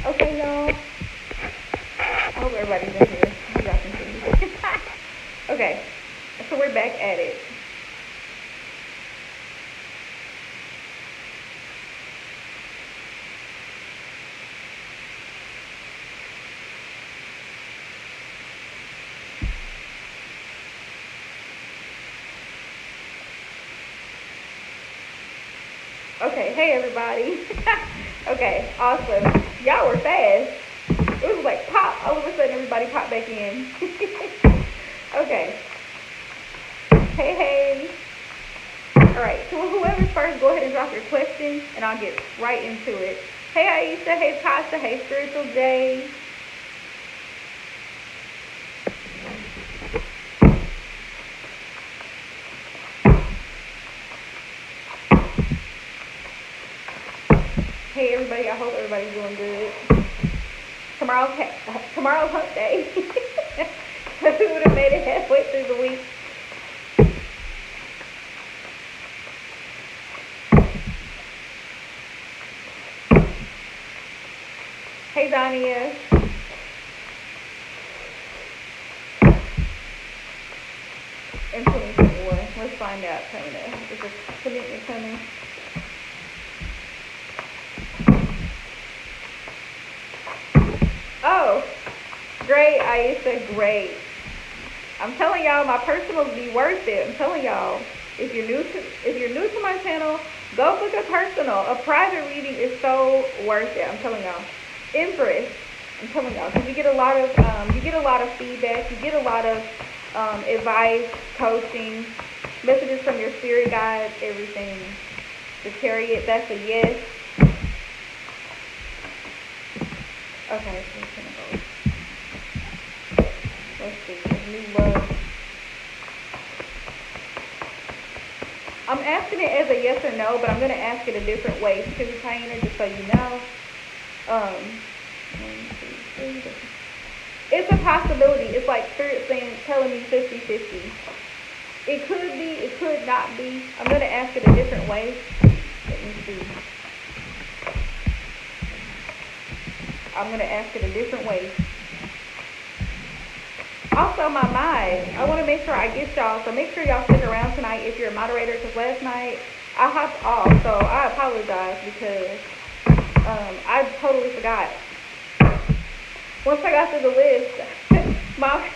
Okay, y'all. I hope everybody's in here. You guys can see me. Okay, so we're back at it. Okay, hey everybody. Okay, awesome. Y'all were fast. It was like pop. All of a sudden, everybody popped back in. Okay. Hey, hey. All right. So whoever's first, go ahead and drop your question, and I'll get right into it. Hey, Aisha. Hey, Tasha. Hey, Spiritual J. Hey, everybody. I hope everybody's doing good. Tomorrow's hump day. So we would have made it halfway through the week. Hey, Dania. In 2021. Let's find out, Tana. Is this commitment coming? Oh, great, Aisha, great. I'm telling y'all, my personals be worth it. I'm telling y'all, if you're new to my channel, go book a personal. A private reading is so worth it. I'm telling y'all. Empress, I'm telling y'all, because you get a lot of feedback, you get a lot of advice, coaching, messages from your spirit guides, everything. The Chariot, that's a yes. Okay, so it's gonna go. Let's see. New love. I'm asking it as a yes or no, but I'm gonna ask it a different way too, Taina, just so you know. Um, it's a possibility. It's like spirit saying, telling me 50-50. It could be, it could not be. I'm gonna ask it a different way. Let me see. I'm going to ask it a different way. Also, my mind, I want to make sure I get y'all, so make sure y'all stick around tonight if you're a moderator, because last night I hopped off, so I apologize because I totally forgot. Once I got to the list, my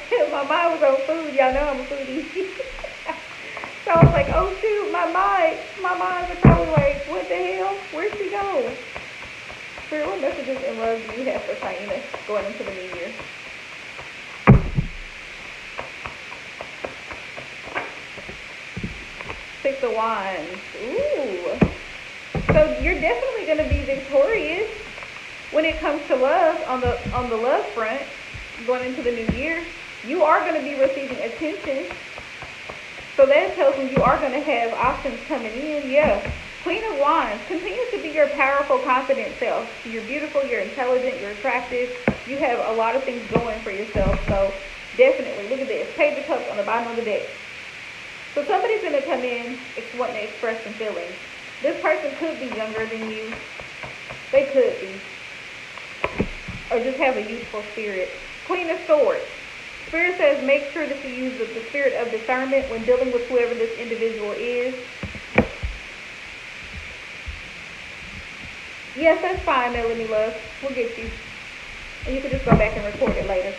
mind was on food. Y'all know I'm a foodie. So I was like, oh shoot, my mind was probably like, what the hell? Where'd she go? Spirit, what messages and love do you have for Taina going into the new year? Six of Wands. Ooh. So you're definitely going to be victorious when it comes to love on the love front going into the new year. You are going to be receiving attention. So that tells me you are going to have options coming in. Yeah. Queen of Wands, continue to be your powerful, confident self. You're beautiful, you're intelligent, you're attractive. You have a lot of things going for yourself. So definitely, look at this. Page of Cups on the bottom of the deck. So somebody's going to come in wanting to express some feelings. This person could be younger than you. They could be. Or just have a youthful spirit. Queen of Swords. Spirit says make sure that you use the spirit of discernment when dealing with whoever this individual is. Yes, that's fine, Melanie Love. We'll get you. And you can just go back and record it later.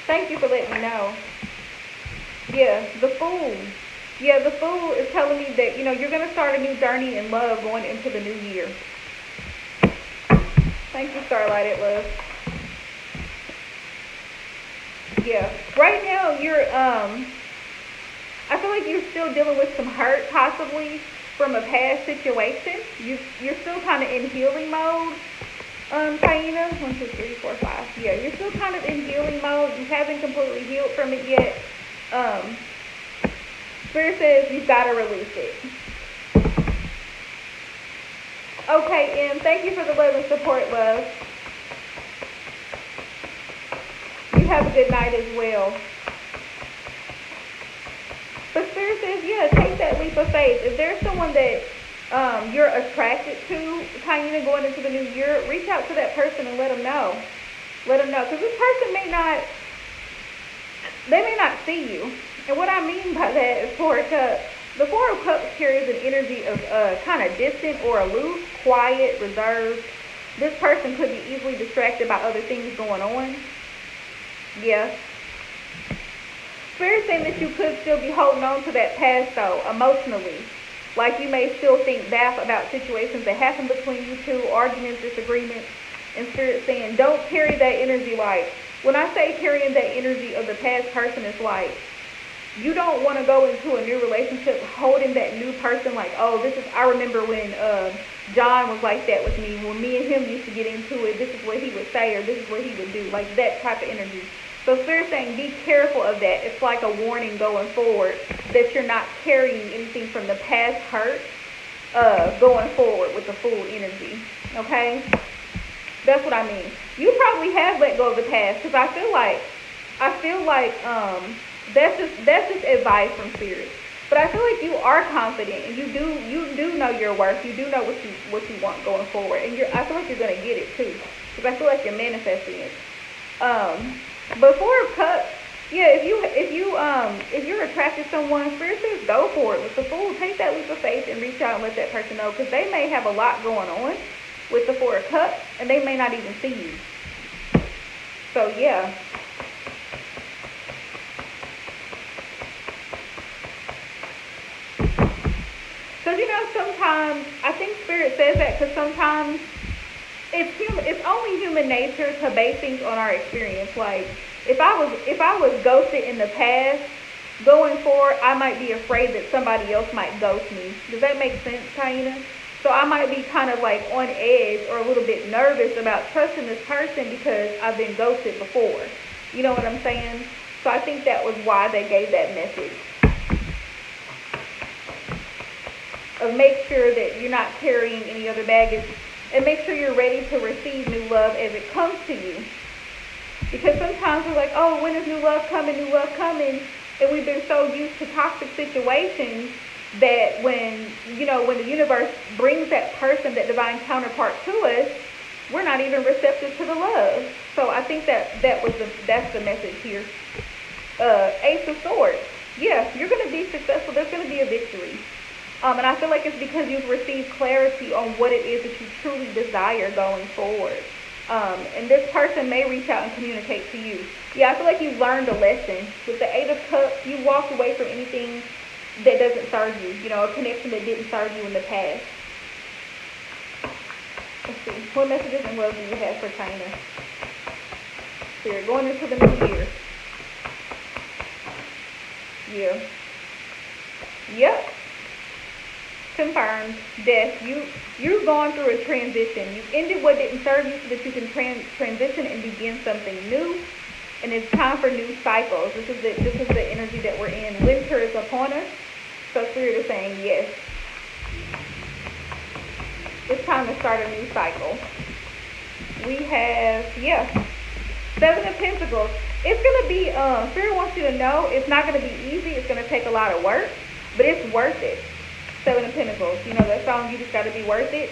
Thank you for letting me know. Yeah, the Fool. Yeah, the Fool is telling me that, you're going to start a new journey in love going into the new year. Thank you, Starlighted Love. Yeah. Right now, I feel like you're still dealing with some hurt, possibly, from a past situation. You're still kind of in healing mode, Taina. 1, 2, 3, 4, 5. Yeah, you're still kind of in healing mode. You haven't completely healed from it yet. Spirit says you've got to release it. Okay, Em, thank you for the love and support, love. You have a good night as well. But Spirit says, yeah, take that leap of faith. If there's someone that you're attracted to, kind of going into the new year, reach out to that person and let them know. Let them know, because this person they may not see you. And what I mean by that is Four of Cups. The Four of Cups carries an energy of kind of distant or aloof, quiet, reserved. This person could be easily distracted by other things going on. Yeah. Spirit saying that you could still be holding on to that past though, emotionally. Like you may still think back about situations that happened between you two, arguments, disagreements, and Spirit saying don't carry that energy. Like, when I say carrying that energy of the past person, it's like you don't want to go into a new relationship holding that new person like, oh, I remember when John was like that with me. When me and him used to get into it, this is what he would say or this is what he would do. Like that type of energy. So Spirit's saying be careful of that. It's like a warning going forward that you're not carrying anything from the past hurt going forward with the full energy. Okay? That's what I mean. You probably have let go of the past, because I feel like that's just advice from Spirit. But I feel like you are confident and you do know your worth. You do know what you want going forward, and I feel like you're gonna get it too, because I feel like you're manifesting it. But Four of Cups, yeah, if you're attracted to someone, Spirit says go for it. With the Fool, take that leap of faith and reach out and let that person know, because they may have a lot going on with the Four of Cups, and they may not even see you. So yeah. Because sometimes I think Spirit says that because sometimes it's only human nature to base things on our experience. Like if I was ghosted in the past, going forward, I might be afraid that somebody else might ghost me. Does that make sense, Taina? So I might be kind of like on edge or a little bit nervous about trusting this person because I've been ghosted before. You know what I'm saying? So I think that was why they gave that message. Of make sure that you're not carrying any other baggage, and make sure you're ready to receive new love as it comes to you. Because sometimes we're like, oh, when is new love coming, and we've been so used to toxic situations that when the universe brings that person, that divine counterpart to us, we're not even receptive to the love. So I think that's the message here. Ace of Swords. Yeah, you're going to be successful. There's going to be a victory. And I feel like it's because you've received clarity on what it is that you truly desire going forward. And this person may reach out and communicate to you. Yeah, I feel like you've learned a lesson. With the Eight of Cups, you walked away from anything that doesn't serve you. A connection that didn't serve you in the past. Let's see. What messages and love do you have for China? Here, going into the new year. Yeah. Yep. Confirmed. Death. You've gone through a transition. You've ended what didn't serve you so that you can transition and begin something new. And it's time for new cycles. This is the energy that we're in. Winter is upon us. So Spirit is saying yes. It's time to start a new cycle. We have, Seven of Pentacles. It's going to be, Spirit wants you to know it's not going to be easy. It's going to take a lot of work, but it's worth it. Seven of Pentacles. You know that song, You Just Gotta Be Worth It?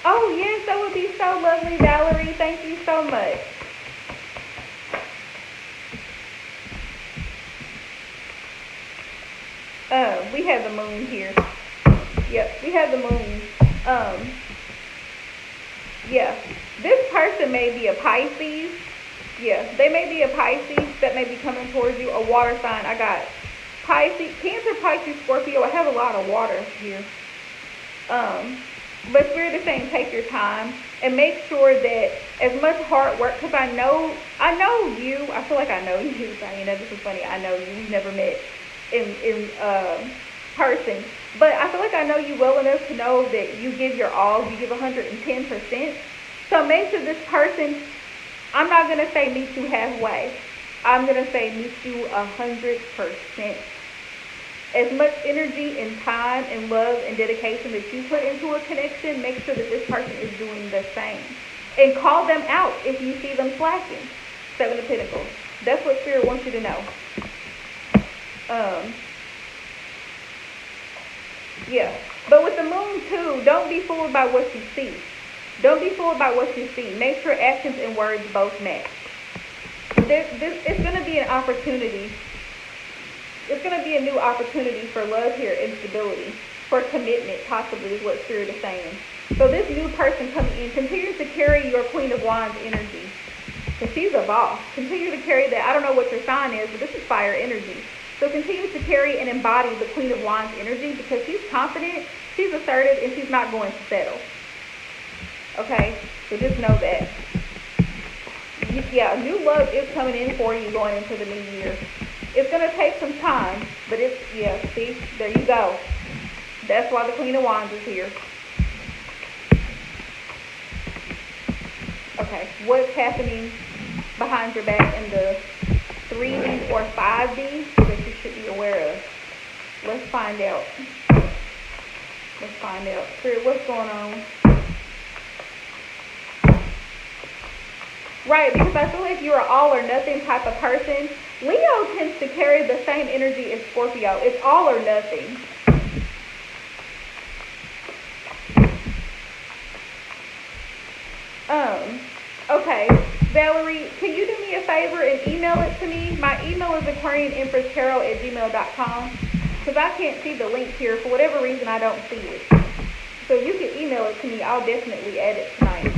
Oh, yes, that would be so lovely, Valerie. Thank you so much. We have the moon here. Yep, we have the moon. Yeah. This person may be a Pisces. Yeah, they may be a Pisces that may be coming towards you, a water sign. I got Pisces, Cancer, Pisces, Scorpio. I have a lot of water here. But Spirit is saying take your time and make sure that as much hard work, because I know you. I feel like I know you, Diana. This is funny. I know you. We've never met in person. But I feel like I know you well enough to know that you give your all. You give 110%. So make sure this person, I'm not going to say meet you halfway. I'm going to say meet you 100%. As much energy and time and love and dedication that you put into a connection, make sure that this person is doing the same. And call them out if you see them slacking. Seven of Pentacles. That's what Spirit wants you to know. Yeah. But with the moon too, don't be fooled by what you see. Don't be fooled by what you see. Make sure actions and words both match. It's going to be an opportunity. It's going to be a new opportunity for love here and stability. For commitment, possibly, is what Spirit is saying. So this new person coming in, continue to carry your Queen of Wands energy. Because she's a boss. Continue to carry that. I don't know what your sign is, but this is fire energy. So continue to carry and embody the Queen of Wands energy because she's confident, she's assertive, and she's not going to settle. Okay? So just know that. Yeah, new love is coming in for you going into the new year. It's going to take some time, but it's, yeah, see? There you go. That's why the Queen of Wands is here. Okay, what's happening behind your back in the 3D or 5D that you should be aware of? Let's find out. Let's find out. Spirit, what's going on? Right, because I feel like you're an all or nothing type of person. Leo tends to carry the same energy as Scorpio. It's all or nothing. Okay, Valerie, can you do me a favor and email it to me? My email is aquarianempresstarot@gmail.com because I can't see the link here. For whatever reason, I don't see it. So you can email it to me. I'll definitely add it tonight.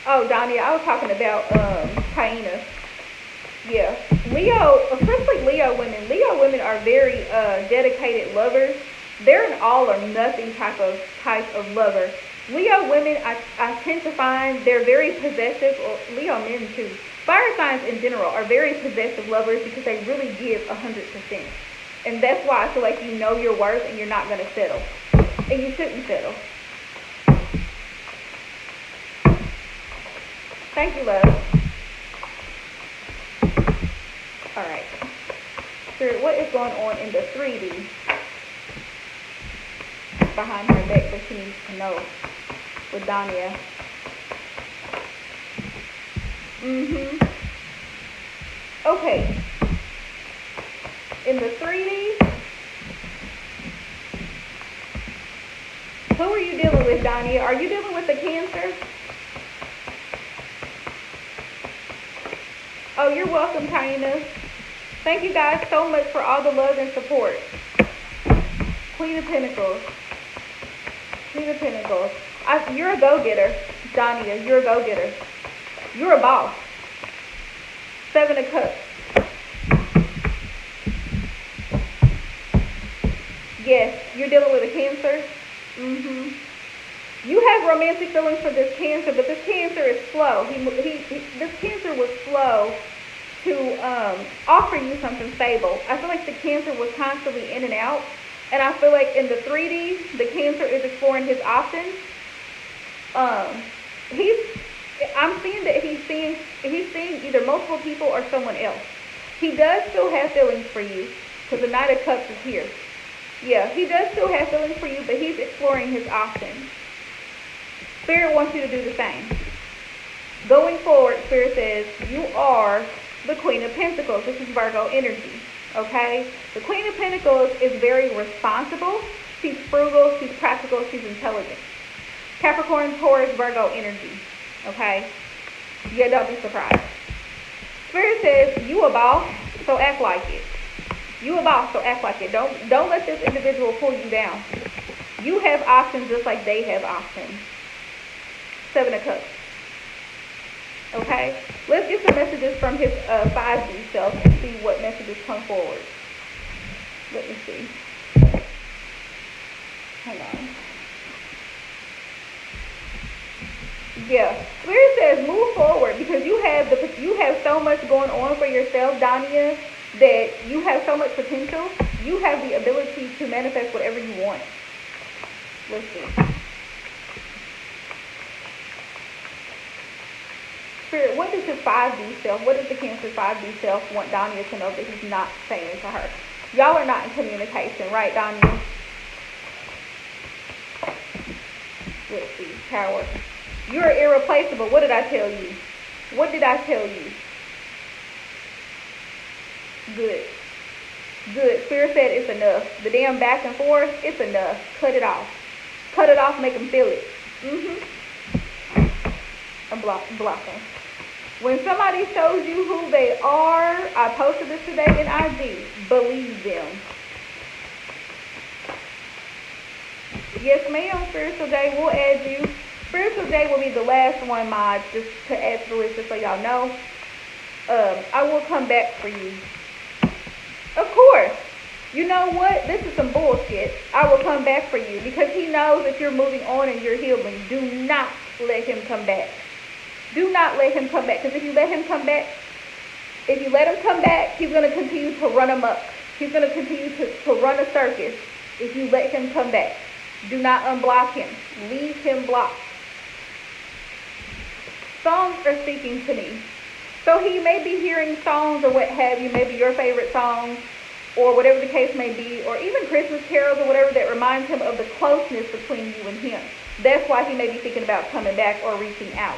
Oh, Donnie, I was talking about hyenas. Yeah, Leo, especially Leo women. Leo women are very dedicated lovers. They're an all or nothing type of lover. Leo women, I tend to find they're very possessive, or Leo men too. Fire signs in general are very possessive lovers because they really give 100%. And that's why I feel like you know your worth and you're not going to settle. And you shouldn't settle. Thank you, love. All right. Spirit, what is going on in the 3D? Behind her back that she needs to know with Dania. Okay. In the 3D, who are you dealing with, Dania? Are you dealing with the Cancer? Oh, you're welcome, Kaina. Thank you guys so much for all the love and support. Queen of Pentacles. Queen of Pentacles. You're a go-getter, Dania. You're a go-getter. You're a boss. 7 of Cups. Yes, you're dealing with a Cancer. You have romantic feelings for this Cancer, but this Cancer is slow. This Cancer was slow to offer you something stable. I feel like the Cancer was constantly in and out. And I feel like in the 3D, the Cancer is exploring his options. I'm seeing that he's seeing either multiple people or someone else. He does still have feelings for you because the Knight of Cups is here. Yeah, he does still have feelings for you, but he's exploring his options. Spirit wants you to do the same. Going forward, Spirit says, you are the Queen of Pentacles. This is Virgo energy. Okay? The Queen of Pentacles is very responsible. She's frugal. She's practical. She's intelligent. Capricorn, Taurus, Virgo energy. Okay? Yeah, don't be surprised. Spirit says, you a boss, so act like it. You a boss, so act like it. Don't let this individual pull you down. You have options just like they have options. 7 of Cups. Okay? Let's get some messages from his 5D self and see what messages come forward. Let me see. Hang on. Yeah. Spirit says move forward because you have so much going on for yourself, Dania, that you have so much potential. You have the ability to manifest whatever you want. Let's see. Spirit, what does his 5D self, what does the Cancer 5D self want Dania to know that he's not saying to her? Y'all are not in communication, right, Dania? Let's see. Tower. You're irreplaceable. What did I tell you? What did I tell you? Good. Good. Spirit said it's enough. The damn back and forth, it's enough. Cut it off. Cut it off, make them feel it. I'm blocking. When somebody shows you who they are, I posted this today in IG, believe them. Yes, ma'am, Spiritual J, we'll add you. Spiritual J will be the last one, mod, just to add to the list, just so y'all know. I will come back for you. Of course. You know what? This is some bullshit. I will come back for you because he knows that you're moving on and you're healing. Do not let him come back. Do not let him come back. Because if you let him come back, he's going to continue to run amok. He's going to continue to run a circus if you let him come back. Do not unblock him. Leave him blocked. Songs are speaking to me. So he may be hearing songs or what have you, maybe your favorite songs or whatever the case may be, or even Christmas carols or whatever that reminds him of the closeness between you and him. That's why he may be thinking about coming back or reaching out.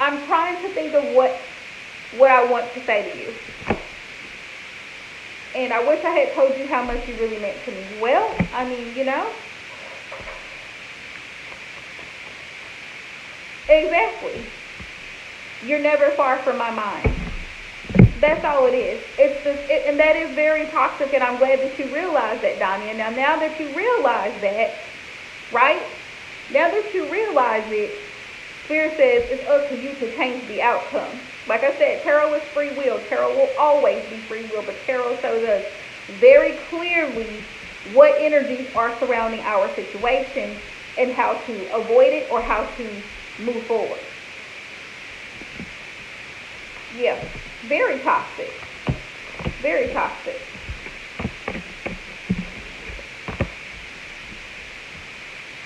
I'm trying to think of what I want to say to you. And I wish I had told you how much you really meant to me. Well, I mean, you know. Exactly. You're never far from my mind. That's all it is. And that is very toxic, and I'm glad that you realize that, Donnie. And now that you realize that, right? Now that you realize it, Spirit says it's up to you to change the outcome. Like I said, tarot is free will. Tarot will always be free will, but tarot shows us very clearly what energies are surrounding our situation and how to avoid it or how to move forward. Yeah, very toxic. Very toxic.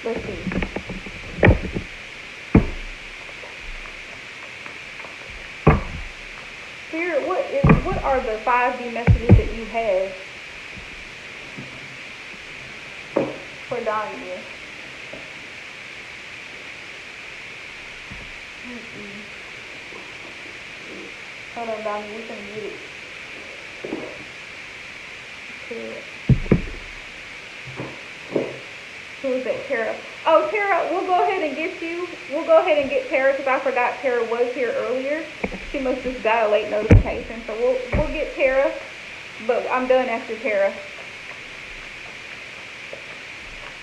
Let's see. Spirit, what are the 5D messages that you have for Danya? Hold on, Donnie, we can get it. Who is that, Tara? Oh, Tara, we'll go ahead and get you. We'll go ahead and get Tara because I forgot Tara was here earlier. She must just got a late notification. So we'll get Tara, but I'm done after Tara.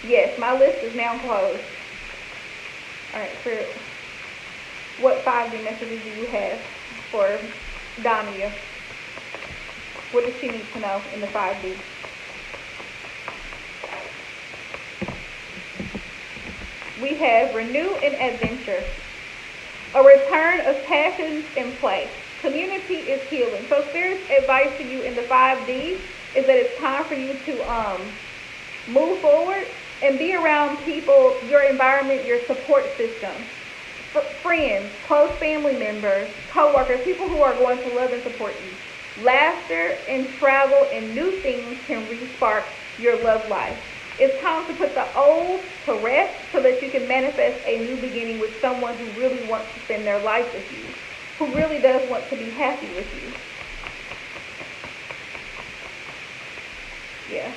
Yes, my list is now closed. All right, Spirit. What 5D messages do you have for Dania? What does she need to know in the 5D? We have renew and adventure. A return of passions and play. Community is healing. So Spirit's advice to you in the 5D is that it's time for you to move forward and be around people, your environment, your support system. Friends, close family members, co-workers, people who are going to love and support you. Laughter and travel and new things can re-spark your love life. It's time to put the old to rest so that you can manifest a new beginning with someone who really wants to spend their life with you, who really does want to be happy with you. Yeah.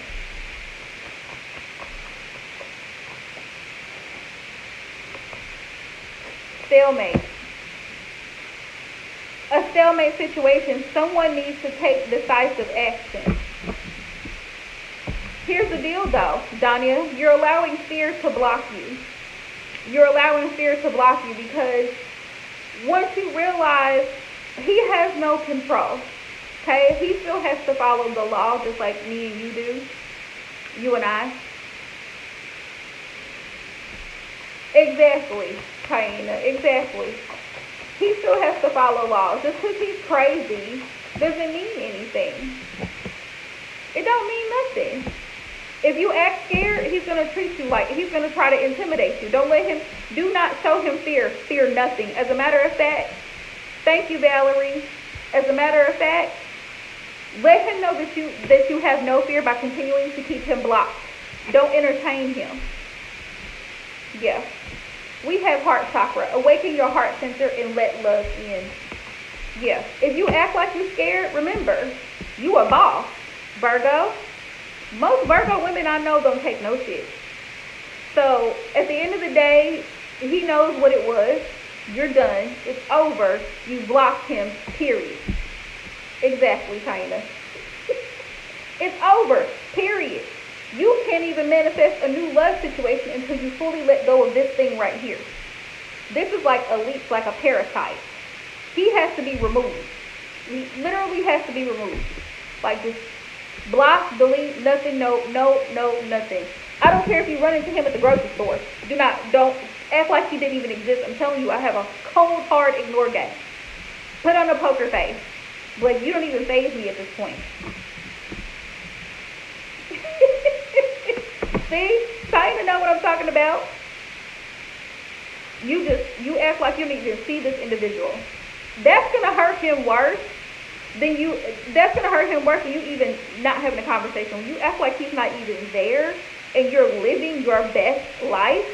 Stalemate. A stalemate situation, someone needs to take decisive action. Here's the deal though, Danya, you're allowing fear to block you. You're allowing fear to block you because once you realize he has no control, okay? He still has to follow the law just like me and you do, you and I. Exactly, Kaina, exactly. He still has to follow laws. Just because he's crazy doesn't mean anything. It don't mean nothing. If you act scared, he's going to treat you like, he's going to try to intimidate you. Don't let him, do not show him fear. Fear nothing. As a matter of fact, thank you, Valerie. As a matter of fact, let him know that you have no fear by continuing to keep him blocked. Don't entertain him. Yeah. We have heart chakra. Awaken your heart center and let love in. Yeah. If you act like you're scared, remember, you a boss. Virgo. Most Virgo women I know don't take no shit. So at the end of the day, he knows what it was. You're done. It's over. You blocked him. Period. Exactly, China. It's over. Period. You can't even manifest a new love situation until you fully let go of this thing right here. This is like a leech, like a parasite. He has to be removed. He literally has to be removed. Like just block, delete, nothing, no, nothing. I don't care if you run into him at the grocery store. Don't act like he didn't even exist. I'm telling you, I have a cold, hard ignore game. Put on a poker face. But you don't even faze me at this point. See? Starting to know what I'm talking about. You act like you don't even see this individual. That's gonna hurt him worse than you. That's gonna hurt him worse than you even not having a conversation. When you act like he's not even there, and you're living your best life,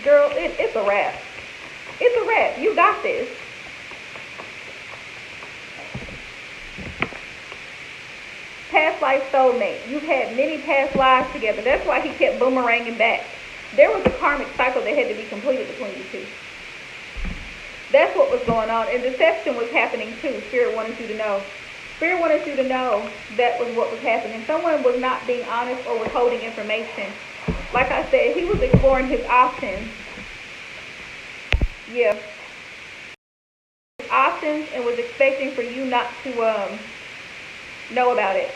girl, it's a wrap. It's a wrap. You got this. Past life soulmate. You've had many past lives together. That's why he kept boomeranging back. There was a karmic cycle that had to be completed between you two. That's what was going on. And deception was happening too. Spirit wanted you to know. Spirit wanted you to know that was what was happening. Someone was not being honest or withholding information. Like I said, he was exploring his options. Yeah. His options, and was expecting for you not to know about it.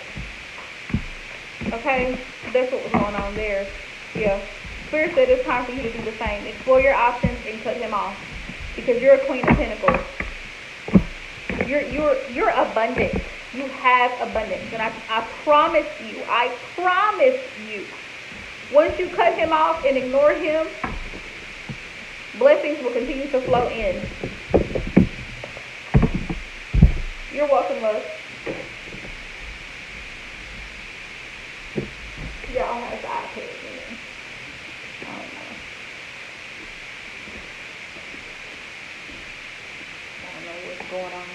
Okay? That's what was going on there. Yeah. Spirit said it's time for you to do the same. Explore your options and cut him off. Because you're a queen of pentacles. You're abundant. You have abundance. And I promise you, once you cut him off and ignore him, blessings will continue to flow in. You're welcome, love. Yeah, I'll have the iPad again. I don't know. I don't know what's going on.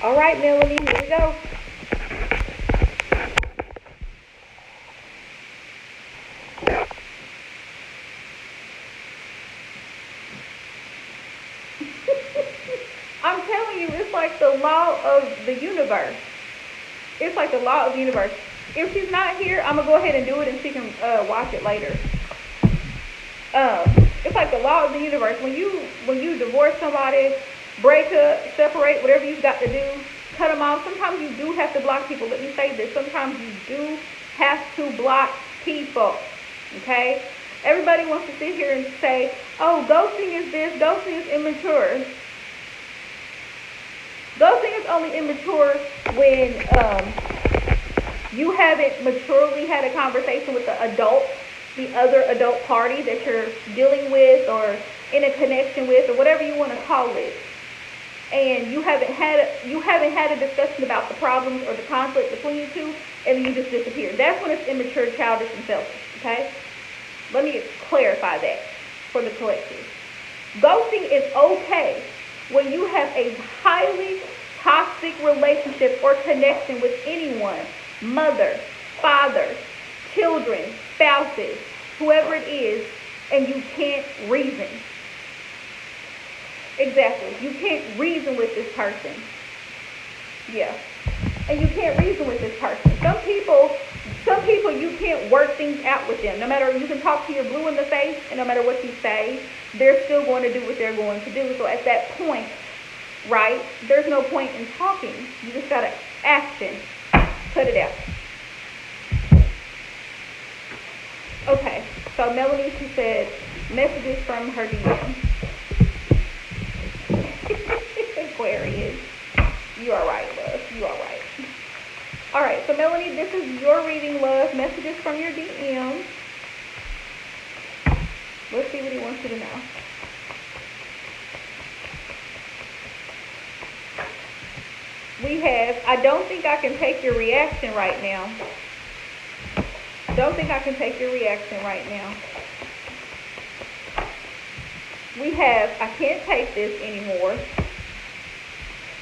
All right, Melanie, here we go. I'm telling you, it's like the law of the universe. It's like the law of the universe. If she's not here, I'm going to go ahead and do it and she can watch it later. It's like the law of the universe. When you divorce somebody, break up, separate, whatever you've got to do, cut them off. Sometimes you do have to block people. Let me say this. Sometimes you do have to block people. Okay? Everybody wants to sit here and say, oh, ghosting is this, ghosting is immature. Ghosting is only immature when you haven't maturely had a conversation with the other adult party that you're dealing with or in a connection with or whatever you want to call it. And you haven't had a discussion about the problems or the conflict between you two, and then you just disappear. That's when it's immature, childish, and selfish. Okay? Let me clarify that for the collective. Ghosting is okay when you have a highly toxic relationship or connection with anyone, mother, father, children, spouses, whoever it is, and you can't reason. Exactly. You can't reason with this person. Yeah. And you can't reason with this person. Some people you can't work things out with them. No matter, you can talk to your blue in the face, and no matter what you say, they're still going to do what they're going to do. So at that point, right, there's no point in talking. You just got to action. Cut it out. Okay, so Melanie, she said, messages from her DM. Aquarius. You are right, love. You are right. All right, so Melanie, this is your reading, love. Messages from your DM. Let's see what he wants you to know. We have, I don't think I can take your reaction right now. Don't think I can take your reaction right now. We have, I can't take this anymore.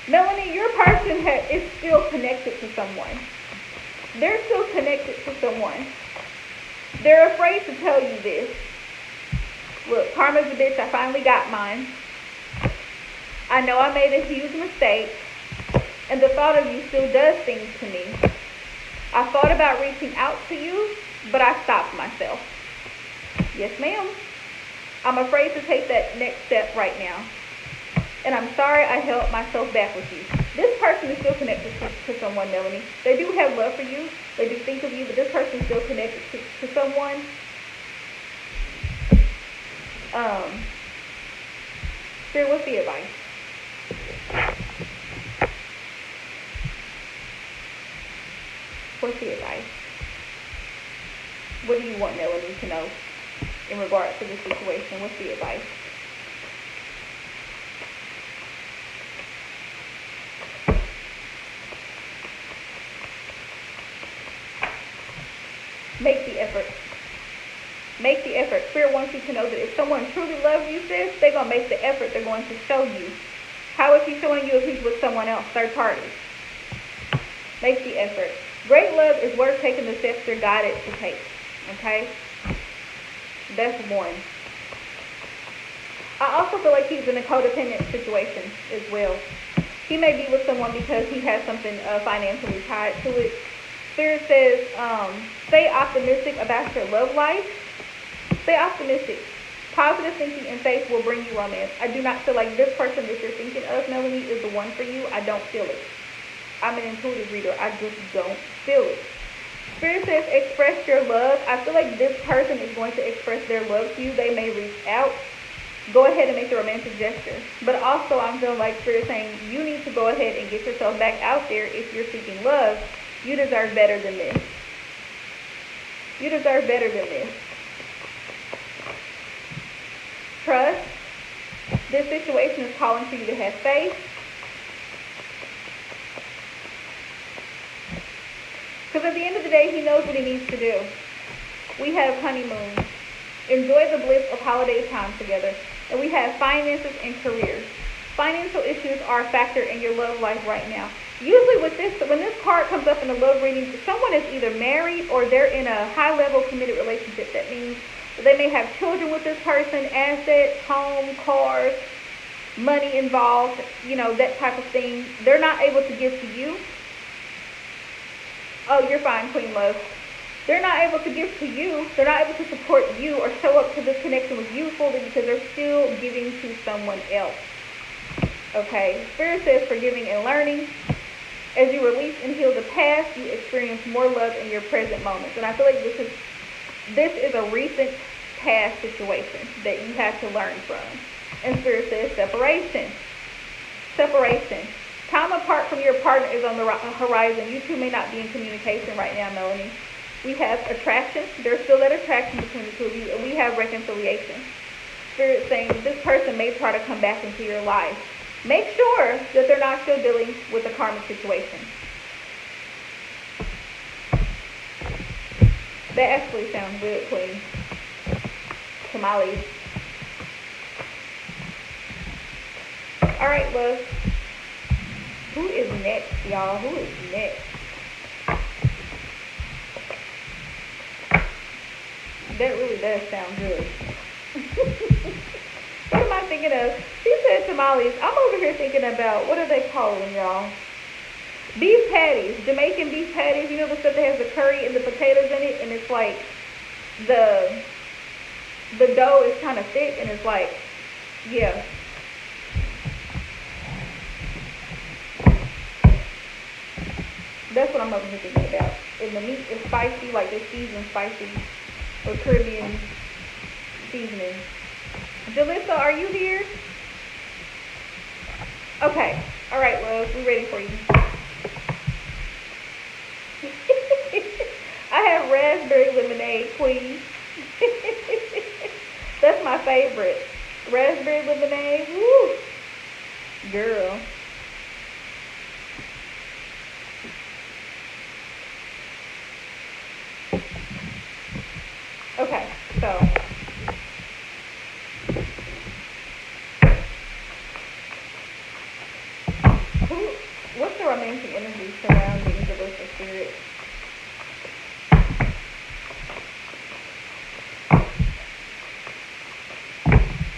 Melanie, your person is still connected to someone. They're still connected to someone. They're afraid to tell you this. Look, karma's a bitch. I finally got mine. I know I made a huge mistake, and the thought of you still does things to me. I thought about reaching out to you, but I stopped myself. Yes, ma'am. I'm afraid to take that next step right now. And I'm sorry I held myself back with you. This person is still connected to someone, Melanie. They do have love for you. They do think of you, but this person is still connected to someone. Spirit, what's the advice? What's the advice? What do you want Melanie to know in regards to this situation? What's the advice? Make the effort. Make the effort. Spirit wants you to know that if someone truly loves you, sis, they're going to make the effort. They're going to show you. How is he showing you if he's with someone else, third party? Make the effort. Great love is worth taking the steps you're guided to take. Okay? That's one. I also feel like he's in a codependent situation as well. He may be with someone because he has something financially tied to it. Spirit says, stay optimistic about your love life. Stay optimistic. Positive thinking and faith will bring you romance. I do not feel like this person that you're thinking of, Melanie, is the one for you. I don't feel it. I'm an intuitive reader. I just don't feel it. Spirit says express your love. I feel like this person is going to express their love to you. They may reach out. Go ahead and make the romantic gesture. But also I'm feeling like Spirit saying you need to go ahead and get yourself back out there if you're seeking love. You deserve better than this. You deserve better than this. Trust. This situation is calling for you to have faith. Because at the end of the day, he knows what he needs to do. We have honeymoon. Enjoy the bliss of holiday time together. And we have finances and careers. Financial issues are a factor in your love life right now. Usually with this, when this card comes up in a love reading, someone is either married or they're in a high-level committed relationship. That means they may have children with this person, assets, home, cars, money involved, you know, that type of thing. They're not able to give to you. Oh, you're fine, Queen Love. They're not able to give to you. They're not able to support you or show up to this connection with you fully because they're still giving to someone else. Okay, Spirit says forgiving and learning. As you release and heal the past, you experience more love in your present moments. And I feel like this is a recent past situation that you have to learn from. And Spirit says separation. Separation. Time apart from your partner is on the horizon. You two may not be in communication right now, Melanie. We have attraction. There's still that attraction between the two of you. And we have reconciliation. Spirit saying this person may try to come back into your life. Make sure that they're not still dealing with a karmic situation. That actually sounds good, Queen. Tamales. Alright, love. Who is next, y'all? Who is next? That really does sound good. What am I thinking of? She said tamales. I'm over here thinking about, what are they called, y'all? Beef patties. Jamaican beef patties. You know the stuff that has the curry and the potatoes in it? And it's like, the dough is kind of thick and it's like, yeah. That's what I'm over here thinking about. And the meat is spicy, like they season spicy or Caribbean seasoning. Jalissa, are you here? Okay. All right, love. We're ready for you. I have raspberry lemonade, Queen. That's my favorite. Raspberry lemonade. Woo. Girl.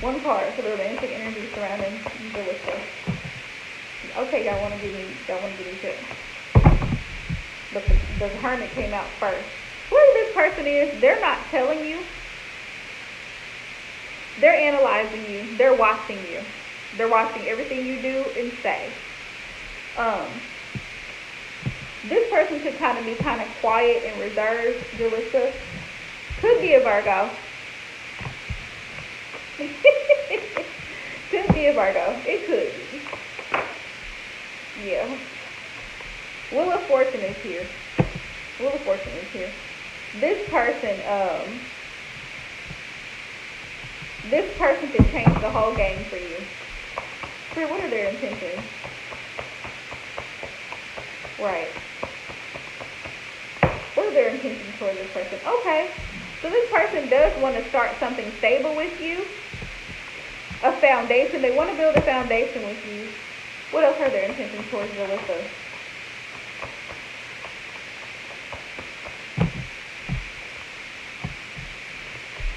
One card for the romantic energy surrounding Jalissa. Okay, y'all want to give me shit. But the Hermit came out first. Whoever this person is, they're not telling you. They're analyzing you. They're watching you. They're watching everything you do and say. This person could kind of be kind of quiet and reserved, Jalissa. Could be a Virgo. Could be a Virgo. It could be. Yeah. Wheel of Fortune is here. Wheel of Fortune is here. This person can change the whole game for you. Spirit, what are their intentions? Right. What are their intentions towards this person? Okay. So this person does want to start something stable with you. A foundation. They want to build a foundation with you. What else are their intentions towards Jalissa?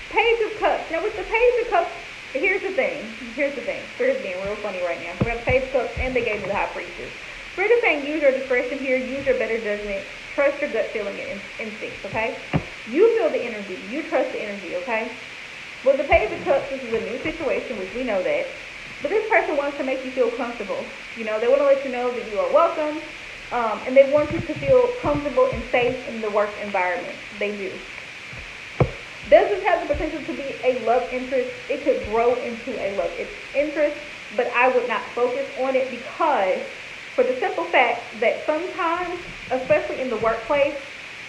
Page of Cups. Now with the Page of Cups, here's the thing. Spirit's being real funny right now. We have Page of Cups and they gave me the High Priestess. Spirit is saying use your discretion here, use your better judgment, trust your gut feeling and instincts, okay? You feel the energy, you trust the energy, okay? With the Page of Cups, this is a new situation, which we know that. But this person wants to make you feel comfortable. You know, they want to let you know that you are welcome, and they want you to feel comfortable and safe in the work environment. They do. Does this have the potential to be a love interest? It could grow into a love interest, but I would not focus on it because for the simple fact that sometimes, especially in the workplace,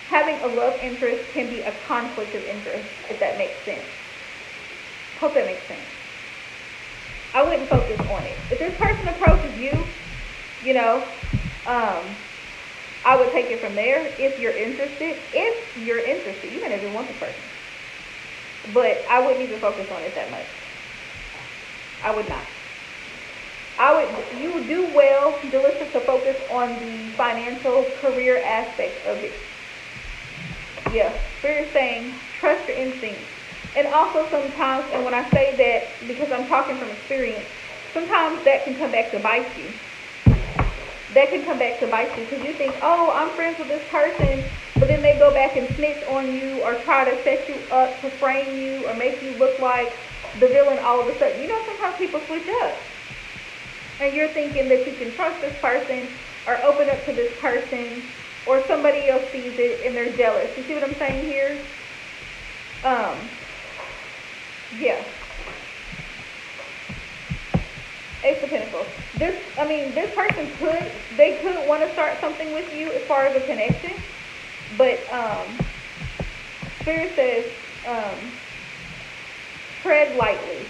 having a love interest can be a conflict of interest, if that makes sense. Hope that makes sense. I wouldn't focus on it. If this person approaches you, you know, I would take it from there if you're interested. If you're interested, you may not even want the person. But I wouldn't even focus on it that much. I would not. You would do well, Jalissa, to focus on the financial career aspect of it. Yeah, Spirit saying trust your instincts. And also sometimes, and when I say that because I'm talking from experience, sometimes that can come back to bite you. That can come back to bite you because you think, oh, I'm friends with this person, but then they go back and snitch on you or try to set you up to frame you or make you look like the villain all of a sudden. You know, sometimes people switch up. And you're thinking that you can trust this person or open up to this person or somebody else sees it and they're jealous. You see what I'm saying here? Yeah. Ace of Pentacles. This person could want to start something with you as far as a connection, but Spirit says tread lightly.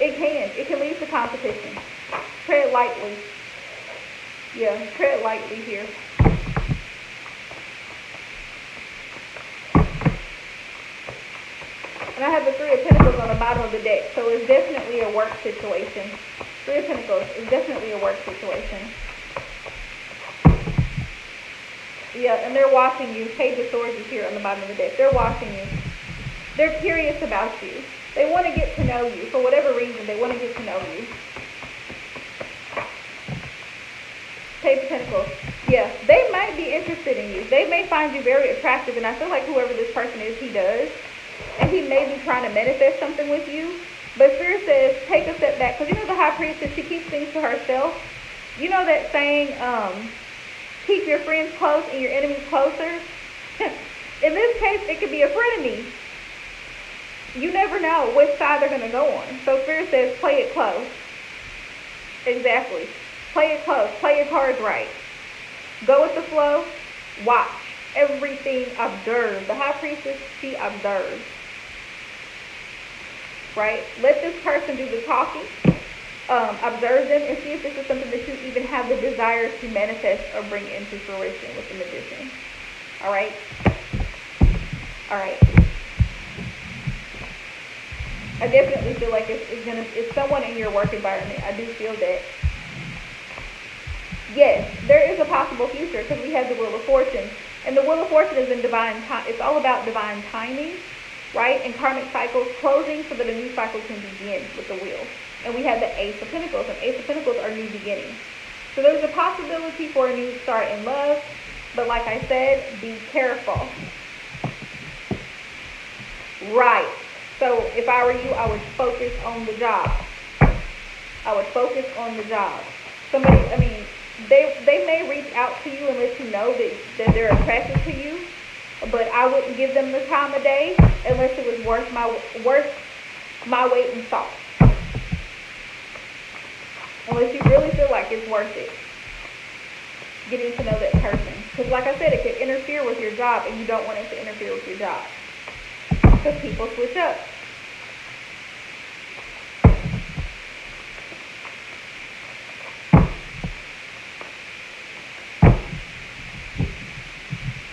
It can lead to competition. Tread lightly. Yeah, tread lightly here. And I have the Three of Pentacles on the bottom of the deck, so it's definitely a work situation. Three of Pentacles is definitely a work situation. Yeah, and they're watching you. Page of Swords is here on the bottom of the deck. They're watching you. They're curious about you. They want to get to know you. For whatever reason, they want to get to know you. Page of Pentacles. Yeah, they might be interested in you. They may find you very attractive, and I feel like whoever this person is, he does. And he may be trying to manifest something with you. But Spirit says, take a step back. Because you know the High Priestess, she keeps things to herself. You know that saying, keep your friends close and your enemies closer? In this case, it could be a frenemy. You never know which side they're going to go on. So Spirit says, play it close. Exactly. Play it close. Play your cards right. Go with the flow. Watch. Everything. Observe. The High Priestess, she observes. Right? Let this person do the talking. Observe them and see if this is something that you even have the desire to manifest or bring into fruition with the Magician. All right? All right. I definitely feel like it's someone in your work environment. I do feel that. Yes, there is a possible future because we have the Wheel of Fortune. And the Wheel of Fortune is in divine time. It's all about divine timing. right? And karmic cycles closing so that a new cycle can begin with the wheel. And we have the Ace of Pentacles, and Ace of Pentacles are new beginnings. So there's a possibility for a new start in love, but like I said, be careful. Right. So if I were you, I would focus on the job. I would focus on the job. Somebody, I mean, they may reach out to you and let you know that they're attracted to you, but I wouldn't give them the time of day unless it was worth my weight in salt. Unless you really feel like it's worth it, getting to know that person. Because like I said, it could interfere with your job, and you don't want it to interfere with your job. Because people switch up.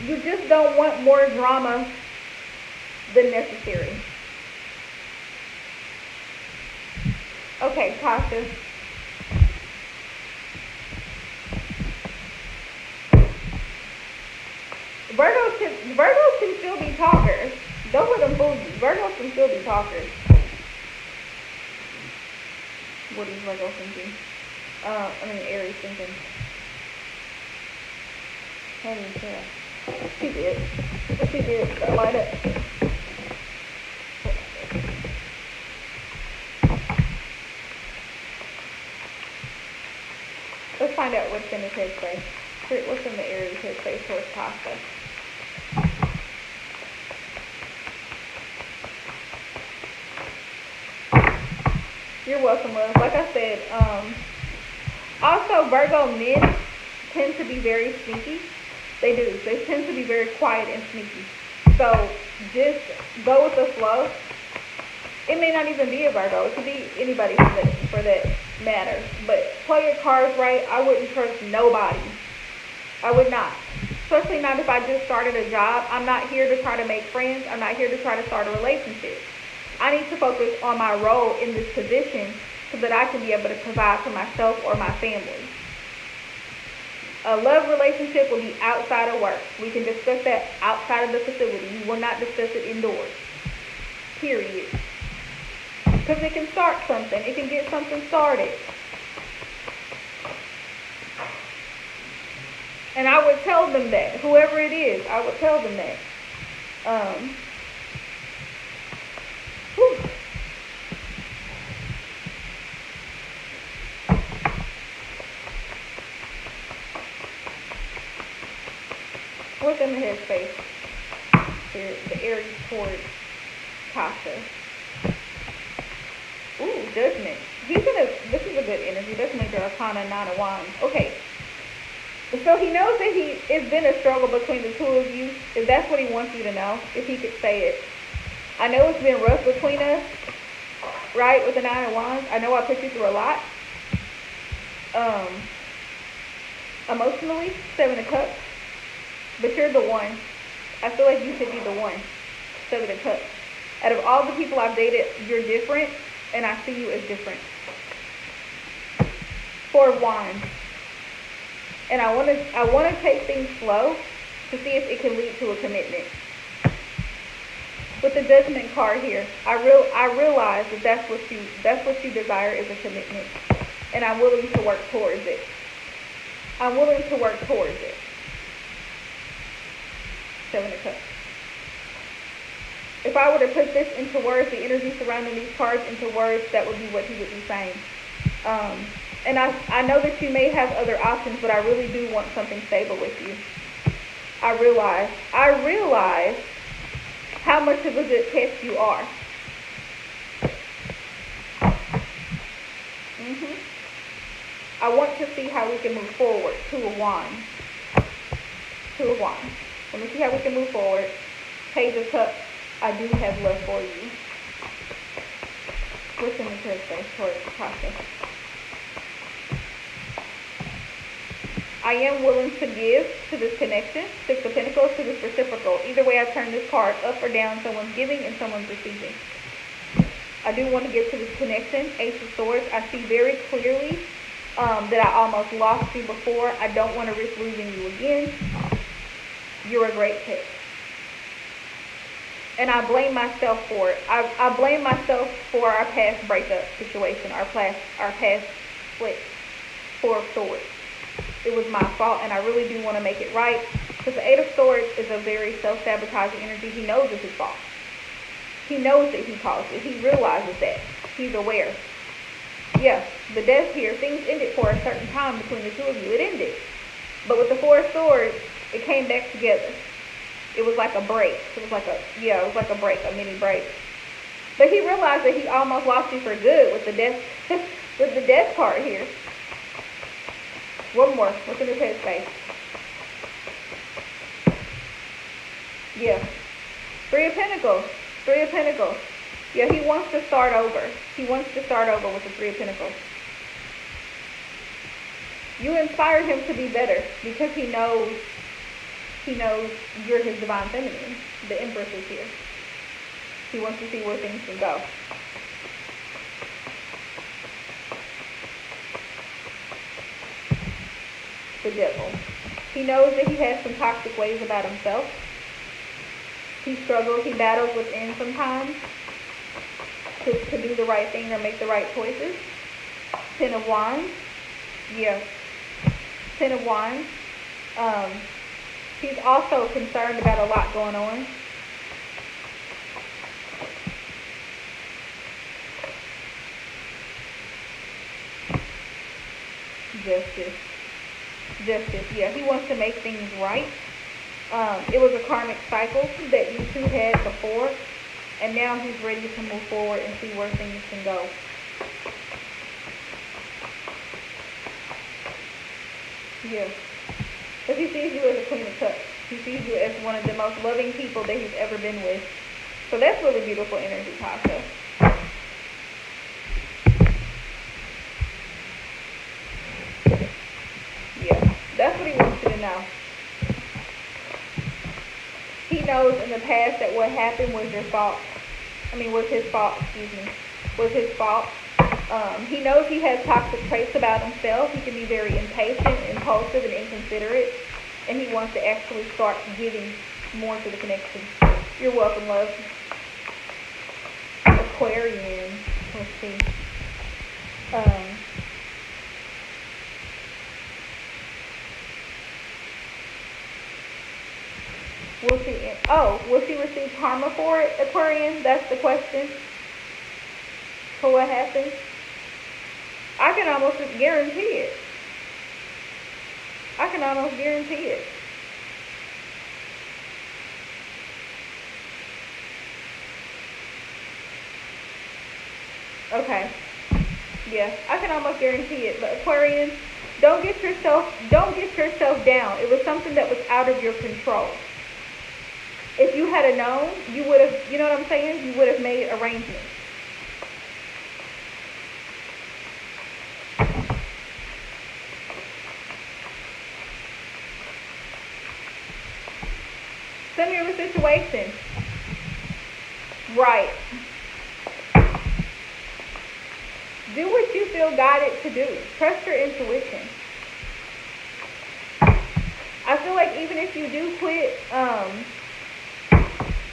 You just don't want more drama than necessary. Okay, Tasha. Virgos can still be talkers. Don't let them fool you. Virgos can still be talkers. What is Virgo thinking? Aries thinking. How do you tell? She did. She did. Got light up. Let's find out what's in his headspace. What's in the Aries headspace towards Tasha? You're welcome, love. Like I said, also Virgo men tend to be very sneaky. They do. They tend to be very quiet and sneaky. So just go with the flow. It may not even be a Virgo. It could be anybody for that matter. But play your cards right. I wouldn't trust nobody. I would not. Especially not if I just started a job. I'm not here to try to make friends. I'm not here to try to start a relationship. I need to focus on my role in this position so that I can be able to provide for myself or my family. A love relationship will be outside of work. We can discuss that outside of the facility. We will not discuss it indoors. Period. Because it can start something. It can get something started. And I would tell them that. Whoever it is, I would tell them that. Whew. What's in the headspace? The Aries towards Tasha. Ooh, Judgment. This is a good energy. That's Major Arcana, 9 of Wands. Okay. So he knows that it's been a struggle between the two of you. If that's what he wants you to know, if he could say it. I know it's been rough between us, right, with the 9 of Wands. I know I put you through a lot. Emotionally, 7 of Cups. But you're the one. I feel like you should be the one. 7 of Cups. Out of all the people I've dated, you're different, and I see you as different. 4 of Wands. And I want to take things slow to see if it can lead to a commitment. With the Judgment card here, I realize that that's what you desire is a commitment, and I'm willing to work towards it. I'm willing to work towards it. 7 of Cups. If I were to put this into words, the energy surrounding these cards into words, that would be what he would be saying. And I know that you may have other options, but I really do want something stable with you. I realize how much of a good test you are. I want to see how we can move forward. 2 of Wands. 2 of Wands. Let me see how we can move forward. Page of Cups. I do have love for you. What's in the headspace towards the process? I am willing to give to this connection. 6 of Pentacles to this reciprocal. Either way I turn this card, up or down, someone's giving and someone's receiving. I do want to give to this connection. Ace of Swords. I see very clearly that I almost lost you before. I don't want to risk losing you again. You're a great pick. And I blame myself for it. I blame myself for our past breakup situation, our past split. Four of Swords. It was my fault, and I really do want to make it right. Because the Eight of Swords is a very self-sabotaging energy. He knows it's his fault. He knows that he caused it. He realizes that. He's aware. Yeah, the death here, things ended for a certain time between the two of you. It ended. But with the Four of Swords, it came back together. It was like a break. It was like a break, a mini break. But he realized that he almost lost you for good with the death, with the death card here. One more. What's in his head space? Yeah. Three of Pentacles. Three of Pentacles. Yeah, he wants to start over. He wants to start over with the Three of Pentacles. You inspired him to be better because he knows you're his divine feminine. The Empress is here. He wants to see where things can go. The Devil. He knows that he has some toxic ways about himself. He struggles, he battles within sometimes to do the right thing or make the right choices. Ten of Wands. Yeah. Ten of Wands. He's also concerned about a lot going on. Justice. Justice. Yeah, he wants to make things right. It was a karmic cycle that you two had before, and now he's ready to move forward and see where things can go. Yeah. Because he sees you as a Queen of Cups. He sees you as one of the most loving people that he's ever been with. So that's really beautiful energy, Tasha. Yeah, that's what he wants you to know. He knows in the past that what happened was your fault. Was his fault, was his fault. He knows he has toxic traits about himself. He can be very impatient, impulsive, and inconsiderate. And he wants to actually start giving more to the connection. You're welcome, love. Aquarian. Let's see. Will she receive karma for it, Aquarian? That's the question. For what happened? I can almost guarantee it. I can almost guarantee it. Okay. Yeah, I can almost guarantee it. But Aquarian, don't get yourself down. It was something that was out of your control. If you had known, you would have, you know what I'm saying? You would have made arrangements. Similar situation. Right. Do what you feel guided to do. Trust your intuition. I feel like even if you do quit,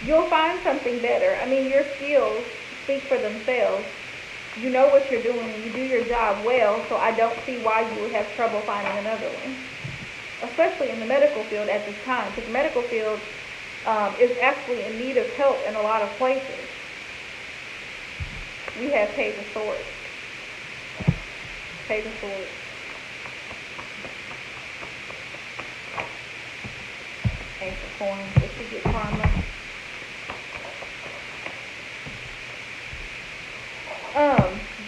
you'll find something better. Your skills speak for themselves. You know what you're doing and you do your job well, so I don't see why you would have trouble finding another one. Especially in the medical field at this time, because the medical field is actually in need of help in a lot of places. We have Page of Swords. Page of Swords. Ace of Coins. This should get karma.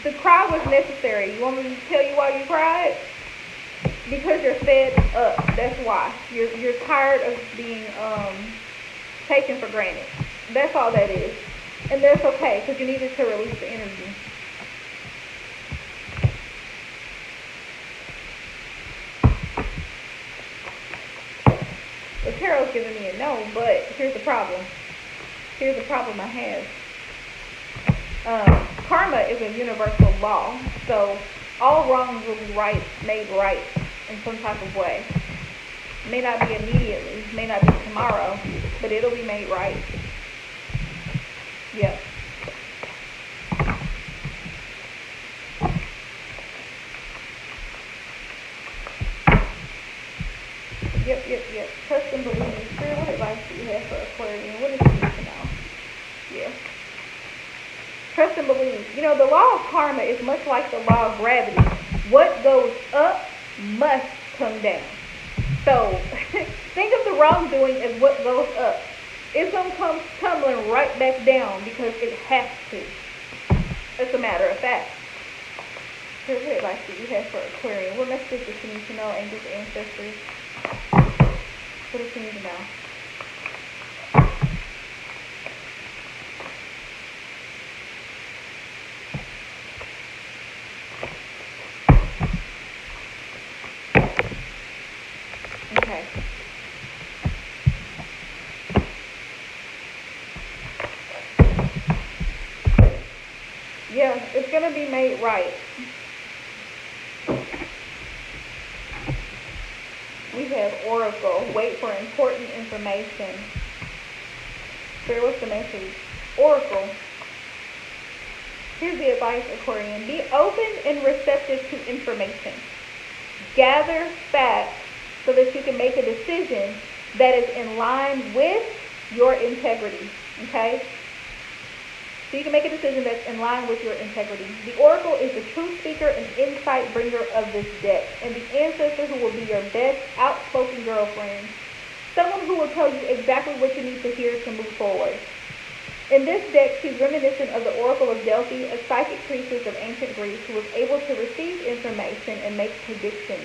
The cry was necessary. You want me to tell you why you cried? Because you're fed up. That's why. You're tired of being taken for granted. That's all that is. And that's okay, because you needed to release the energy. The tarot's giving me a no, but here's the problem. Here's the problem I have. Karma is a universal law, so all wrongs will be made right in some type of way. May not be immediately, may not be tomorrow, but it'll be made right. Yep. Yep. Trust and believe. Spirit, what advice do you have for Aquarian? What is she need to know? Yeah. Trust and believe. You know, the law of karma is much like the law of gravity. What goes up must come down. So, think of the wrongdoing as what goes up. It's going to come tumbling right back down because it has to. It's a matter of fact. Here's what advice do you have for Aquarian? What message does she need to know, angels, ancestors? What does she need to know? Okay. Yeah, it's going to be made right. We have Oracle. Wait for important information. Spirit, what's the message? Oracle. Here's the advice, Aquarian. Be open and receptive to information. Gather facts so that you can make a decision that is in line with your integrity. Okay? So you can make a decision that's in line with your integrity. The Oracle is the truth speaker and insight bringer of this deck. And the ancestor who will be your best outspoken girlfriend. Someone who will tell you exactly what you need to hear to move forward. In this deck, she's reminiscent of the Oracle of Delphi, a psychic priestess of ancient Greece who was able to receive information and make predictions.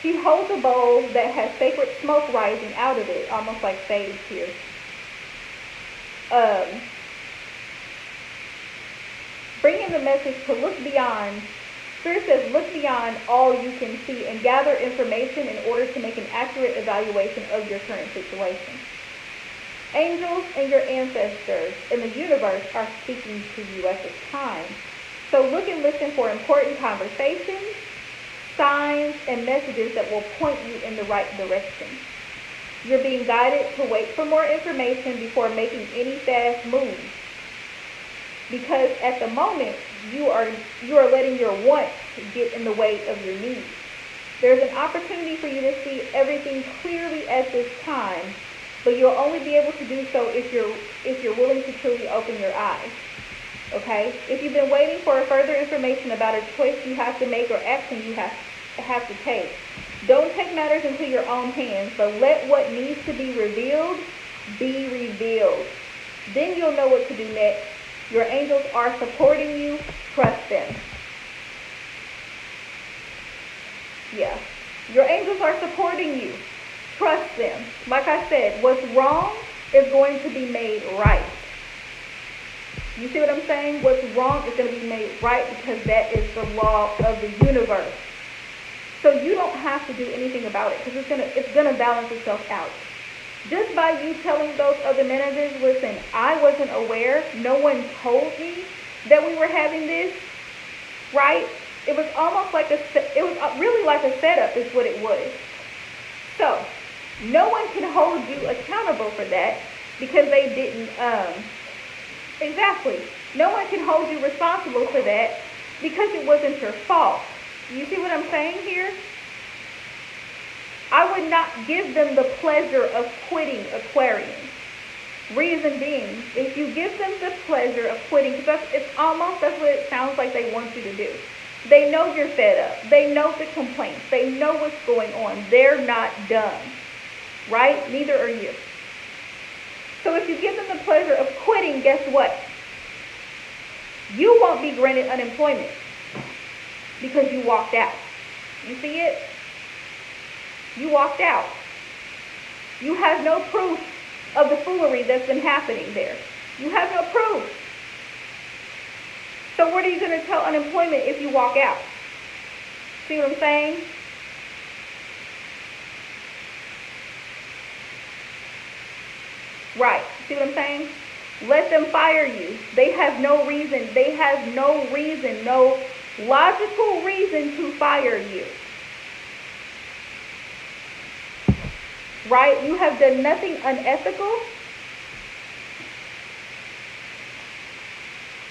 She holds a bowl that has sacred smoke rising out of it, almost like sage here. Bringing the message to look beyond. Spirit says, look beyond all you can see and gather information in order to make an accurate evaluation of your current situation. Angels and your ancestors in the universe are speaking to you at this time. So look and listen for important conversations, signs, and messages that will point you in the right direction. You're being guided to wait for more information before making any fast moves. Because at the moment, you are letting your wants get in the way of your needs. There's an opportunity for you to see everything clearly at this time, but you'll only be able to do so if you're willing to truly open your eyes. Okay? If you've been waiting for further information about a choice you have to make or action you have to take, don't take matters into your own hands, but let what needs to be revealed be revealed. Then you'll know what to do next. Your angels are supporting you. Trust them. Yeah. Your angels are supporting you. Trust them. Like I said, what's wrong is going to be made right. You see what I'm saying? What's wrong is going to be made right because that is the law of the universe. So you don't have to do anything about it because it's gonna balance itself out. Just by you telling those other managers, listen, I wasn't aware, no one told me that we were having this, right? It was almost like it was really like a setup is what it was. So no one can hold you accountable for that because they didn't, exactly. No one can hold you responsible for that because it wasn't your fault. You see what I'm saying here? I would not give them the pleasure of quitting Aquarian. Reason being, if you give them the pleasure of quitting, because that's what it sounds like they want you to do. They know you're fed up. They know the complaints. They know what's going on. They're not done. Right? Neither are you. So if you give them the pleasure of quitting, guess what? You won't be granted unemployment. Because you walked out. You see it? You walked out. You have no proof of the foolery that's been happening there. You have no proof. So what are you going to tell unemployment if you walk out? See what I'm saying? Right. See what I'm saying? Let them fire you. They have no reason. They have no reason, no logical reason to fire you. Right? You have done nothing unethical.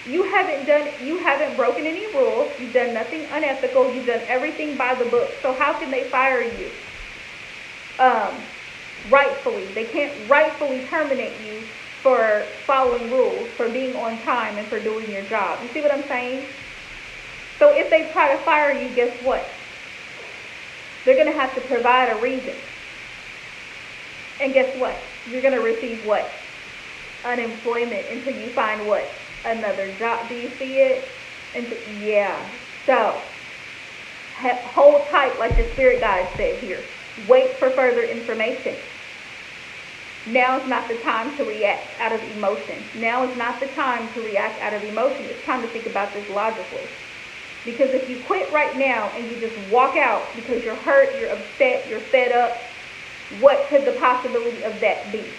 You haven't broken any rules. You've done nothing unethical. You've done everything by the book. So how can they fire you? Rightfully. They can't rightfully terminate you for following rules, for being on time, and for doing your job. You see what I'm saying? So if they try to fire you, guess what? They're going to have to provide a reason. And guess what? You're going to receive what? Unemployment until you find what? Another job. Do you see it? Yeah. So, hold tight like the spirit guide said here. Wait for further information. Now is not the time to react out of emotion. Now is not the time to react out of emotion. It's time to think about this logically. Because if you quit right now and you just walk out because you're hurt, you're upset, you're fed up, what could the possibility of that be?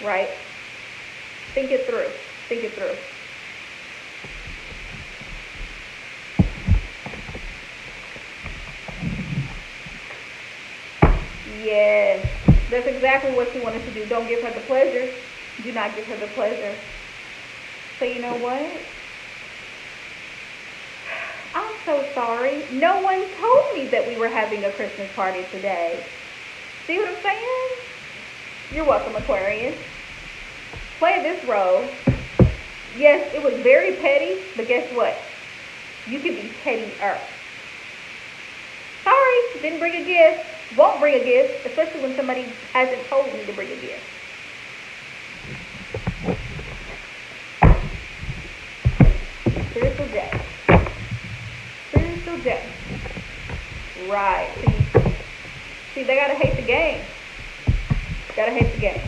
Right? Think it through. Think it through. Yes, that's exactly what she wanted to do. Don't give her the pleasure. Do not give her the pleasure. So you know what? I'm so sorry. No one told me that we were having a Christmas party today. See what I'm saying? You're welcome, Aquarius. Play this role. Yes, it was very petty, but guess what? You can be pettier. Sorry, didn't bring a gift. Won't bring a gift, especially when somebody hasn't told me to bring a gift. Spiritual J. Spiritual J. Right. See, they gotta hate the game. Gotta hate the game.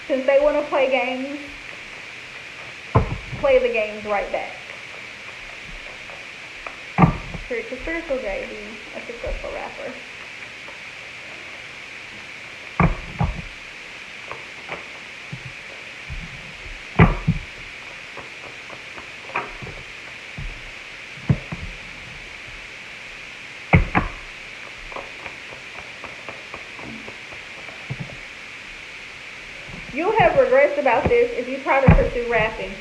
Since they want to play games, play the games right back. Spiritual JD, a successful rapper. You'll have regrets about this if you try to pursue rapping.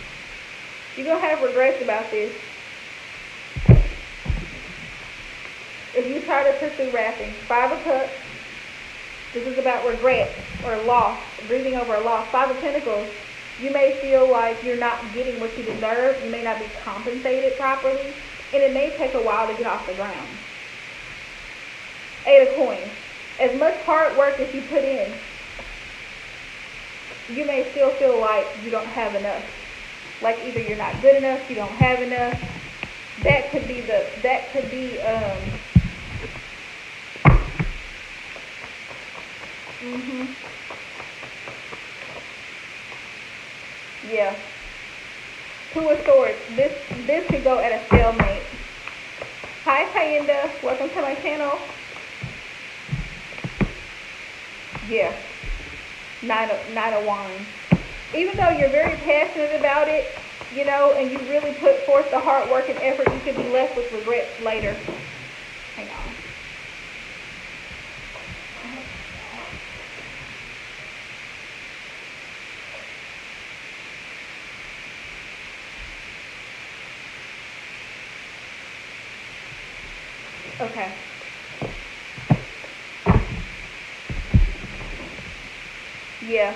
You're going to have regrets about this if you try to pursue rapping. 5 of Cups. This is about regret or loss, grieving over a loss. 5 of Pentacles. You may feel like you're not getting what you deserve. You may not be compensated properly. And it may take a while to get off the ground. 8 of Coins. As much hard work as you put in, you may still feel like you don't have enough. Like either you're not good enough, you don't have enough. That could be yeah. 2 of Swords. This could go at a stalemate. Hi, Kayinda. Welcome to my channel. Yeah. 9 of Wands. Even though you're very passionate about it, you know, and you really put forth the hard work and effort, you could be left with regrets later. Hang on. Okay. Yeah.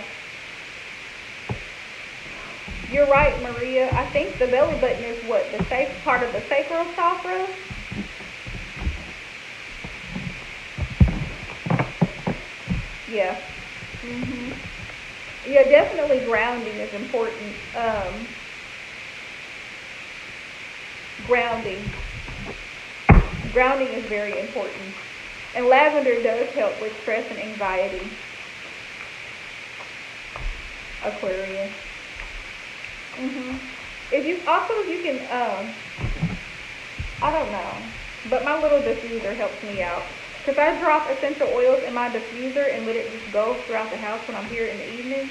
You're right, Maria. I think the belly button is what? The safe part of the sacral chakra? Yeah. Yeah, definitely grounding is important. Grounding is very important. And lavender does help with stress and anxiety. Aquarius. If you can, I don't know, but my little diffuser helps me out. Because I drop essential oils in my diffuser and let it just go throughout the house when I'm here in the evening.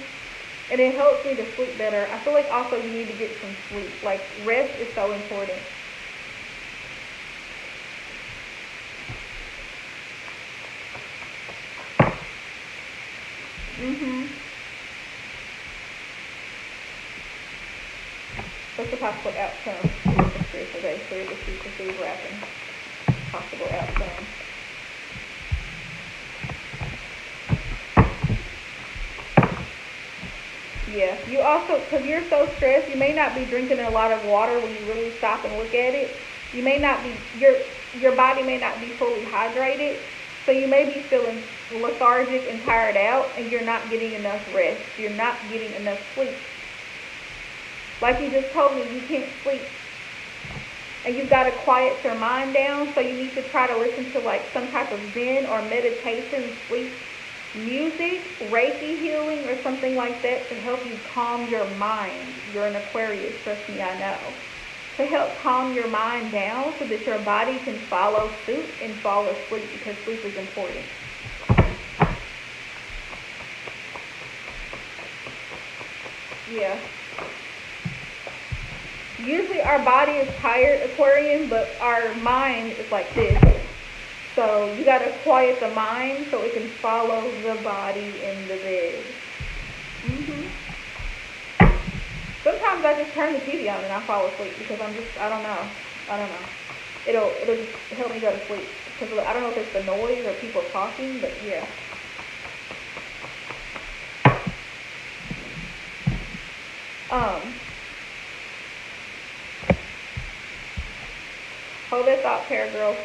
And it helps me to sleep better. I feel like also you need to get some sleep. Like, rest is so important. What's the possible outcome of the spiritual day? Clear the secrecy wrapping. Possible outcome. Yeah, you also, because you're so stressed, you may not be drinking a lot of water when you really stop and look at it. You may not be, your body may not be fully hydrated, so you may be feeling lethargic and tired out, and you're not getting enough rest. You're not getting enough sleep. Like you just told me, you can't sleep. And you've got to quiet your mind down, so you need to try to listen to like some type of Zen or meditation, sleep music, Reiki healing, or something like that to help you calm your mind. You're an Aquarius, trust me, I know. To help calm your mind down so that your body can follow suit and fall asleep, because sleep is important. Yeah. Usually our body is tired, Aquarian, but our mind is like this. So you got to quiet the mind so it can follow the body in the bed. Sometimes I just turn the TV on and I fall asleep because I don't know. It'll just help me go to sleep. Because I don't know if it's the noise or people talking, but yeah. Hold that thought, Paragirl.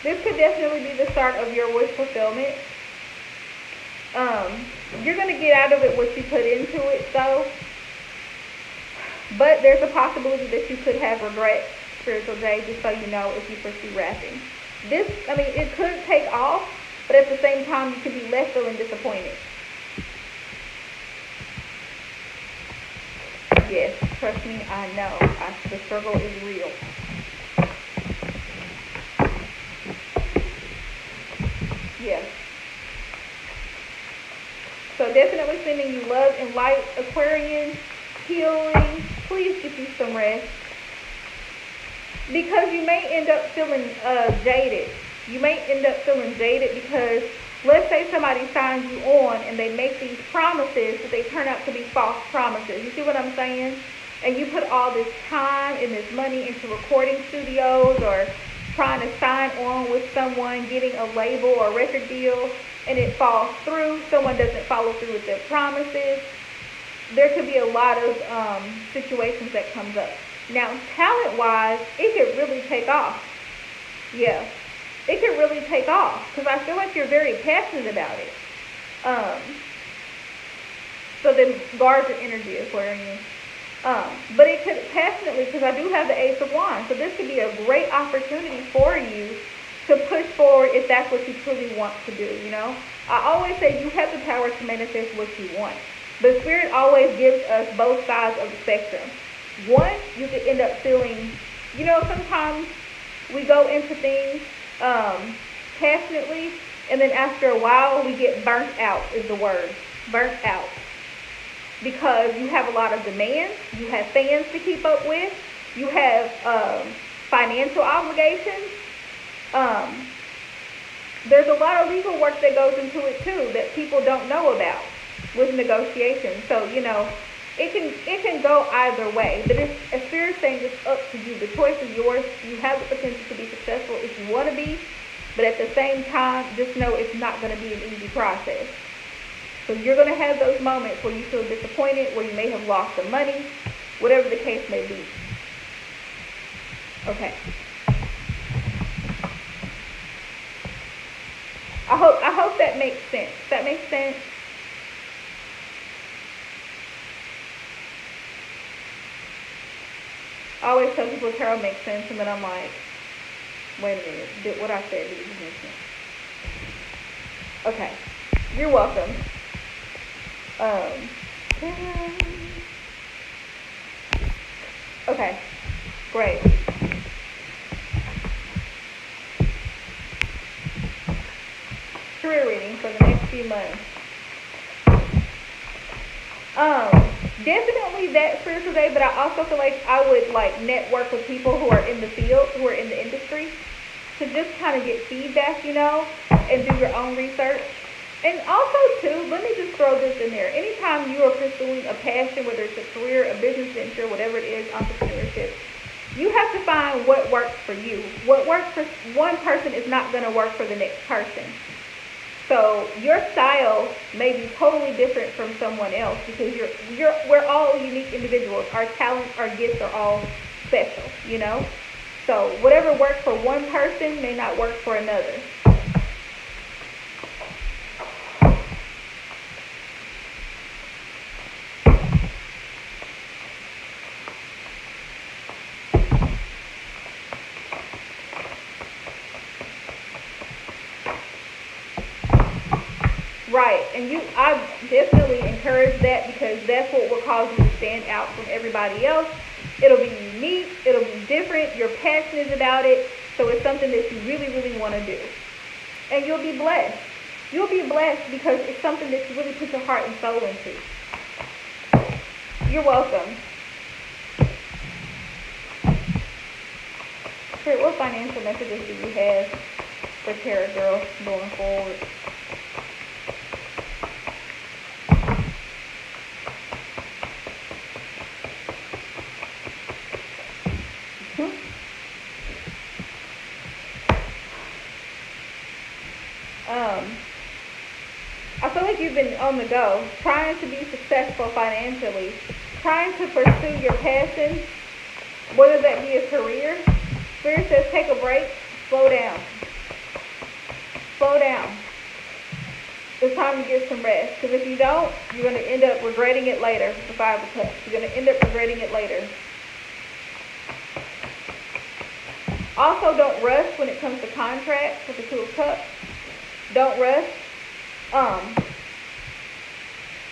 This could definitely be the start of your wish fulfillment. You're going to get out of it what you put into it, though. But there's a possibility that you could have regret, Spiritual J, just so you know, if you pursue rapping. It could take off, but at the same time, you could be left feeling disappointed. Yes, trust me, I know. The struggle is real. Yes. So definitely sending you love and light, Aquarian, healing. Please get you some rest. Because you may end up feeling jaded. You may end up feeling jaded because let's say somebody signs you on and they make these promises, but they turn out to be false promises. You see what I'm saying? And you put all this time and this money into recording studios or trying to sign on with someone, getting a label or record deal, and it falls through. Someone doesn't follow through with their promises. There could be a lot of situations that comes up. Now, talent-wise, it could really take off. Yeah, it could really take off because I feel like you're very passionate about it. So then guard your energy, Aquarian. But it could passionately, because I do have the Ace of Wands, so this could be a great opportunity for you to push forward if that's what you truly want to do, you know? I always say you have the power to manifest what you want. But Spirit always gives us both sides of the spectrum. One, you could end up feeling, you know, sometimes we go into things passionately, and then after a while we get burnt out is the word. Burnt out. Because you have a lot of demands, you have fans to keep up with, you have financial obligations. There's a lot of legal work that goes into it too that people don't know about with negotiations. So, you know, it can go either way. But it's a Spirit saying it's up to you. The choice is yours. You have the potential to be successful if you want to be. But at the same time, just know it's not going to be an easy process. So you're going to have those moments where you feel disappointed, where you may have lost some money, whatever the case may be. Okay. I hope that makes sense. Does that make sense? I always tell people tarot makes sense, and then I'm like, wait a minute, did what I said, did it make sense? Okay. You're welcome. Okay, great. Career reading for the next few months. Definitely that spiritual day, but I also feel like I would like network with people who are in the field, who are in the industry, to just kind of get feedback, and do your own research. And also, too, let me just throw this in there. Anytime you are pursuing a passion, whether it's a career, a business venture, whatever it is, entrepreneurship, you have to find what works for you. What works for one person is not going to work for the next person. So your style may be totally different from someone else because we're all unique individuals. Our talents, our gifts are all special. So whatever works for one person may not work for another. Right, and I definitely encourage that because that's what will cause you to stand out from everybody else. It'll be unique, it'll be different, you're passionate about it, so it's something that you really, really want to do. And you'll be blessed. You'll be blessed because it's something that you really put your heart and soul into. You're welcome. Spirit, what financial messages do you have for Tarot Girl going forward? I feel like you've been on the go, trying to be successful financially, trying to pursue your passion, whether that be a career. Spirit says take a break, slow down. Slow down. It's time to get some rest, because if you don't, you're going to end up regretting it later. The Five of Cups. You're going to end up regretting it later. Also, don't rush when it comes to contracts with the Two of Cups. Don't rush.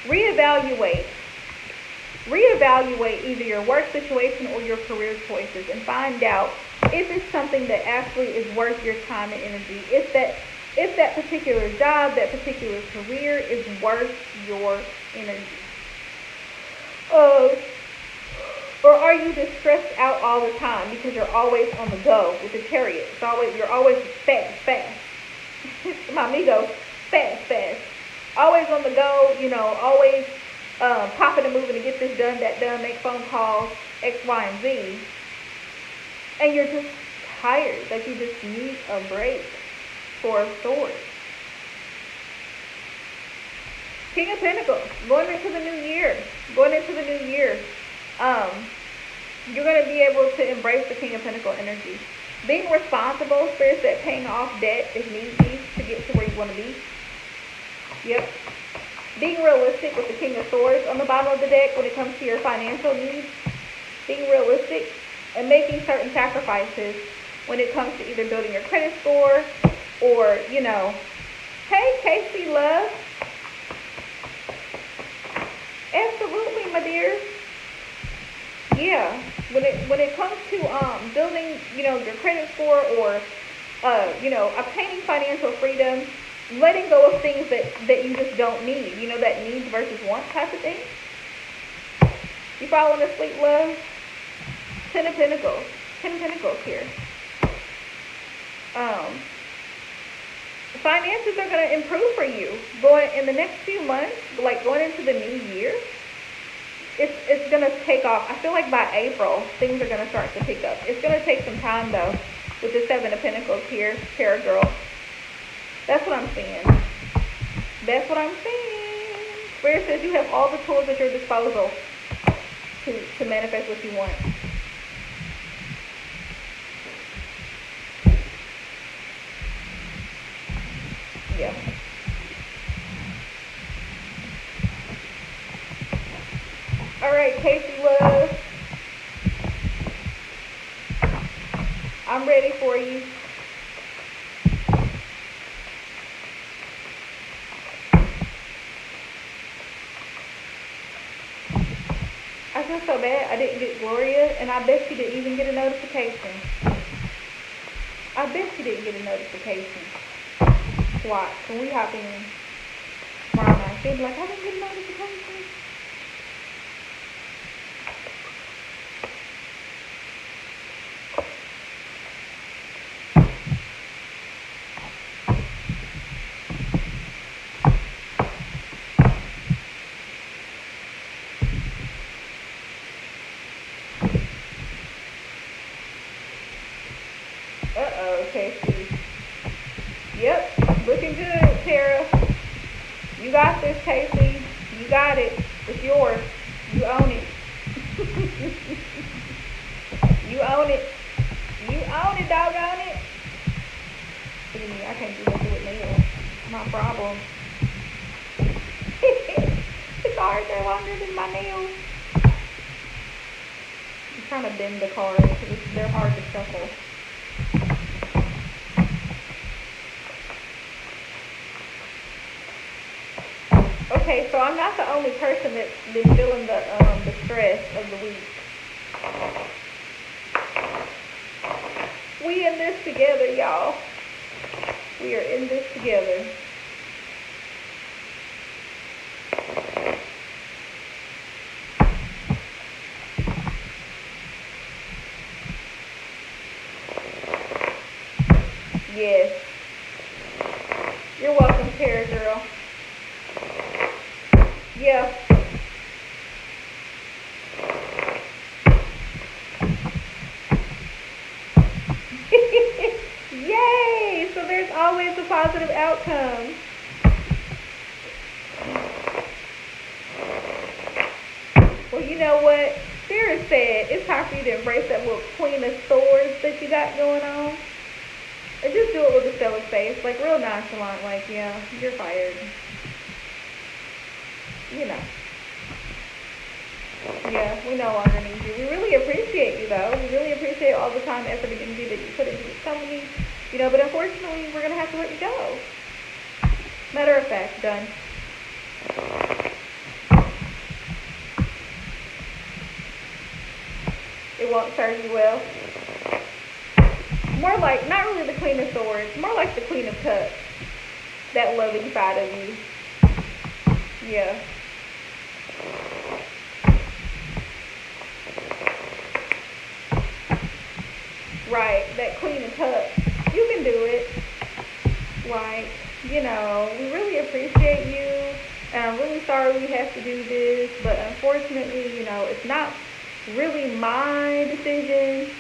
Reevaluate. Reevaluate either your work situation or your career choices and find out if it's something that actually is worth your time and energy. If that particular job, that particular career is worth your energy. Or are you just stressed out all the time because you're always on the go with the Chariot? You're always fast. My amigo, fast. Always on the go, always popping and moving to get this done, that done, make phone calls, X, Y, and Z. And you're just tired, like you just need a break for a sword. King of Pentacles, going into the new year. You're going to be able to embrace the King of Pentacles energy. Being responsible, Spirit said paying off debt if need be to get to where you want to be. Yep. Being realistic with the King of Swords on the bottom of the deck when it comes to your financial needs. Being realistic and making certain sacrifices when it comes to either building your credit score or, hey, Casey, love. Absolutely, my dear. Yeah. When it comes to building, your credit score or, obtaining financial freedom, letting go of things that you just don't need, that needs versus wants type of thing. You falling asleep, love? Ten of Pentacles here. Finances are going to improve for you going in the next few months, like going into the new year. It's going to take off. I feel like by April, things are going to start to pick up. It's going to take some time, though, with the Seven of Pentacles here, Tarot Girl. That's what I'm seeing. Spirit says you have all the tools at your disposal to manifest what you want. Yeah. All right, Casey, love. I'm ready for you. I feel so bad I didn't get Gloria, and I bet she didn't even get a notification. Watch, when we hop in tomorrow night, she'll be like, I didn't get a notification. Casey. You got it. It's yours. You own it. You own it. You own it, doggone it. Look at me. I can't do nothing with nails. My problem. The cards are longer than my nails. I'm trying to bend the cards because they're hard to shuffle. Okay, so I'm not the only person that's been feeling the stress of the week. We in this together, y'all. We are in this together. Yes. You're welcome, Tara girl. Yeah. Yay! So there's always a positive outcome. Well, you know what? Spirit said it's time for you to embrace that little Queen of Swords that you got going on. And just do it with a stoic face, like real nonchalant, like, yeah, you're fired. You know. Yeah, we no longer need you. We really appreciate you, though. We really appreciate all the time, effort, and energy that you put into this company. You know, but unfortunately, we're going to have to let you go. Matter of fact, done. It won't serve you well. More like, not really the Queen of Swords, more like the Queen of Cups. That loving side of you. Yeah. Right, that Queen of Cups. You can do it. Like, you know, we really appreciate you. And I'm really sorry we have to do this. But unfortunately, you know, it's not really my decision.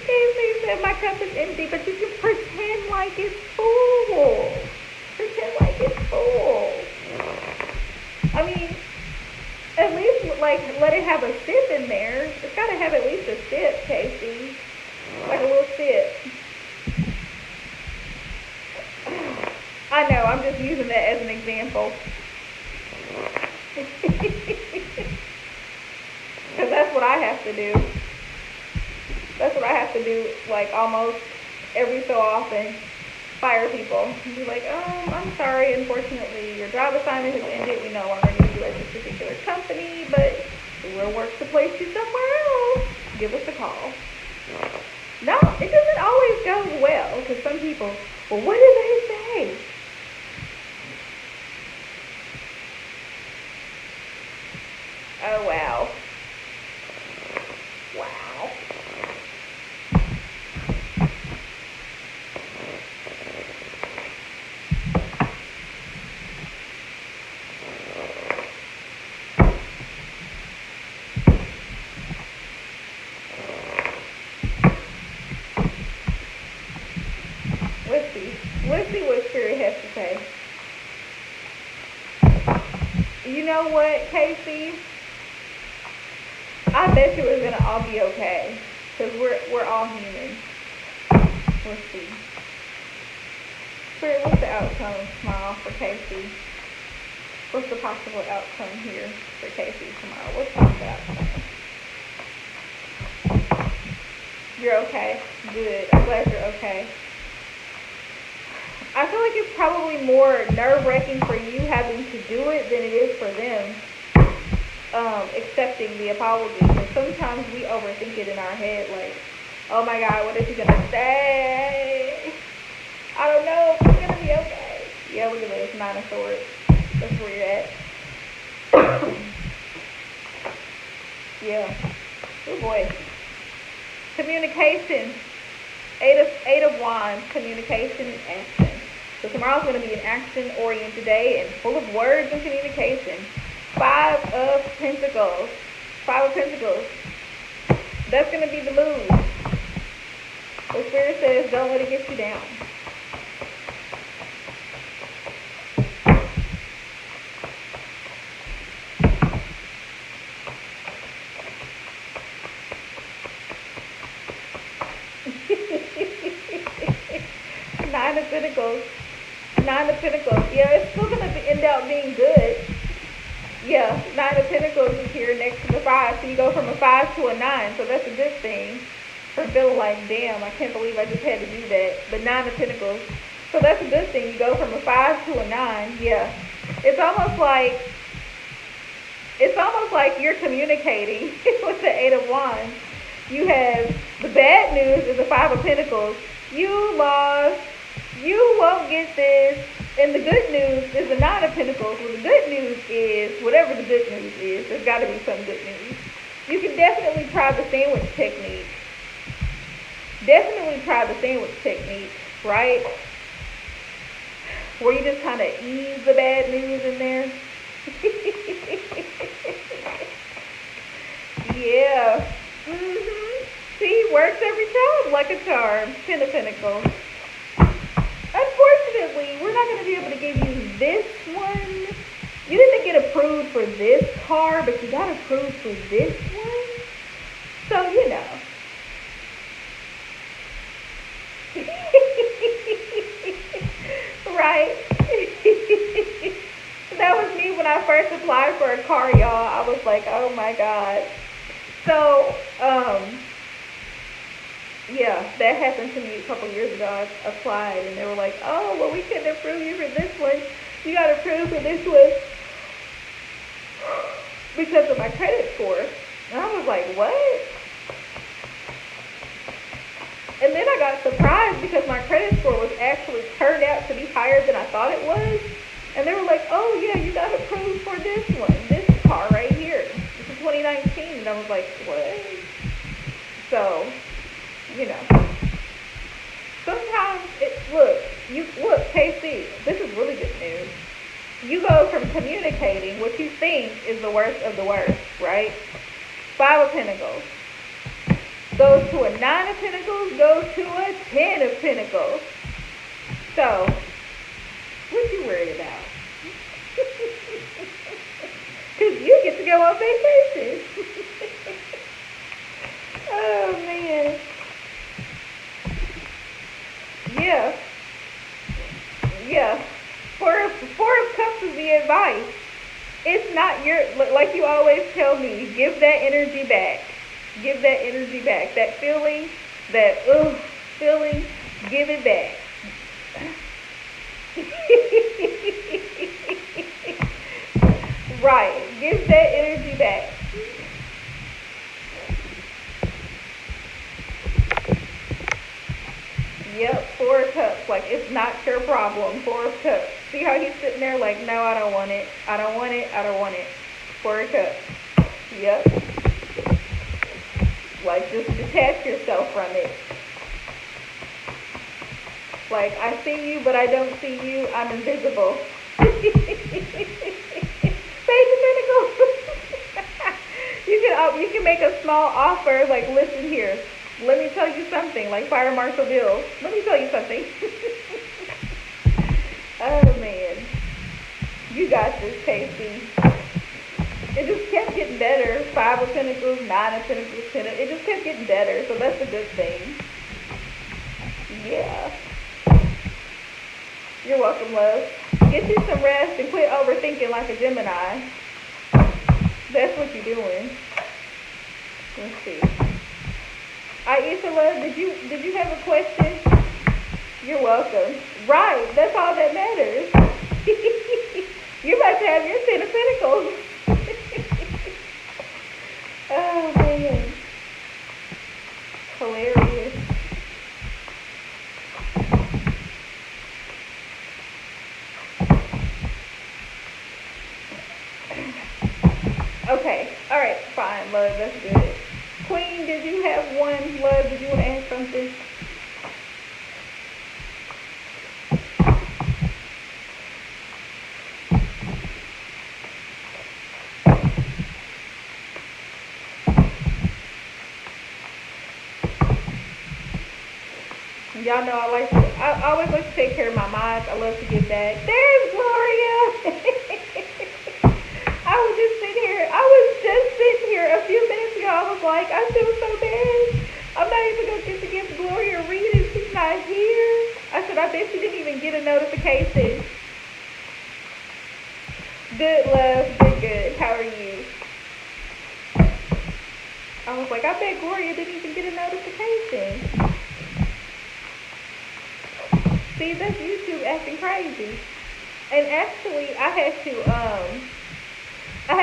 Casey said my cup is empty, but you can pretend like it's full. Pretend like it's full. I mean, at least, like, let it have a sip in there. It's got to have at least a sip, Casey. Like a little sip. I know, I'm just using that as an example. Because that's what I have to do. That's what I have to do, like, almost every so often. Fire people. Be like, I'm sorry, unfortunately, your job assignment has ended. We no longer need you at this particular company, but we'll work to place you somewhere else. Give us a call. No, it doesn't always go well, because some people, well, what did they say? Oh, wow. Wow. Let's see what Spirit has to say. You know what, Casey? I bet you it's gonna all be okay, because we're all human. Let's see. Spirit, what's the outcome? Smile for Casey. What's the possible outcome here for Casey tomorrow? What's the outcome? You're okay. Good. I'm glad you're okay. I feel like it's probably more nerve-wracking for you having to do it than it is for them accepting the apology. And sometimes we overthink it in our head, like, oh my God, what is he going to say? I don't know if it's going to be okay. Yeah, look at this, 9 of Swords. That's where you're at. Yeah. Oh boy. Communication. Eight of Wands, communication and action. So tomorrow's going to be an action-oriented day and full of words and communication. 5 of Pentacles. 5 of Pentacles. That's going to be the mood. The Spirit says, don't let it get you down. Pentacles. Nine of Pentacles. Yeah, it's still going to end up being good. Yeah, Nine of Pentacles is here next to the 5. So you go from a 5 to a 9. So that's a good thing. For feeling like, damn, I can't believe I just had to do that. But Nine of Pentacles. So that's a good thing. You go from a 5 to a 9. Yeah. It's almost like you're communicating with the 8 of Wands. You have the bad news is the 5 of Pentacles. You lost. You won't get this. And the good news is the 9 of Pentacles. Well, the good news is, whatever the good news is, there's got to be some good news. You can definitely try the sandwich technique. Definitely try the sandwich technique, right? Where you just kind of ease the bad news in there. Yeah. See, works every time like a charm. 10 of Pentacles. Unfortunately, we're not going to be able to give you this one. You didn't get approved for this card, but you got approved for this one. So, you know. Right? That was me when I first applied for a car, y'all. I was like, oh my God. So, yeah, that happened to me a couple years ago. I applied and they were like, oh, well, we couldn't approve you for this one. You got approved for this one because of my credit score. And I was like, what? And then I got surprised because my credit score was actually turned out to be higher than I thought it was. And they were like, oh, yeah, you got approved for this one, this car right here. This is 2019. And I was like, what? So, you know. Sometimes, look, KC, this is really good news. You go from communicating what you think is the worst of the worst, right? 5 of Pentacles. Goes to a 9 of Pentacles, goes to a 10 of Pentacles. So, what you worried about? Because you get to go on vacation. Oh, man. Yeah. Yeah. Four of Cups is the advice. It's not your, like you always tell me, give that energy back. Give that energy back. That feeling, that feeling, give it back. Right. Give that energy back. Yep, 4 of Cups. Like, it's not your problem. 4 of Cups. See how he's sitting there like, no, I don't want it. I don't want it. I don't want it. 4 of Cups. Yep. Like, just detach yourself from it. Like, I see you, but I don't see you. I'm invisible. Page of Pentacles. You can make a small offer, like, listen here. Let me tell you something, like Fire Marshal Bill. Let me tell you something. Oh, man. You got this, Casey. It just kept getting better. 5 of Pentacles, 9 of Pentacles, 10 of... It just kept getting better, so that's a good thing. Yeah. You're welcome, love. Get you some rest and quit overthinking like a Gemini. That's what you're doing. Let's see. Aisha, love, did you have a question? You're welcome. Right, that's all that matters. You're about to have your 10 of Pentacles. Oh, man. Hilarious. Okay, all right, fine, love, that's good. Queen, did you have one? Love, did you want to ask something? Y'all know I always like to take care of my mods. I love to give back. There's Gloria. I was just sitting here a few minutes ago. I was like, I feel so bad. I'm not even going to get to give Gloria a reading. She's not here. I said, I bet she didn't even get Good, love. Good, good. How are you? I was like, I bet Gloria didn't even get a notification. See, that's YouTube acting crazy. And actually, I had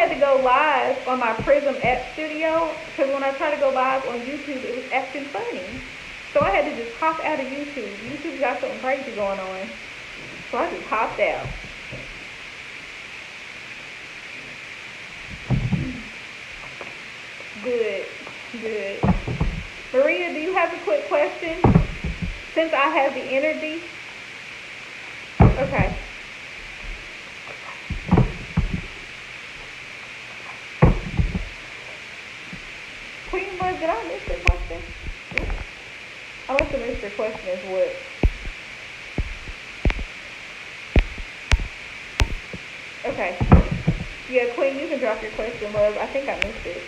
to go live on my Prism App Studio because when I tried to go live on YouTube, it was acting funny. So I had to just hop out of YouTube. YouTube got something crazy going on. So I just hopped out. Good, good. Maria, do you have a quick question? Since I have the energy? Okay. Queen Buzz, did I miss your question? I must have missed your question as what? Okay. Yeah, Queen, you can drop your question, love. I think I missed it.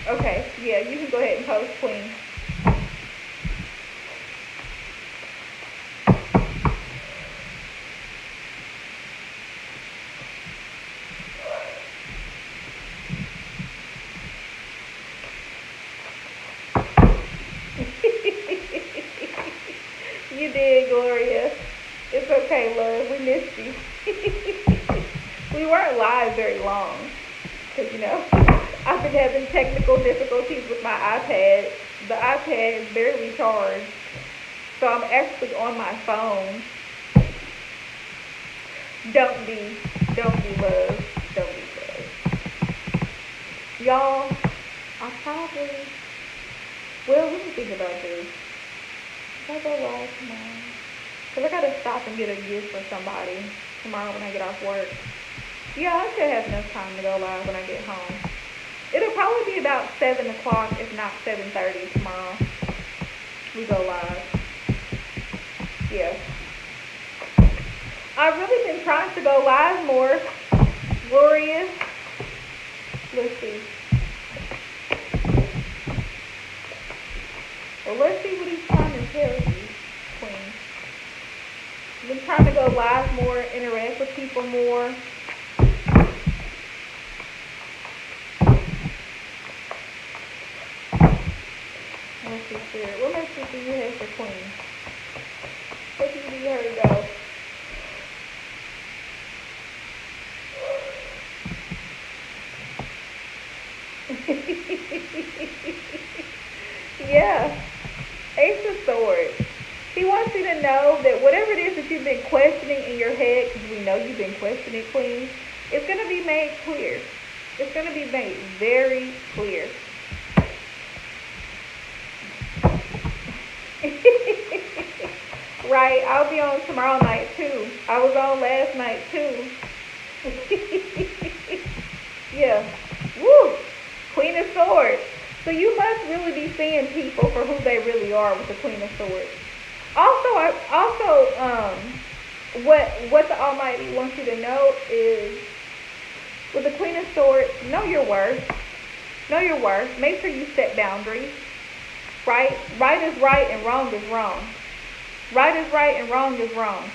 Okay, yeah, you can go ahead and post, Queen. You did, Gloria. It's okay, love. We missed you. We weren't live very long because, I've been having technical difficulties with my iPad. The iPad is barely charged, so I'm actually on my phone. Don't be love. Don't be love. Y'all, I probably, well, let me think about this. Should I go live tomorrow? Because I got to stop and get a gift for somebody tomorrow when I get off work. Yeah, I should have enough time to go live when I get home. It'll probably be about 7 o'clock, if not 7:30 tomorrow. We go live. Yeah. I've really been trying to go live more. Gloria. Let's see. Well, let's see what he's trying to tell you, Queen. I've been trying to go live more, interact with people more. Let's see, Spirit. What message do you have for Queen? What do you need her to go? Yeah. Ace of Swords. He wants you to know that whatever it is that you've been questioning in your head, because we know you've been questioning, Queen, it's going to be made clear. It's going to be made very clear. Right, I'll be on tomorrow night too. I was on last night too. Yeah. Woo! Queen of Swords. So you must really be seeing people for who they really are with the Queen of Swords. What the Almighty wants you to know is with the Queen of Swords, know your worth. Know your worth. Make sure you set boundaries. Right? Right is right and wrong is wrong. Right is right and wrong is wrong.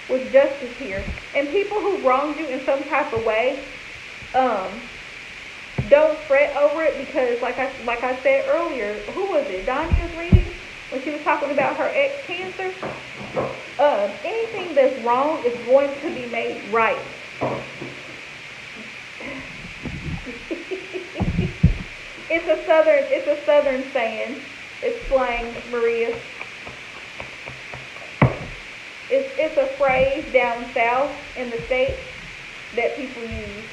With justice here. And people who wronged you in some type of way, don't fret over it because like I said earlier, who was it? Donnie was reading when she was talking about her ex-cancer. Anything that's wrong is going to be made right. It's a southern saying. It's slang, Maria. It's a phrase down south in the States that people use.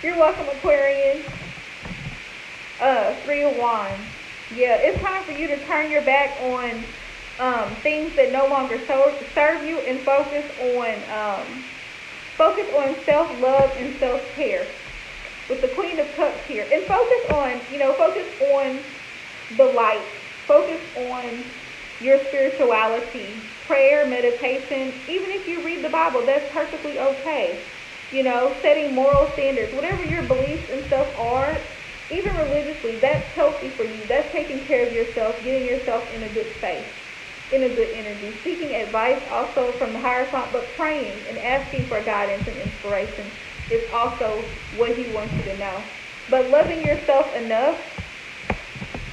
You're welcome, Aquarian. 3 of Wands. Yeah, it's time for you to turn your back on things that no longer serve you and focus on self-love and self-care. With the Queen of Cups here. And focus on the light. Focus on your spirituality prayer, meditation, even if you read the Bible, that's perfectly okay. You know, setting moral standards, whatever your beliefs and stuff are, even religiously, that's healthy for you. That's taking care of yourself, getting yourself in a good space, in a good energy. Seeking advice also from the Hierophant, but praying and asking for guidance and inspiration is also what he wants you to know. But loving yourself enough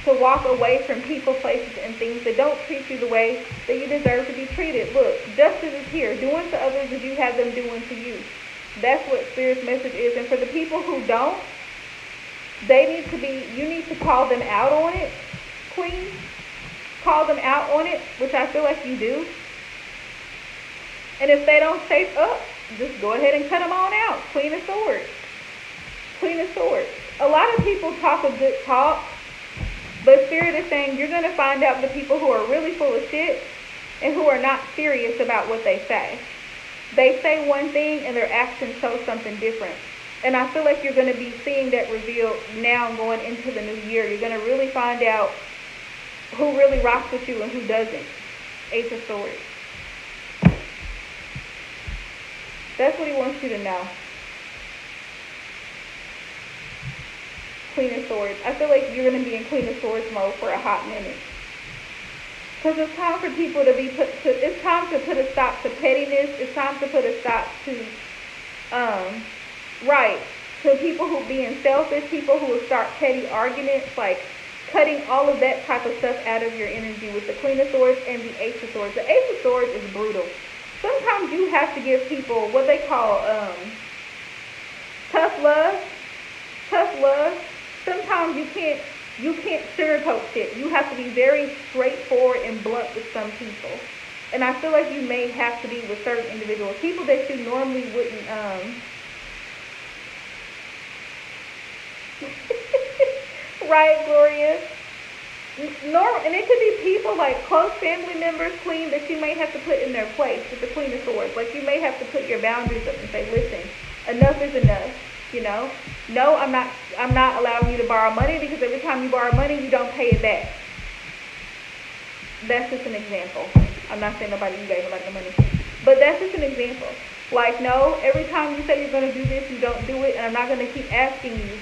to walk away from people, places, and things that don't treat you the way that you deserve to be treated. Look, justice is here. Do unto others as you have them do unto you. That's what Spirit's message is. And for the people who don't, you need to call them out on it, Queen. Call them out on it, which I feel like you do. And if they don't shape up, just go ahead and cut them on out. Queen of Swords. Queen of Swords. A lot of people talk a good talk, but Spirit is saying you're going to find out the people who are really full of shit and who are not serious about what they say. They say one thing and their actions show something different. And I feel like you're going to be seeing that revealed now going into the new year. You're going to really find out who really rocks with you and who doesn't. Ace of Swords. That's what he wants you to know. Queen of Swords. I feel like you're going to be in Queen of Swords mode for a hot minute. Because it's time for people to it's time to put a stop to pettiness. It's time to put a stop to, to people who being selfish, people who will start petty arguments, like cutting all of that type of stuff out of your energy with the Queen of Swords and the Ace of Swords. The Ace of Swords is brutal. Sometimes you have to give people what they call tough love. Tough love. Sometimes you can't sugarcoat shit. You have to be very straightforward and blunt with some people. And I feel like you may have to be with certain individuals. People that you normally wouldn't right, Gloria? And it could be people like close family members, Queen, that you may have to put in their place with the Queen of Swords. Like you may have to put your boundaries up and say, listen, enough is enough. You know, no, I'm not allowing you to borrow money because every time you borrow money, you don't pay it back. That's just an example. I'm not saying nobody you gave a lot of money, but that's just an example. Like, no, every time you say you're going to do this, you don't do it, and I'm not going to keep asking you.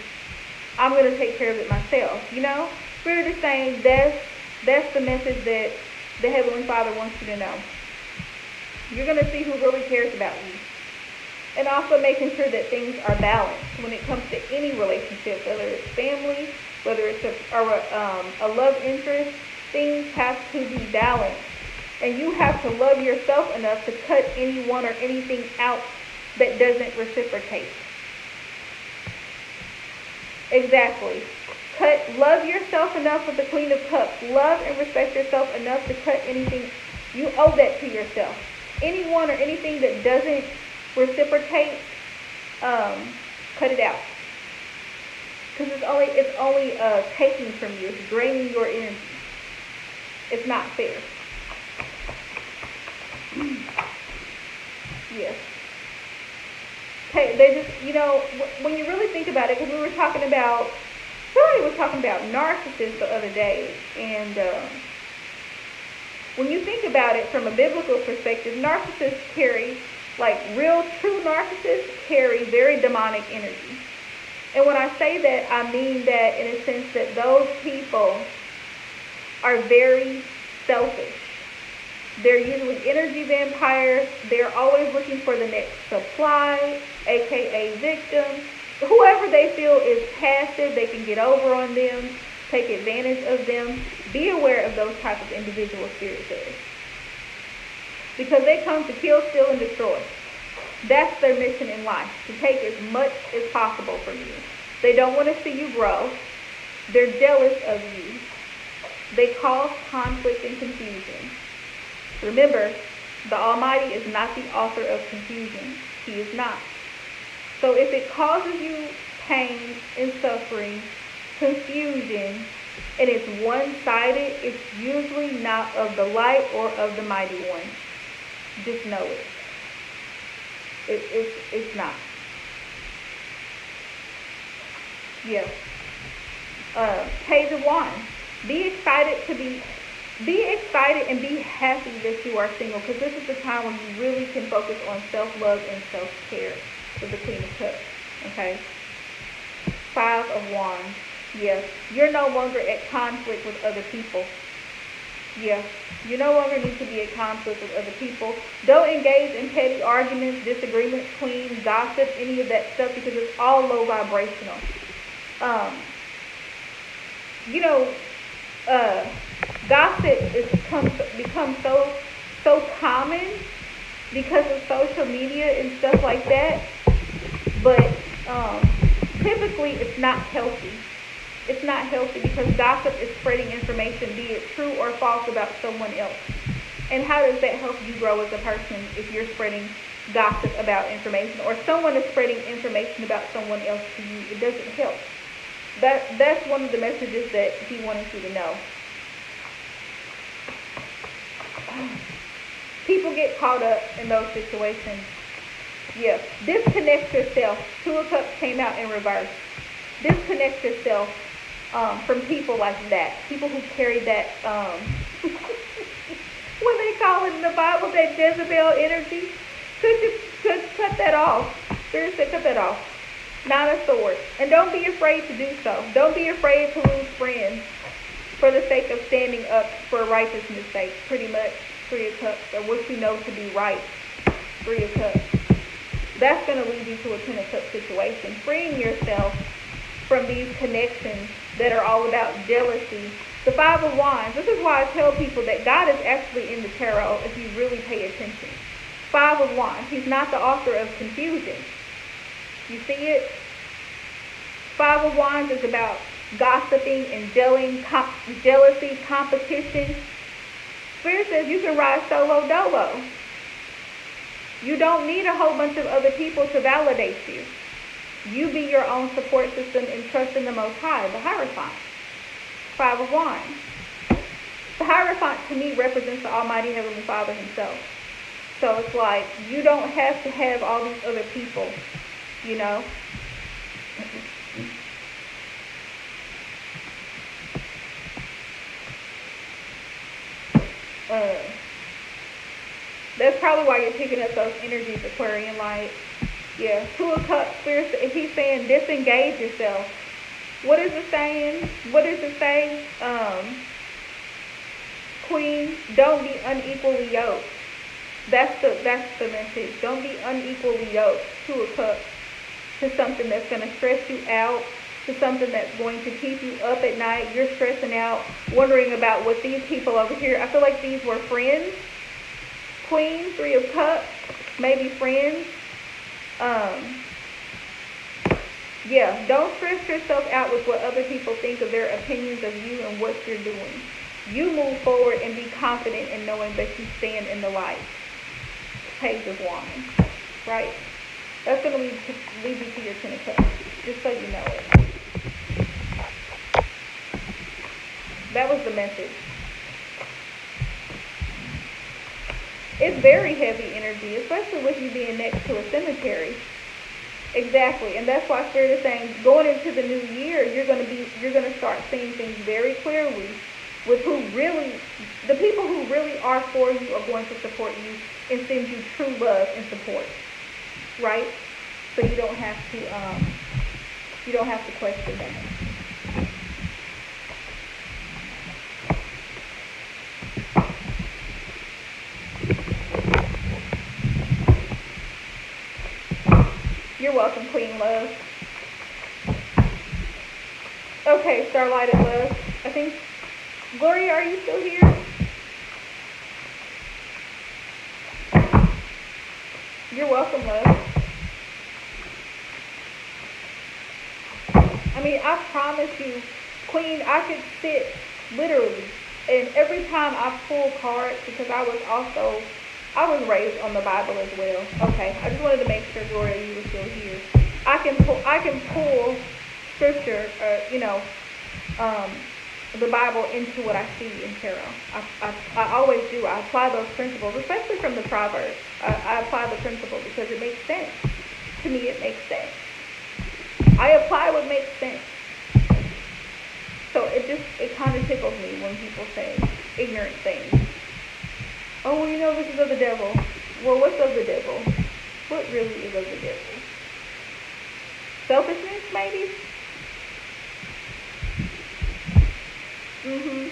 I'm going to take care of it myself. You know, Spirit is saying that's the message that the Heavenly Father wants you to know. You're going to see who really cares about you. And also making sure that things are balanced when it comes to any relationship, whether it's family, whether it's a love interest, things have to be balanced. And you have to love yourself enough to cut anyone or anything out that doesn't reciprocate. Exactly. Love yourself enough with the Queen of Cups. Love and respect yourself enough to cut anything. You owe that to yourself. Anyone or anything that doesn't reciprocate, cut it out. Because it's only taking from you. It's draining your energy. It's not fair. Yes. Hey, they just, you know, when you really think about it, because we were talking about, somebody was talking about narcissists the other day, and when you think about it from a biblical perspective, narcissists carry, like real true narcissists carry very demonic energy. And when I say that, I mean that in a sense that those people are very selfish. They're usually energy vampires. They're always looking for the next supply, aka victim. Whoever they feel is passive, they can get over on them, take advantage of them. Be aware of those type of individual Spirit says. Because they come to kill, steal, and destroy. That's their mission in life, to take as much as possible from you. They don't want to see you grow. They're jealous of you. They cause conflict and confusion. Remember, the Almighty is not the author of confusion. He is not. So if it causes you pain and suffering, confusion, and it's one-sided, it's usually not of the light or of the mighty one. Just know it. It's not. Yeah. Page of Wands. Be excited to be Be excited and be happy that you are single, because this is the time when you really can focus on self-love and self-care with the Queen of Cups. Okay? Five of Wands. Yes. You're no longer at conflict with other people. Yeah. You no longer need to be at conflict with other people. Don't engage in petty arguments, disagreements, Queen, gossip, any of that stuff, because it's all low vibrational. Um, you know, gossip is become so common because of social media and stuff like that. But typically, it's not healthy. It's not healthy because gossip is spreading information, be it true or false, about someone else. And how does that help you grow as a person if you're spreading gossip about information, or someone is spreading information about someone else to you? It doesn't help. That's one of the messages that he wanted you to know. People get caught up in those situations. Yeah. Disconnect yourself. Two of Cups came out in reverse. Disconnect yourself from people like that. People who carry that, what they call it in the Bible, that Jezebel energy. Could cut that off. Seriously, cut that off. Nine of Swords. And don't be afraid to do so. Don't be afraid to lose friends for the sake of standing up for righteousness' sake. Pretty much. Three of Cups. Or what you know to be right. Three of Cups. That's going to lead you to a Ten of Cups situation. Freeing yourself from these connections that are all about jealousy. The Five of Wands. This is why I tell people that God is actually in the tarot if you really pay attention. Five of Wands. He's not the author of confusion. You see it? Five of Wands is about gossiping and jealousy, competition. Spirit says you can ride solo dolo. You don't need a whole bunch of other people to validate you. You be your own support system and trust in the Most High, the Hierophant. Five of Wands. The Hierophant to me represents the Almighty Heavenly Father himself. So it's like you don't have to have all these other people, you know. That's probably why you're picking up those energies, Aquarian light. Yeah, Two of Cups, Spirit, if he's saying disengage yourself. What is it saying? What does it say? Queen, don't be unequally yoked. That's the message. Don't be unequally yoked. Two of Cups. To something that's going to stress you out, to something that's going to keep you up at night. You're stressing out, wondering about what these people over here, I feel like these were friends. Queen, Three of Cups, maybe friends. Yeah, don't stress yourself out with what other people think of their opinions of you and what you're doing. You move forward and be confident in knowing that you stand in the light. Page of Wands, right? That's going to lead you to your Ten of Cups, just so you know it. That was the message. It's very heavy energy, especially with you being next to a cemetery. Exactly, and that's why Spirit is saying, going into the new year, you're going to start seeing things very clearly with the people who really are for you are going to support you and send you true love and support. Right? So you don't have to question that. You're welcome, Queen Love. Okay, Starlighted Love. I think, Gloria, are you still here? You're welcome, love. I mean, I promise you, Queen, I could sit literally, and every time I pull cards, because I was raised on the Bible as well. Okay, I just wanted to make sure, Gloria, you were still here. I can pull scripture, the Bible into what I see in tarot. I always do. I apply those principles, especially from the Proverbs. I apply the principle because it makes sense. To me, it makes sense. I apply what makes sense. So it kind of tickles me when people say, ignorant things. Oh, well, you know this is of the devil. Well, what's of the devil? What really is of the devil? Selfishness, maybe? Mm-hmm.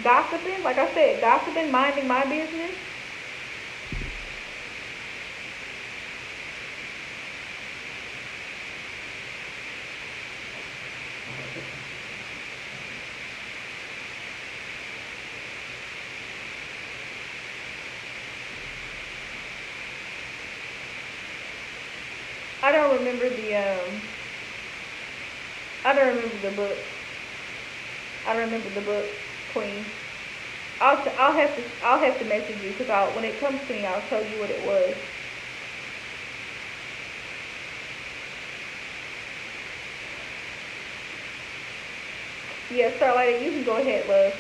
Gossiping, like I said, gossiping, minding my business. I don't remember I don't remember the book. I don't remember the book, Queen. I'll have to message you because when it comes to me, I'll tell you what it was. Yeah, Starlight, you can go ahead, love.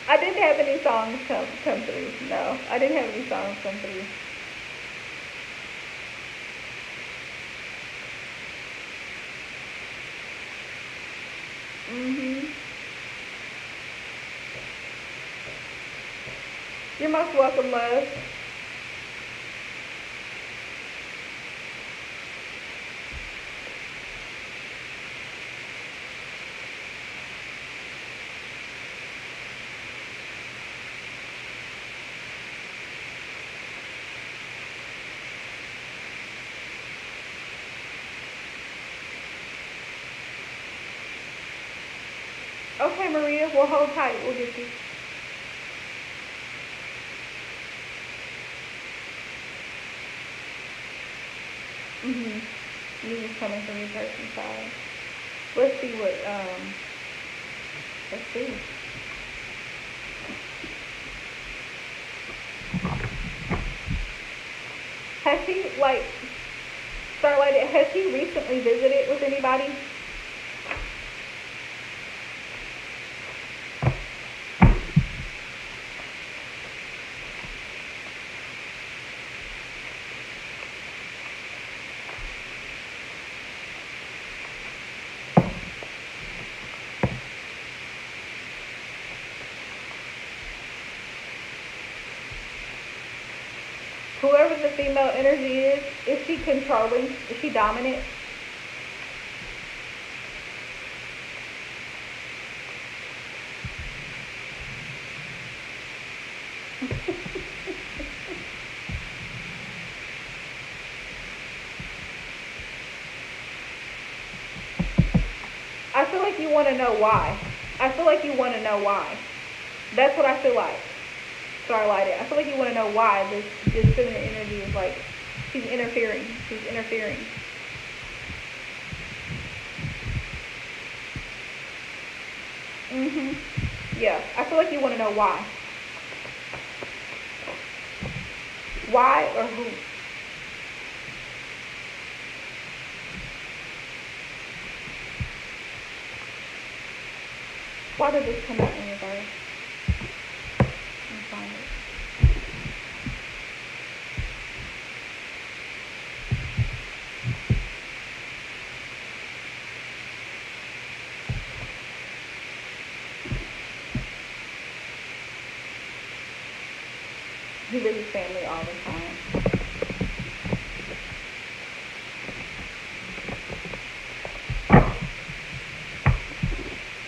I didn't have any songs come through. No, I didn't have any songs come through. Mhm. You're most welcome, love. Okay, Maria, we'll hold tight. We'll get you. Mhm. Music's coming from your person's side. Let's see what. Let's see. Has he like Starlight? Has he recently visited with anybody? Whoever the female energy is she controlling? Is she dominant? I feel like you want to know why. I feel like you want to know why. That's what I feel like. Starlighted. I feel like you want to know why this feminine energy is like she's interfering. She's interfering. Mhm. Yeah. I feel like you want to know why. Why or who? Why did this come out in reverse? Let me find it. He visits family all the time.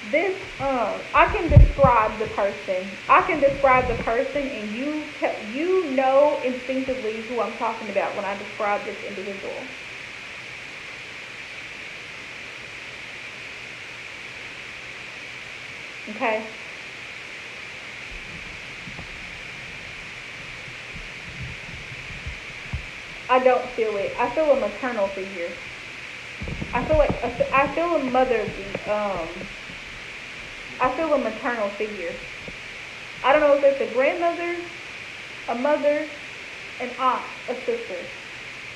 This I can describe the person. I can describe the person, and you know instinctively who I'm talking about when I describe this individual. Okay. I don't feel it. I feel a maternal figure. I feel a motherly. I feel a maternal figure. I don't know if it's a grandmother, a mother, an aunt, a sister,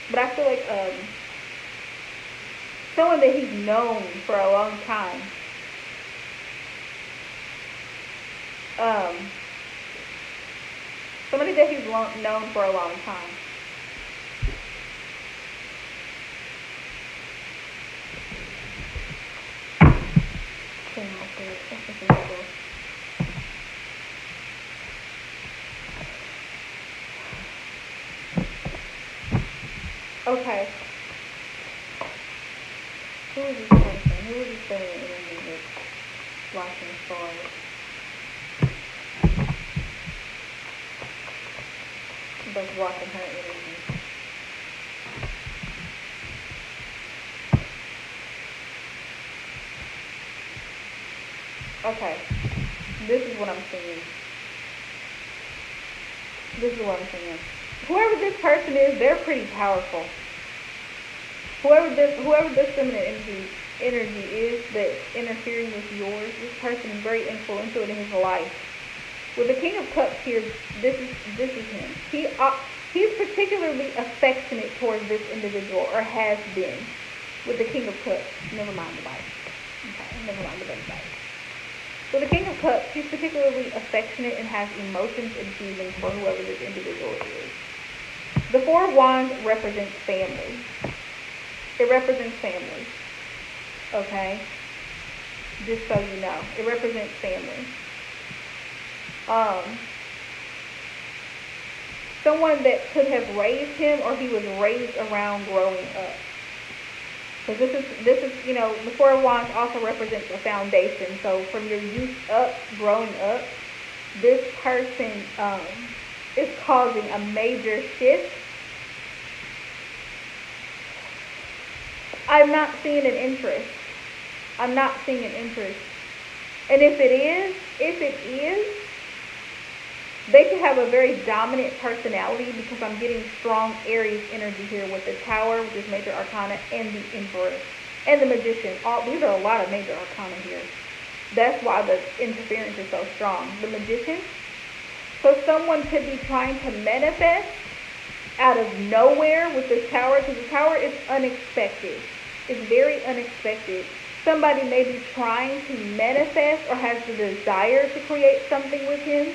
but I feel like someone that he's known for a long time. Um, Somebody that he's known for a long time. Okay. Who is this person? Who is this feminine energy that's watching stars? That's watching her energy. Okay. This is what I'm seeing. This is what I'm seeing. Whoever this person is, they're pretty powerful. Whoever this feminine energy is that's interfering with yours, this person is very influential in his life. With the King of Cups here, this is him. He's particularly affectionate towards this individual, or has been. With the King of Cups, never mind the Bible. Okay, never mind the Bible. With the King of Cups, he's particularly affectionate and has emotions and feelings for whoever this individual is. The Four of Wands represents family. It represents family. Okay? Just so you know. It represents family. Someone that could have raised him, or he was raised around growing up. Because this is, the Four of Wands also represents a foundation. So from your youth up, growing up, this person is causing a major shift. I'm not seeing an interest. I'm not seeing an interest. And if it is, they could have a very dominant personality, because I'm getting strong Aries energy here with the Tower, which is major arcana, and the Emperor, and the Magician. These are a lot of major arcana here. That's why the interference is so strong. The Magician. So someone could be trying to manifest out of nowhere with this Tower, because the Tower is unexpected. It's very unexpected. Somebody may be trying to manifest or has the desire to create something with him,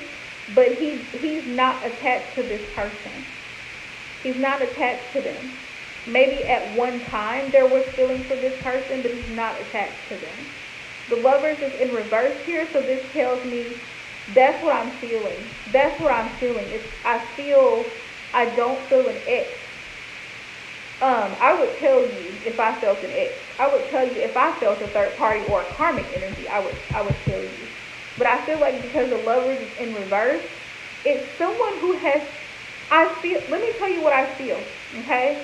but he's not attached to this person. He's not attached to them. Maybe at one time there was feelings for this person, but he's not attached to them. The Lovers is in reverse here, so this tells me that's what I'm feeling. That's what I'm feeling. I don't feel an X. I would tell you if I felt an X. I would tell you if I felt a third party or a karmic energy. I would tell you. But I feel like because the Lovers is in reverse, it's someone who has, let me tell you what I feel, okay?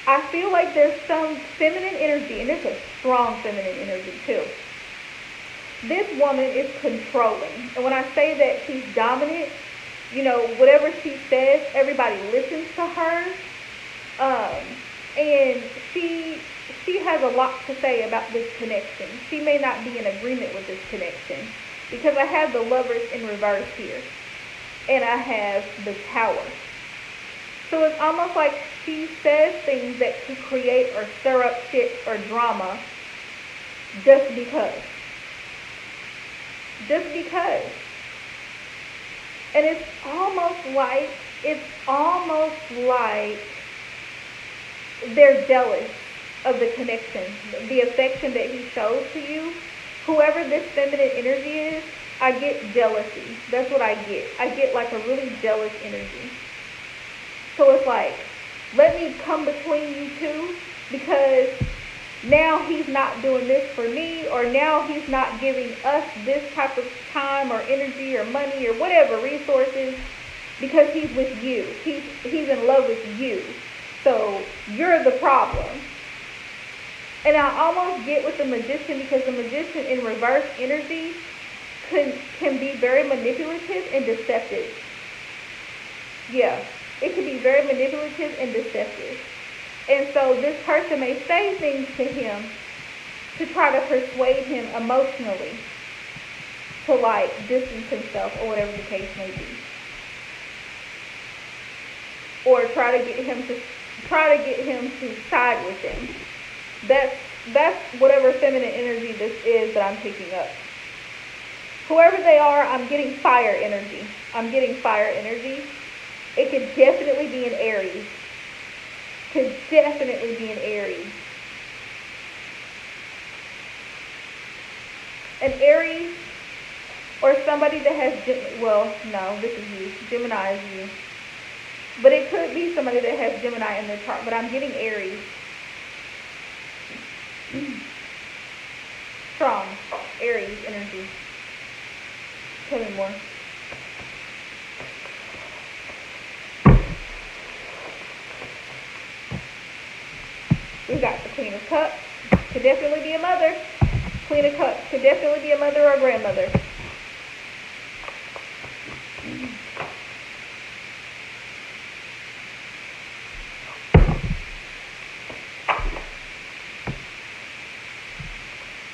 I feel like there's some feminine energy, and there's a strong feminine energy too. This woman is controlling. And when I say that she's dominant, whatever she says, everybody listens to her. And she has a lot to say about this connection. She may not be in agreement with this connection, because I have the Lovers in reverse here, and I have the Tower. So it's almost like she says things that could create or stir up shit or drama just because. Just because. And it's almost like they're jealous of the connection, the affection that he shows to you. Whoever this feminine energy is, I get jealousy. That's what I get. I get like a really jealous energy. So it's like, let me come between you two, because now he's not doing this for me, or now he's not giving us this type of time or energy or money or whatever resources, because he's with you. He's in love with you. So you're the problem. And I almost get with the Magician, because the Magician in reverse energy can be very manipulative and deceptive. Yeah, it can be very manipulative and deceptive. And so this person may say things to him to try to persuade him emotionally to like distance himself, or whatever the case may be. Or try to get him to side with them. That's whatever feminine energy this is that I'm picking up. Whoever they are, I'm getting fire energy. It could definitely be an Aries. An Aries, or somebody that has, well, no, this is you. Gemini is you. But it could be somebody that has Gemini in their chart. But I'm getting Aries. Strong Aries energy. Tell me more. We got the Queen of Cups. Could definitely be a mother. Queen of Cups could definitely be a mother or a grandmother.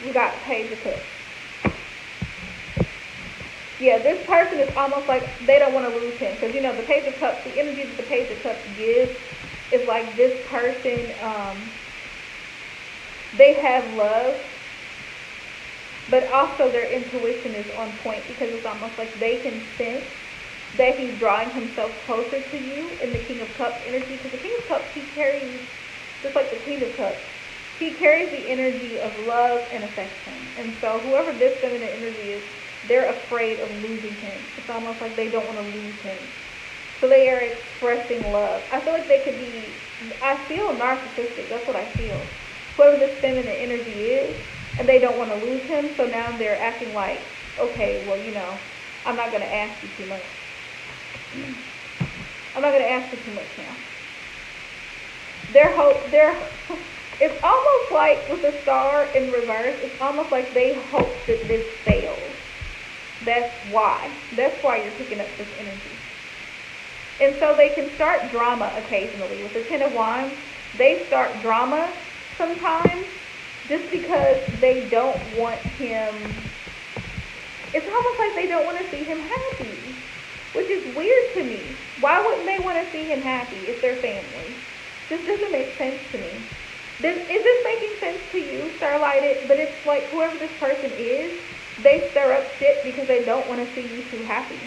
We got Page of Cups. Yeah, this person is almost like they don't want to lose him. Because, you know, the Page of Cups, the energy that the Page of Cups gives is like this person, they have love, but also their intuition is on point, because it's almost like they can sense that he's drawing himself closer to you in the King of Cups energy. Because the King of Cups, he carries, just like the Queen of Cups, he carries the energy of love and affection. And so whoever this feminine energy is, they're afraid of losing him. It's almost like they don't want to lose him. So they are expressing love. I feel like they could be, I feel narcissistic. That's what I feel. Whoever this feminine energy is, and they don't want to lose him, so now they're acting like, okay, well, you know, I'm not going to ask you too much. I'm not going to ask you too much now. It's almost like with the star in reverse, it's almost like they hope that this fails. That's why. That's why you're picking up this energy. And so they can start drama occasionally. With the Ten of Wands, they start drama sometimes just because they don't want him. It's almost like they don't want to see him happy, which is weird to me. Why wouldn't they want to see him happy if they're family? This doesn't make sense to me. Is this making sense to you, Starlighted? But it's like whoever this person is, they stir up shit because they don't want to see you too happy.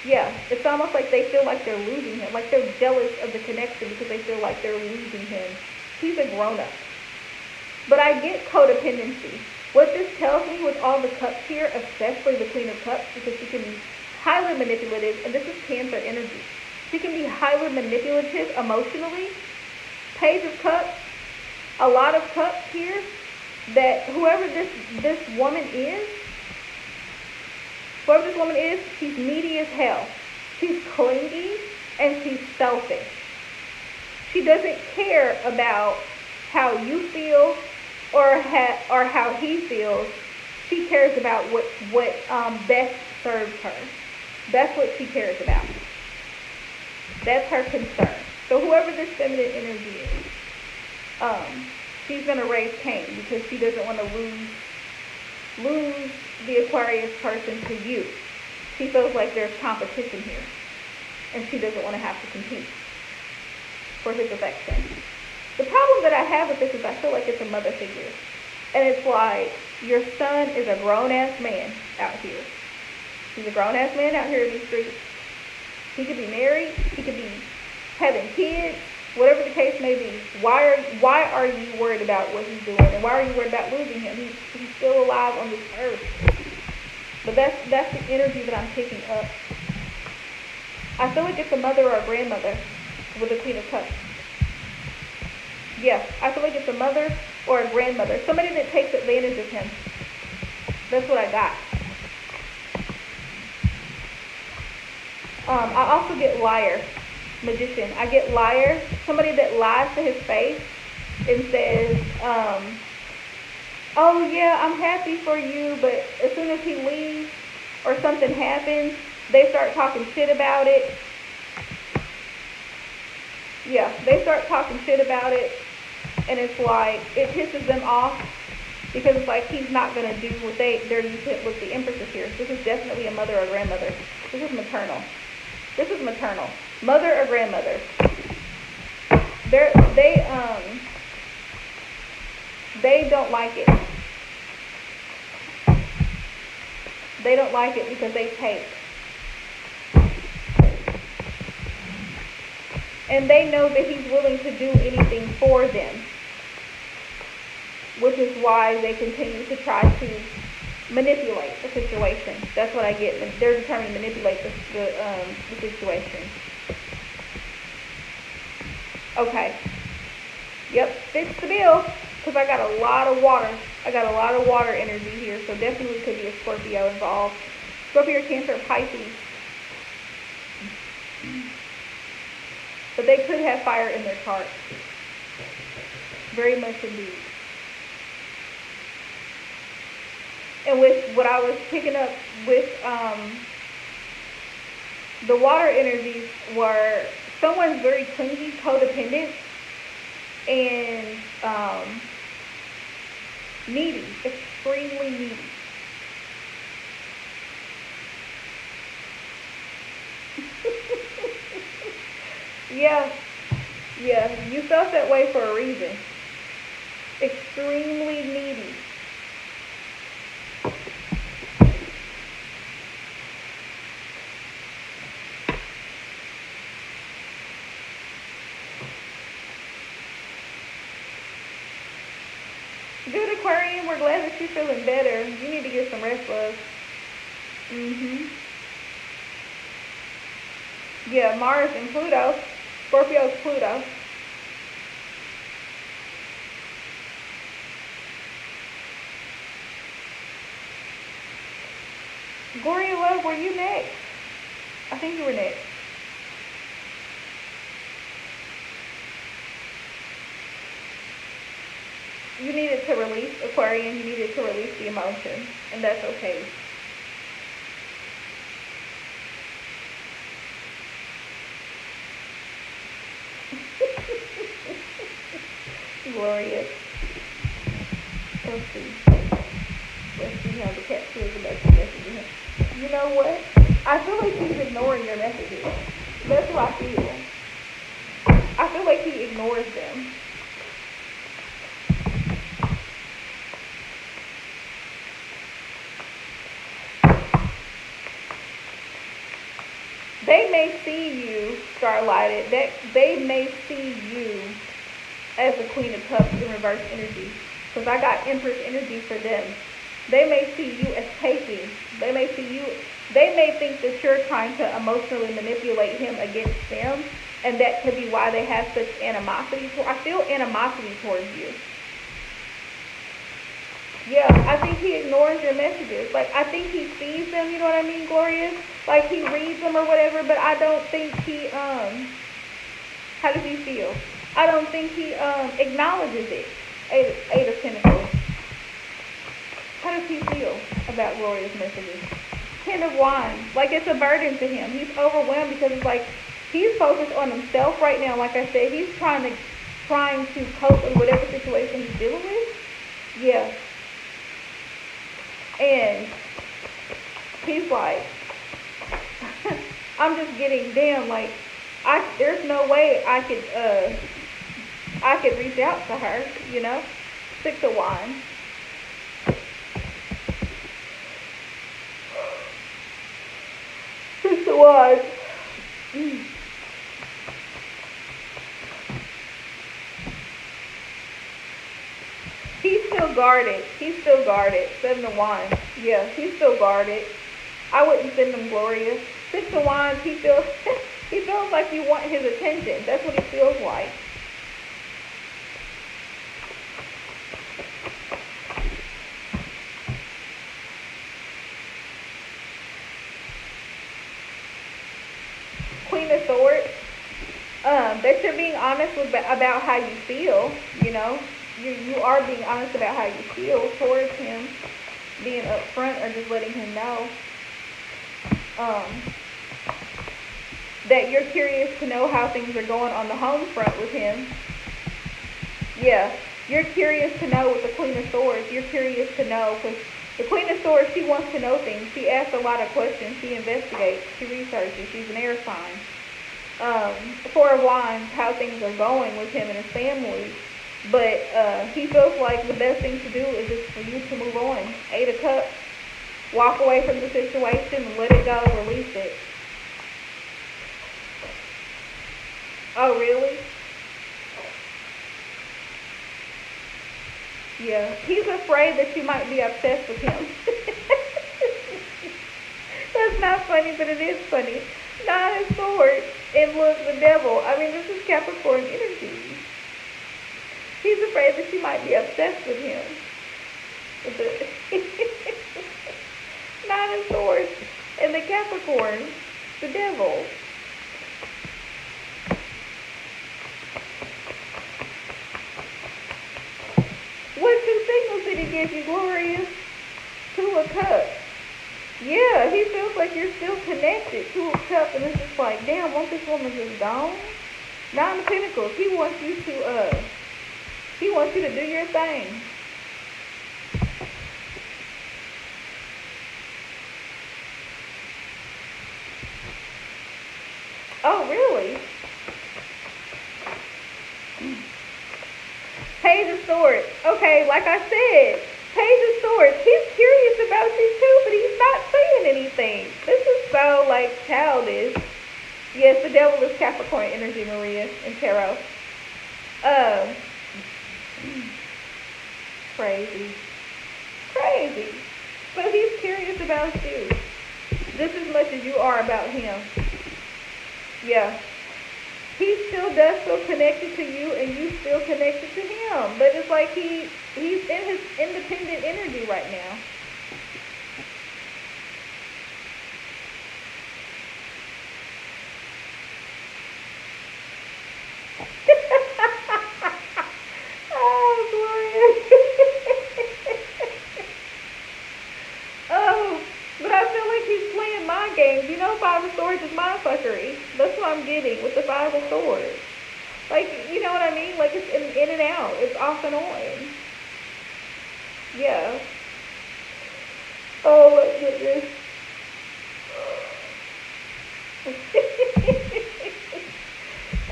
Yeah, it's almost like they feel like they're losing him. Like they're jealous of the connection because they feel like they're losing him. He's a grown-up. But I get codependency. What this tells me with all the cups here, especially the Queen of Cups, because she can be highly manipulative, and this is Cancer energy. She can be highly manipulative emotionally. Page of Cups, a lot of cups here, that whoever this woman is, she's needy as hell. She's clingy and she's selfish. She doesn't care about how you feel or how he feels. She cares about what best serves her. That's what she cares about. That's her concern. So whoever this feminine energy is, she's gonna raise Cain because she doesn't want to lose the Aquarius person to you. She feels like there's competition here, and she doesn't want to have to compete for his affection. The problem that I have with this is I feel like it's a mother figure, and it's like your son is a grown-ass man out here. He's a grown-ass man out here in these streets. He could be married. He could be having kids. Whatever the case may be, why are you worried about what he's doing, and why are you worried about losing him? He's still alive on this earth. But that's the energy that I'm picking up. I feel like it's a mother or a grandmother with the Queen of Cups. Yeah, I feel like it's a mother or a grandmother, somebody that takes advantage of him. That's what I got. I also get liar. Magician. I get liar, somebody that lies to his face and says, oh yeah, I'm happy for you, but as soon as he leaves or something happens, they start talking shit about it. Yeah, they start talking shit about it, and it's like, it pisses them off because it's like he's not going to do what they're used to with the Empresses here. This is definitely a mother or grandmother. This is maternal. This is maternal. Mother or grandmother. They don't like it. They don't like it because they take. And they know that he's willing to do anything for them, which is why they continue to try to manipulate the situation. That's what I get. They're determined to manipulate the situation. Okay. Yep, fits the bill. Because I got a lot of water. I got a lot of water energy here. So definitely could be a Scorpio involved. Scorpio, Cancer, Pisces. But they could have fire in their chart. Very much indeed. And with what I was picking up with the water energies were someone's very clingy, codependent, and needy, extremely needy. Yeah, yeah, you felt that way for a reason. Extremely needy. Good, Aquarium. We're glad that you're feeling better. You need to get some rest, love. Yeah, Mars and Pluto. Scorpio's Pluto. Gloria, love, were you next? I think you were next. You needed to release, Aquarian. You needed to release the emotion, and that's okay. Glorious. Let's see. Let's see how the cat feels about your messages. You know what? I feel like he's ignoring your messages. That's what I feel. I feel like he ignores them. They may see you, Starlighted, that they may see you as the Queen of Cups in reverse energy. Because I got Empress energy for them. They may see you as taking. They may see you, they may think that you're trying to emotionally manipulate him against them. And that could be why they have such animosity. I feel animosity towards you. Yeah, I think he ignores your messages. Like, I think he sees them, you know what I mean, Glorious? Like, he reads them or whatever, but I don't think he, how does he feel? I don't think he, acknowledges it. Eight of Pentacles. How does he feel about Glorious messages? Ten of Wands. Like, it's a burden to him. He's overwhelmed because it's like, he's focused on himself right now. Like I said, he's trying to cope with whatever situation he's dealing with. Yeah. And he's like, I'm just getting damn, like, there's no way I could reach out to her, you know? Six of Wands. Six of Wands. He's still guarded. He's still guarded. Seven of Wands. Yeah, he's still guarded. I wouldn't send him Gloria. Six of Wands, he feels he feels like you want his attention. That's what he feels like. Queen of Swords. That you're being honest about how you feel, you know. You are being honest about how you feel towards him, being upfront or just letting him know that you're curious to know how things are going on the home front with him. Yeah, you're curious to know with the Queen of Swords. You're curious to know because the Queen of Swords, she wants to know things. She asks a lot of questions. She investigates. She researches. She's an air sign. Four of Wands, how things are going with him and his family. But he feels like the best thing to do is just for you to move on. Eight of Cups. Walk away from the situation, let it go, release it. Oh, really? Yeah. He's afraid that you might be obsessed with him. That's not funny, but it is funny. Nine of Swords. And look, the Devil. I mean, this is Capricorn energy. He's afraid that she might be obsessed with him. With the Nine of Swords. And the Capricorn. The Devil. What two signals did he give you, Gloria? Two of Cups. Yeah, he feels like you're still connected. Two of Cups, and it's just like, damn, won't this woman just gone? Nine of Pentacles. He wants you to do your thing. Oh, really? Page of Swords. Okay, like I said, Page of Swords. He's curious about you too, but he's not saying anything. This is so, like, childish. Yes, the Devil is Capricorn energy, Maria, in tarot. Crazy. Crazy. So he's curious about you just as much as you are about him. Yeah. He still does feel connected to you, and you feel connected to him. But it's like he's in his independent energy right now. Oh, Gloria. Oh, but I feel like he's playing mind games. You know, Five of Swords is mind fuckery. That's what I'm getting with the Five of Swords. Like, you know what I mean? Like, it's in and out. It's off and on. Yeah. Oh, my goodness.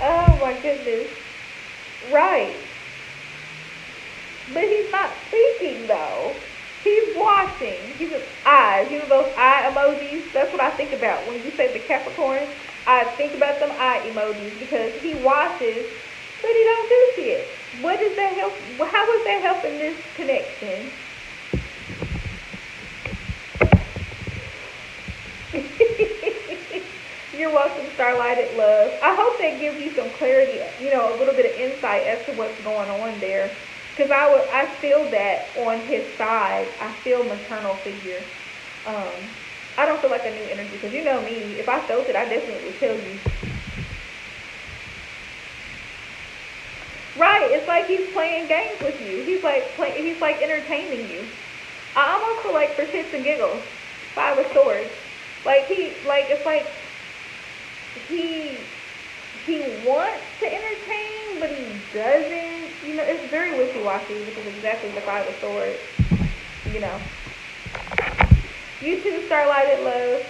Oh, my goodness. Right. But he's not speaking, though. He's watching. He's just eyes. You know those eye emojis? That's what I think about. When you say the Capricorn, I think about them eye emojis because he watches, but he don't do shit. What does that help? How is that helping this connection? You're welcome, Starlighted Love. I hope that gives you some clarity, you know, a little bit of insight as to what's going on there. Because I feel that on his side. I feel maternal figure. I don't feel like a new energy. Because you know me. If I felt it, I definitely would tell you. Right. It's like he's playing games with you. He's like entertaining you. I almost feel like for shits and giggles. Five of Swords. It's like he wants to entertain, but he doesn't. You know, it's very wishy-washy, which is exactly the Five of Swords. You know. You too, Starlighted Love.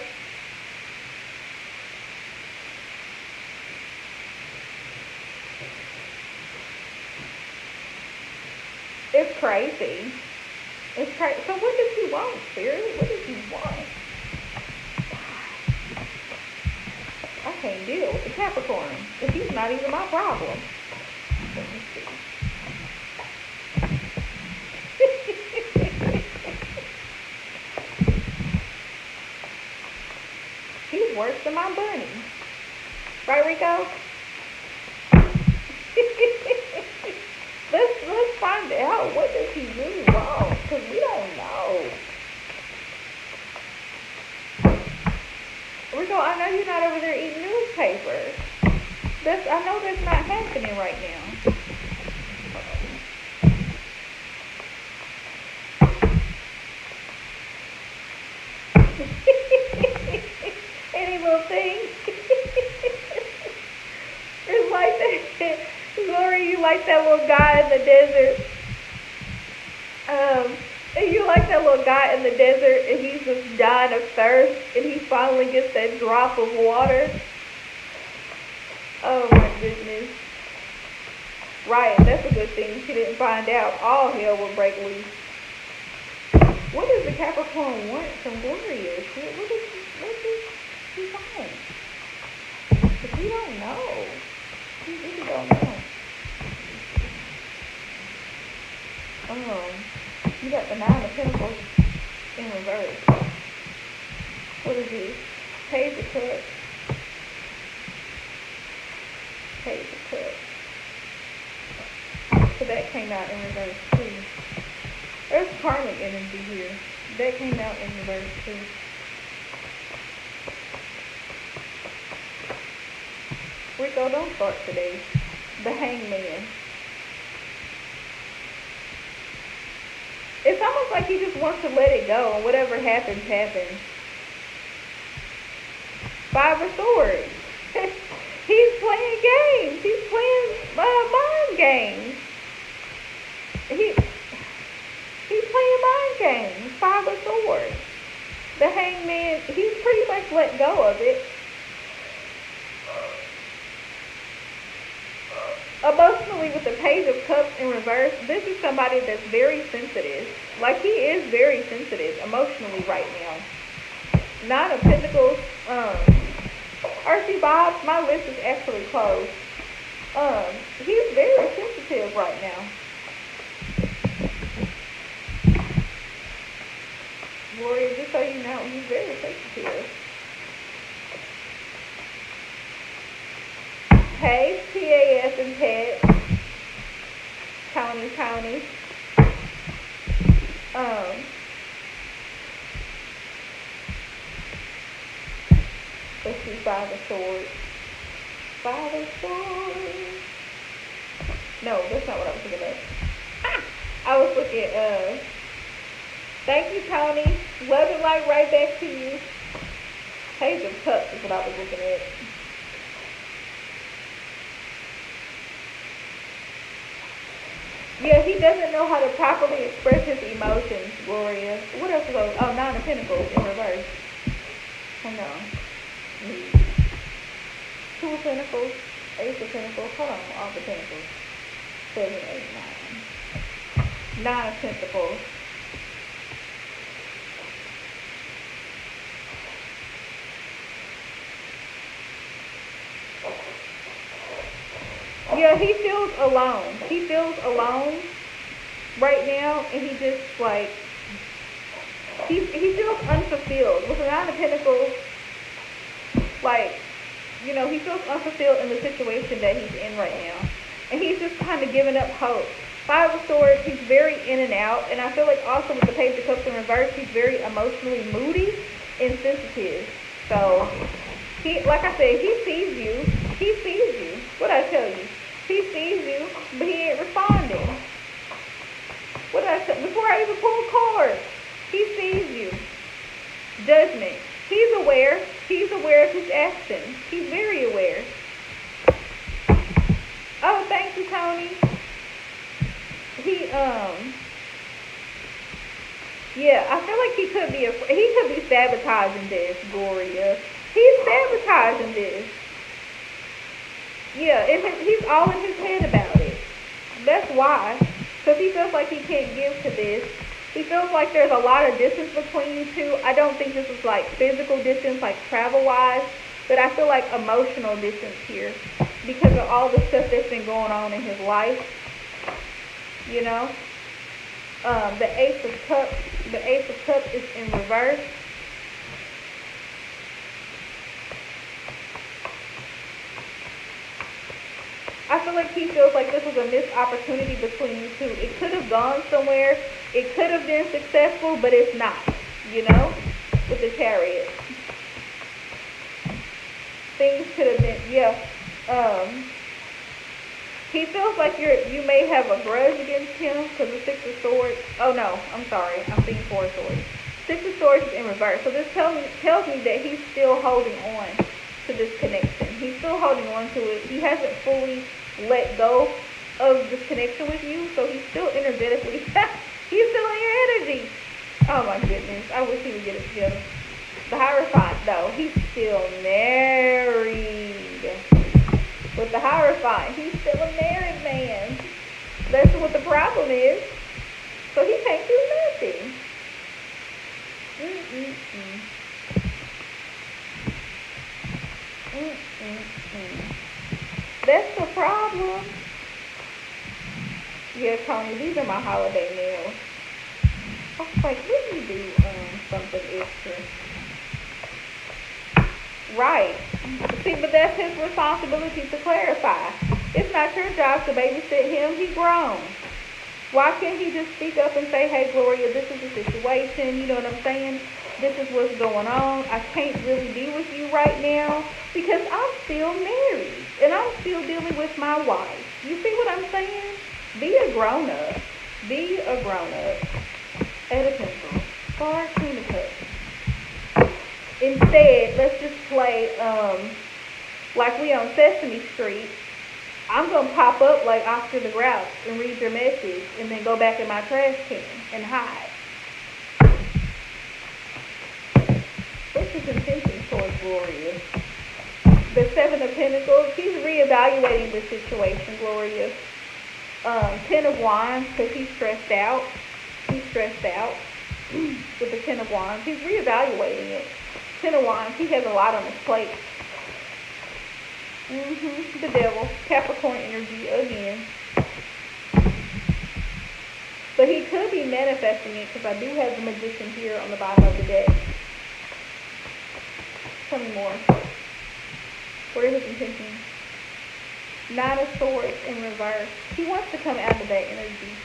It's crazy. It's crazy. So what does he want, Spirit? What does he want? I can't deal with the Capricorn. Because he's not even my problem. Let me see. He's worse than my bunny. Right, Rico? Let's find out. What does he really want? Because we don't know. Rico, I know you're not over there eating newspapers. I know that's not happening right now. Any little thing. It's like that. Glory, you like that little guy in the desert. You like that little guy in the desert, and he's just dying of thirst, and he finally gets that drop of water. Oh my goodness. Right, that's a good thing. She didn't find out. All hell will break loose. What does the Capricorn want from Glorious? What does he want? Because we don't know. We really don't know. You got the Nine of Pentacles in reverse. What is this? Page of Cups. Page of Cups. So that came out in reverse too. There's karmic energy here. That came out in reverse too. Rico, don't start today. The Hangman. It's almost like he just wants to let it go, and whatever happens, happens. Five of Swords. He's playing games. He's playing mind games. He's playing mind games. Five of Swords. The Hangman, he's pretty much let go of it. Emotionally, with the Page of Cups in reverse, this is somebody that's very sensitive. Like, he is very sensitive emotionally right now. Nine of Pentacles. RC Bob, my list is actually closed. He's very sensitive right now. Warrior, just so you know, he's very sensitive. Hey, PAS and Pet. County. Let's see, Five of Swords. Five of Swords. No, that's not what I was looking at. I was looking at, thank you, Tony. Love and light right back to you. Page of Cups is what I was looking at. Yeah, he doesn't know how to properly express his emotions, Gloria. What else is those? Oh, Nine of Pentacles in reverse. Hang on. Two of Pentacles, Ace of Pentacles. Hold on, all the Pentacles. 7, 8, 9. Nine of Pentacles. Yeah, he feels alone. He feels alone right now, and he just, like, he feels unfulfilled. With the Nine of Pentacles, like, you know, he feels unfulfilled in the situation that he's in right now. And he's just kind of giving up hope. Five of Swords, he's very in and out. And I feel like also with the Page of Cups in reverse, he's very emotionally moody and sensitive. So, he, like I said, he sees you. He sees you. What'd I tell you? He sees you, but he ain't responding. What did I tell you? Before I even pull a card, he sees you. Judgment. He's aware. He's aware of his actions. He's very aware. Oh, thank you, Tony. Yeah, I feel like he could be sabotaging this, Gloria. He's sabotaging this. Yeah, he's all in his head about it. That's why. Because he feels like he can't give to this. He feels like there's a lot of distance between you two. I don't think this is like physical distance, like travel-wise. But I feel like emotional distance here. Because of all the stuff that's been going on in his life. You know? The Ace of Cups is in reverse. I feel like he feels like this was a missed opportunity between you two. It could have gone somewhere. It could have been successful, but it's not, you know, with the Chariot. Things could have been, yeah. He feels like you may have a grudge against him because the Six of Swords. Oh, no, I'm sorry. I'm seeing Four of Swords. Six of Swords is in reverse. So this tells me that he's still holding on to this connection. He's still holding on to it. He hasn't fully let go of this connection with you, so he's still energetically, he's still in your energy. Oh my goodness, I wish he would get it together. The Hierophant, though, he's still married. With the Hierophant, he's still a married man. That's what the problem is. So he can't do nothing. That's the problem. Yeah, Tony, these are my holiday nails. I was like, let me do something extra. Right. See, but that's his responsibility to clarify. It's not your job to babysit him. He grown. Why can't he just speak up and say, hey, Gloria, this is the situation. You know what I'm saying? This is what's going on. I can't really be with you right now because I'm still married and I'm still dealing with my wife. You see what I'm saying? Be a grown up. Be a grown up. Add a pencil. Bar, clean the cup. Instead, let's just play like we on Sesame Street. I'm going to pop up like Oscar the Grouch and read your message and then go back in my trash can and hide. What's his intention towards Gloria? The Seven of Pentacles, he's reevaluating the situation, Gloria. Ten of Wands, because he's stressed out. He's stressed out with the Ten of Wands. He's reevaluating it. Ten of Wands, he has a lot on his plate. The Devil, Capricorn energy again. But he could be manifesting it because I do have the Magician here on the bottom of the deck. Tell me more. What are his intentions? Nine of Swords in reverse. He wants to come out of that energy.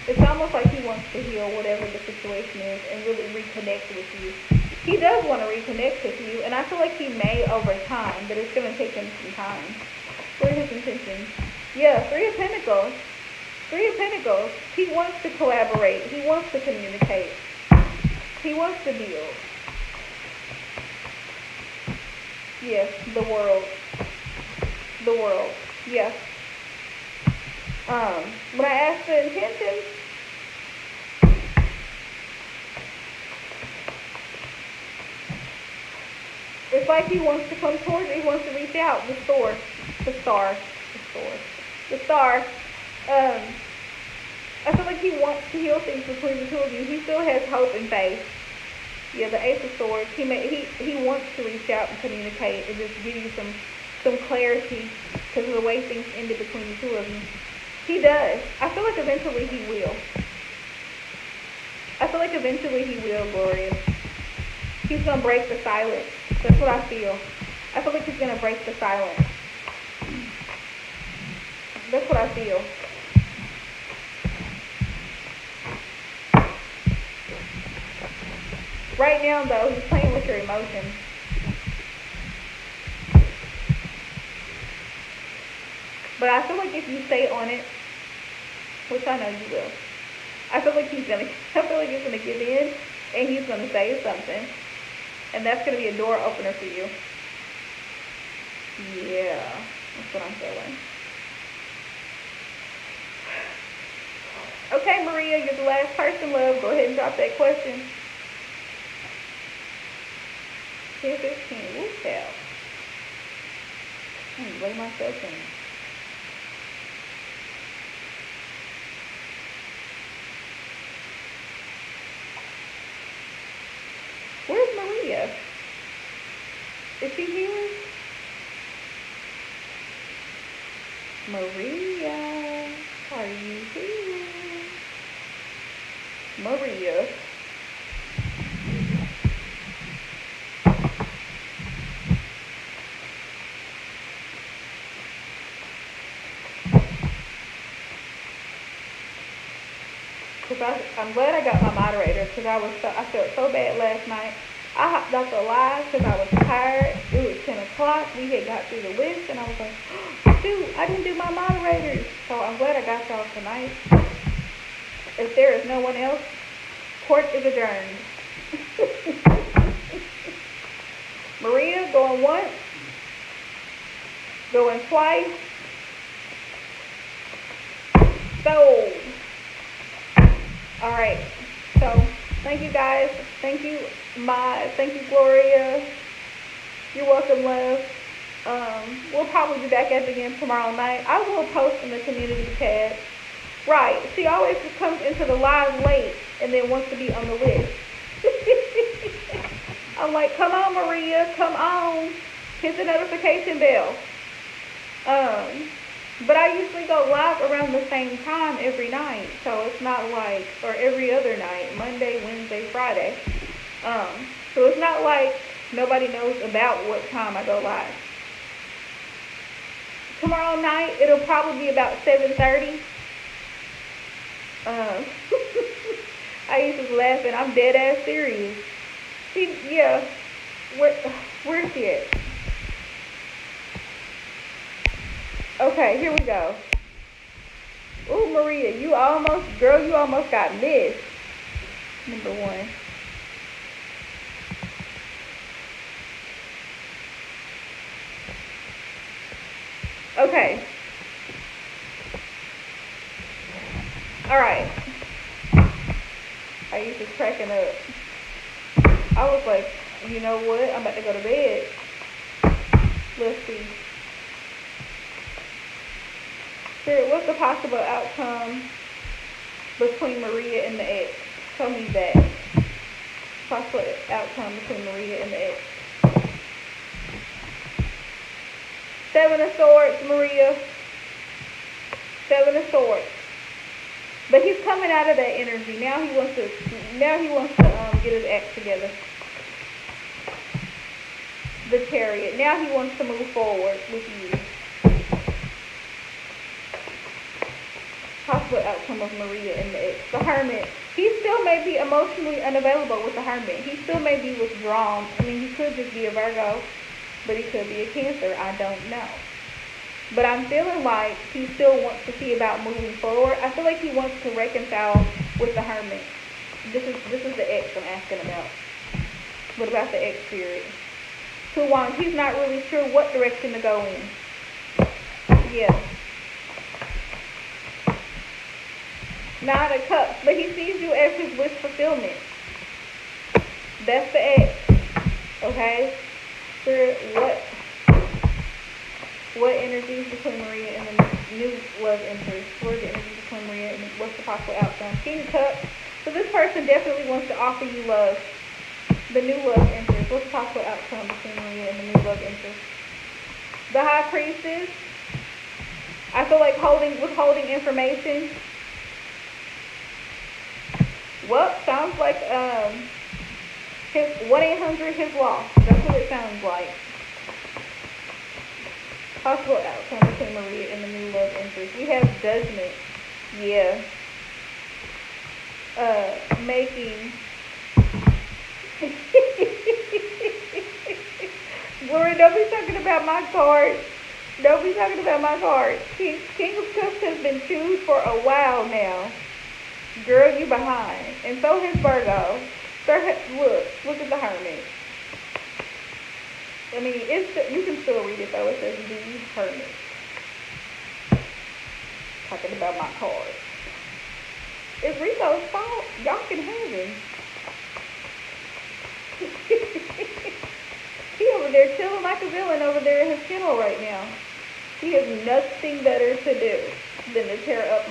It's almost like he wants to heal whatever the situation is and really reconnect with you. He does want to reconnect with you, and I feel like he may over time, but it's going to take him some time. What are his intentions? Yeah, Three of Pentacles. Three of Pentacles. He wants to collaborate. He wants to communicate. He wants to build. Yes, the world. The world. Yes. When I asked the intentions, it's like he wants to come towards it. He wants to reach out. The Star. I feel like he wants to heal things between the two of you. He still has hope and faith. Yeah, the Ace of Swords. He wants to reach out and communicate and just give you some clarity because of the way things ended between the two of you. He does. I feel like eventually he will. Gloria. He's going to break the silence. That's what I feel. I feel like he's going to break the silence. That's what I feel. Right now, though, he's playing with your emotions. But I feel like if you stay on it, which I know you will, I feel like he's gonna give in, and he's gonna say something, and that's gonna be a door opener for you. Yeah, that's what I'm feeling. Okay, Maria, you're the last person, love. Go ahead and drop that question. 10:15. Woo, cow. I'm gonna lay myself in. Where's Maria? Is she here? Maria, are you here? Maria. I'm glad I got my moderator because I felt so bad last night. I hopped off the live because I was tired. It was 10 o'clock. We had got through the list and I was like, oh, shoot, I didn't do my moderators. So I'm glad I got y'all tonight. If there is no one else, court is adjourned. Maria, going once. Going twice. Sold. All right, so thank you guys. Thank you, Gloria. You're welcome, love. We'll probably be back at it again tomorrow night. I will post in the community tab. Right, she always comes into the live late and then wants to be on the list. I'm like, come on, Maria, come on. Hit the notification bell. But I usually go live around the same time every night, so it's not like, or every other night, Monday, Wednesday, Friday. So it's not like Nobody knows about what time I go live. Tomorrow night, it'll probably be about 7:30. Um, I was laughing. I'm dead ass serious. Yeah. Where's she at? Okay, here we go. Ooh, Maria, you almost got missed. Number one. Okay. Alright. I used to cracking up. I was like, you know what? I'm about to go to bed. Let's see. Spirit, what's the possible outcome between Maria and the ex? Tell me that. Possible outcome between Maria and the ex. Seven of Swords, Maria. Seven of Swords. But he's coming out of that energy. Now he wants to get his act together. The Chariot. Now he wants to move forward with you. Possible outcome of Maria and the ex. The Hermit. He still may be emotionally unavailable with the Hermit. He still may be withdrawn. I mean, he could just be a Virgo, but he could be a Cancer. I don't know. But I'm feeling like he still wants to see about moving forward. I feel like he wants to reconcile with the Hermit. This is the ex I'm asking about. What about the ex spirit? Two Wands. He's not really sure what direction to go in. Yeah. Nine of Cups. But he sees you as his wish fulfillment. That's the ex. Okay? Spirit, what energies between Maria and the new love interest? What are the energies between Maria and what's the possible outcome? King of Cups. So this person definitely wants to offer you love. The new love interest. What's the possible outcome between Maria and the new love interest? The High Priestess. I feel like withholding information. Well, sounds like his 1-800 his loss. That's what it sounds like. Possible outcome between Maria and the new love interest. We have Judgment. Yeah. Making. Glory, don't be talking about my card. Don't be talking about my card. King of Cups has been chewed for a while now. Girl, you behind. And so has Virgo. Look at the Hermit. I mean, you can still read it though. It says the Hermit. Talking about my card. It's Rico's fault. Y'all can have him. He over there chilling like a villain over there in his kennel right now. He has nothing better to do than to tear up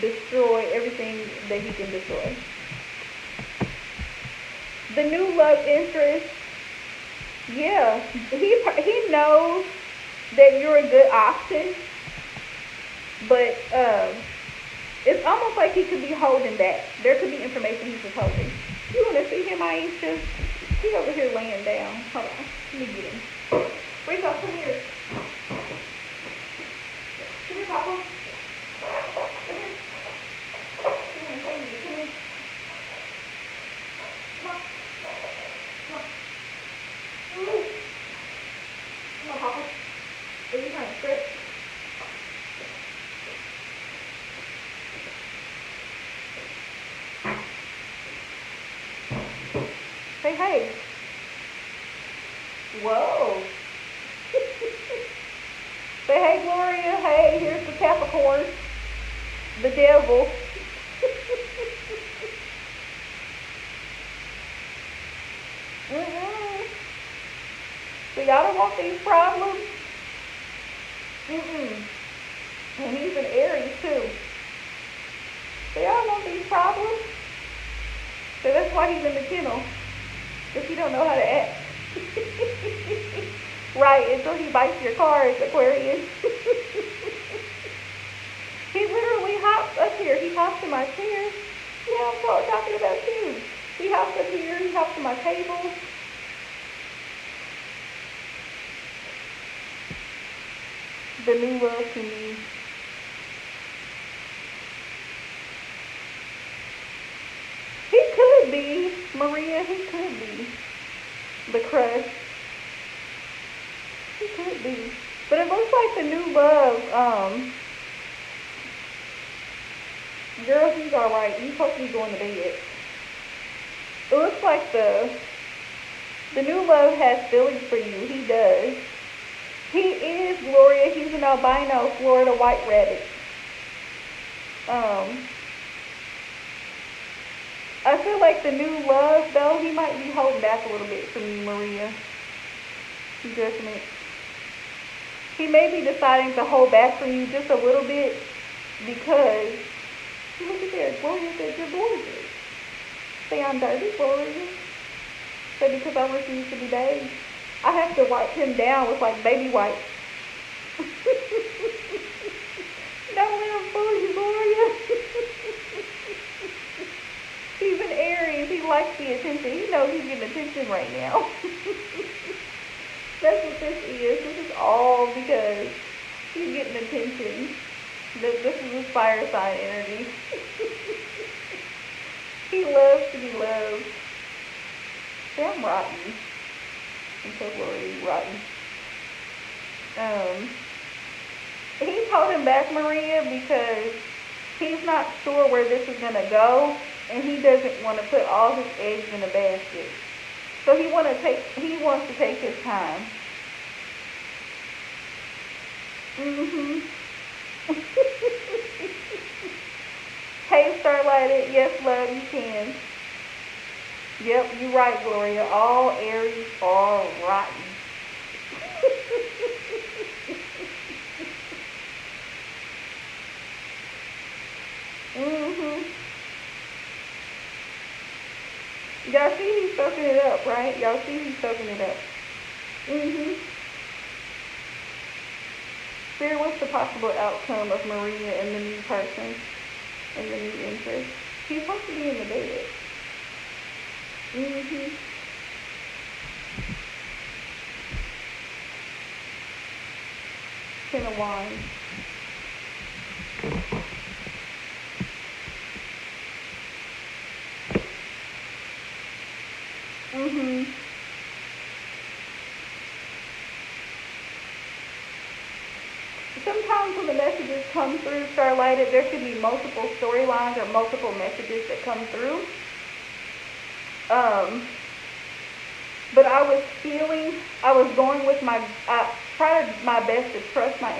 destroy everything that he can destroy. The new love interest. Yeah, he knows that you're a good option, but it's almost like he could be holding back. There could be information he's withholding. You want to see him, Aisha? He's over here laying down. Hold on, let me get him. Rico, come here. Come here, Papa. Come here. Come here, come here, come here. Come on. Come on. Ooh. Come on, Papa. Are you trying to stretch? Say hey. Whoa. Say hey, Gloria. Hey, here's the Capricorn. The devil. So y'all don't want these problems? And he's an Aries too. So y'all want these problems? So that's why he's in the kennel. Because he don't know how to act. Right, until he bites your cards, Aquarius. He literally hops up here. He hops in my chair. Yeah, I'm talking about you. He hops up here. He hops in my table. The new love can be. He could be, Maria, he could be the crush. He could be. But it looks like the new love, girl, he's alright. He's supposed to be going to bed. It looks like the new love has feelings for you. He does. He is, Gloria. He's an albino Florida white rabbit. I feel like the new love, though, he might be holding back a little bit from you, Maria. Definitely. He may be deciding to hold back from you just a little bit because, look at there, Gloria said you're gorgeous. Say I'm dirty, Gloria. Say because I refuse to be bathed. I have to wipe him down with like baby wipes. Don't let him fool you, Gloria. He's an Aries. He likes the attention. He knows he's getting attention right now. That's what this is. This is all because he's getting attention. This is his fire sign energy. He loves to be loved. See, I'm rotten. I'm so worried, rotten. He's holding back, Maria, because he's not sure where this is going to go, and he doesn't want to put all his eggs in a basket. So he wants to take his time. Hey, Starlighted, yes, love, you can. Yep, you're right, Gloria. All Aries are rotten. Y'all see he's soaking it up, right? Y'all see he's soaking it up. Spirit, what's the possible outcome of Maria and the new person and the new interest? He's supposed to be in the bed. Ten of Wands. Sometimes when the messages come through, Starlighted, there could be multiple storylines or multiple messages that come through. But I was going with I tried my best to trust my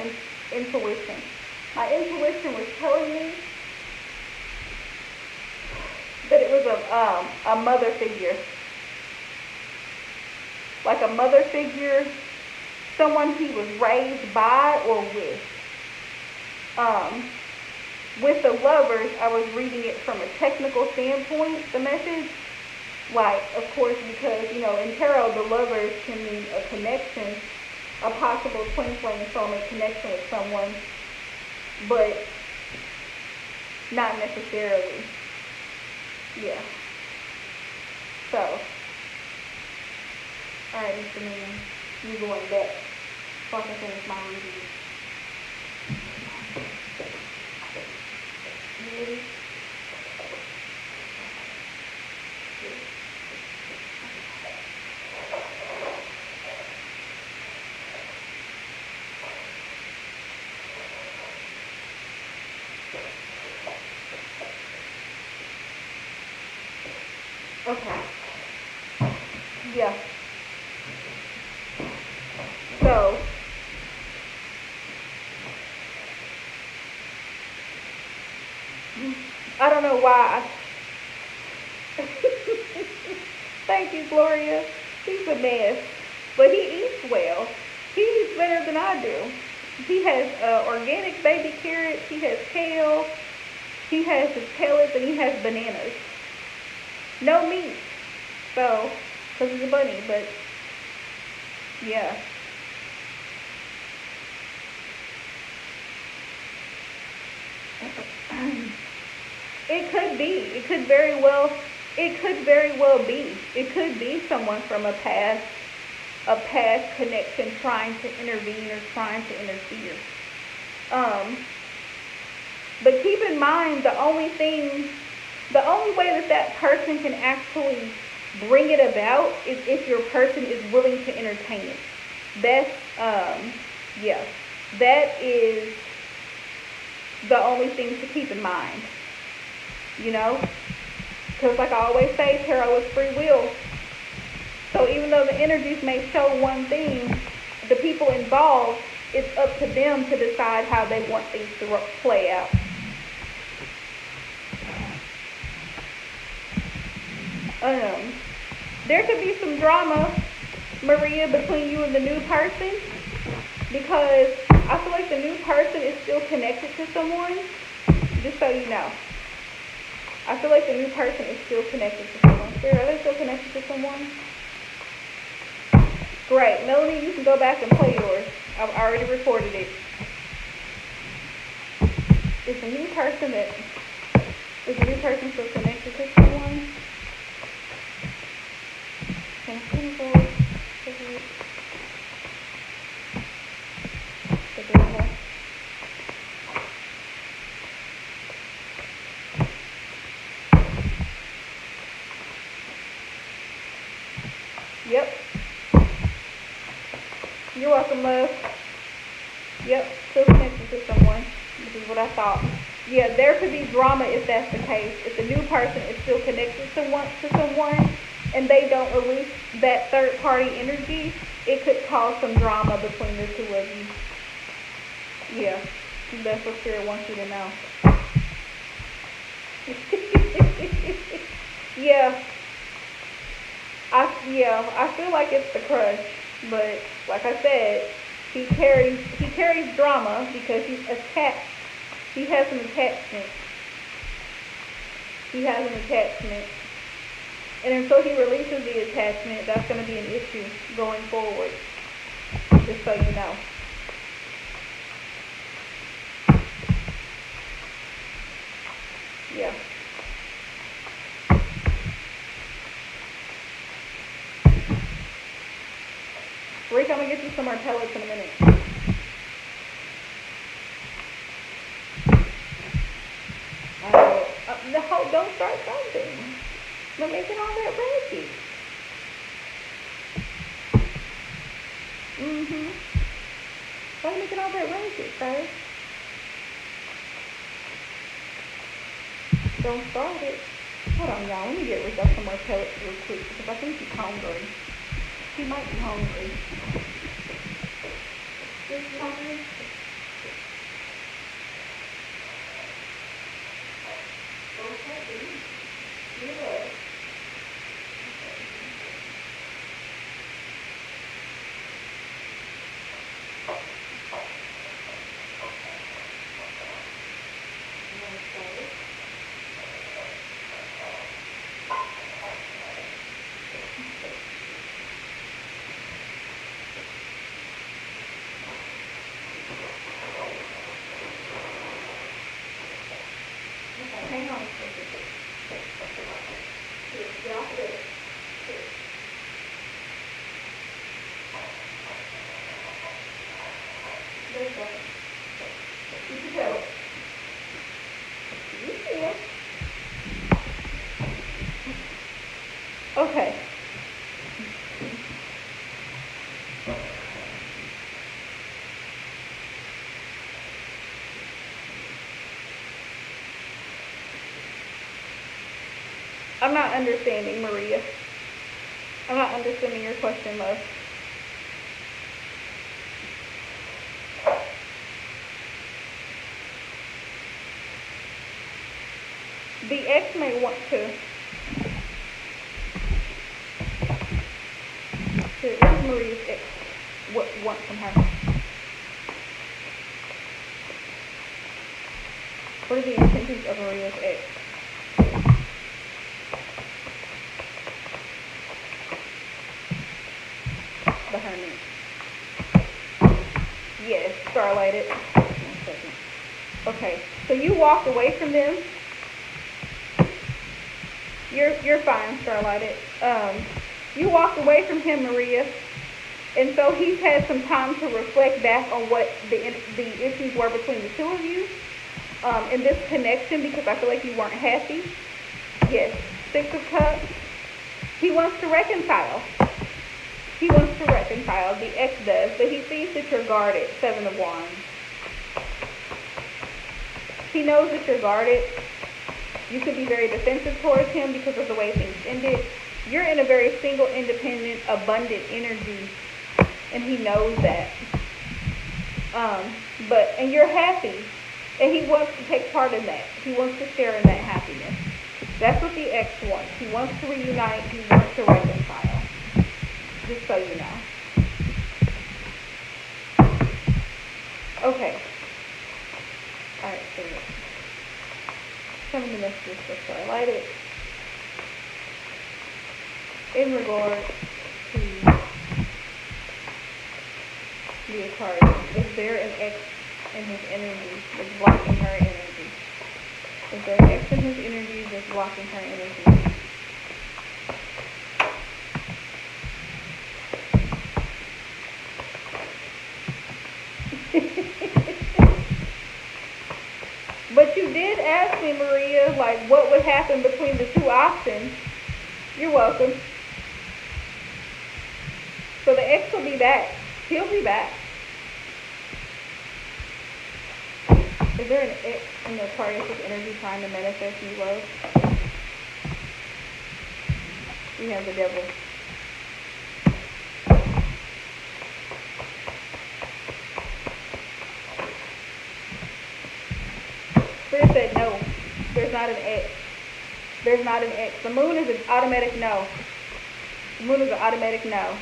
intuition. My intuition was telling me that it was a mother figure. Like a mother figure, someone he was raised by or with. With the lovers, I was reading it from a technical standpoint, the message. Like, of course, because, in tarot, the lovers can mean a connection, a possible twin flame soulmate connection with someone, but not necessarily. Yeah. So, alright, Mr. Man, you going back so I can finish my review. You ready? Okay. Yeah. So, I don't know why. Thank you, Gloria. He's a mess, but he eats well. He eats better than I do. He has organic baby carrots. He has kale. He has his pellets, and he has bananas. No meat. So, because he's a bunny, but yeah. It could be. It could very well be. It could be someone from a past a past connection trying to intervene or trying to interfere. Um, but keep in mind, the only way that that person can actually bring it about is if your person is willing to entertain it. That's, yeah, that is the only thing to keep in mind, you know? Because like I always say, tarot is free will. So even though the energies may show one thing, the people involved, it's up to them to decide how they want things to play out. There could be some drama, Maria, between you and the new person, because I feel like the new person is still connected to someone, just so you know. I feel like the new person is still connected to someone. Spirit, are they still connected to someone? Great. Melanie, you can go back and play yours. I've already recorded it. Is the new person still connected to someone? Can I see the devil? Yep. You're welcome, love. Yep, still connected to someone. This is what I thought. Yeah, there could be drama if that's the case. If the new person is still connected to someone and they don't release that third party energy, it could cause some drama between the two of you. Yeah, that's what Spirit wants you to know. Yeah. I feel like it's the crush, but like I said, he carries drama because he's attached. He has an attachment. And until he releases the attachment, that's going to be an issue going forward. Just so you know. Yeah. Rick, I'm going to get you some more pellets in a minute. Don't start something. Don't make it all that raggedy. Why make it all that raggedy, sir? Don't start it. Hold on, y'all. Let me get Rick up some more pellets real quick because I think he's hungry. He might be hungry. Is he hungry? Yeah. Hang on a second. Drop it. There you go. You can tell it. You can. Okay. I'm not understanding, Maria. I'm not understanding your question, love. The ex may want to. Here, this is Maria's ex. What wants from her? What are the intentions of Maria's ex? The Hermit. Yes, Starlighted. 1 second. Okay, so you walked away from them. You're fine, Starlighted. You walked away from him, Maria, And so he's had some time to reflect back on what the issues were between the two of you, in this connection, because I feel like you weren't happy. Yes, Six of Cups. He wants to reconcile. He wants to reconcile. The ex does, but he sees that you're guarded. Seven of Wands. He knows that you're guarded. You could be very defensive towards him because of the way things ended. You're in a very single, independent, abundant energy, and he knows that. And you're happy, and he wants to take part in that. He wants to share in that happiness. That's what the ex wants. He wants to reunite. He wants to reconcile. Just so you know. Okay. Alright, so some of the messages before I light it. In regard to the Aquarius, is there an X in his energy that's blocking her energy? Is there an X in his energy that's blocking her energy? But you did ask me, Maria, like what would happen between the two options. You're welcome. So the ex will be back. He'll be back. Is there an X in the Aquarius' energy trying to manifest new love? We have the Devil. Spirit said no. There's not an X. There's not an X. The moon is an automatic no. The moon is an automatic no.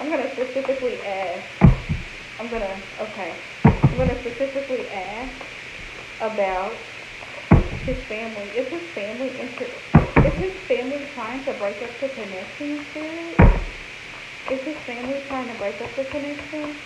I'm going to specifically ask. I'm going to specifically ask about his family. Is his family trying to break up the connection, Spirit? Is his family trying to break up the connection?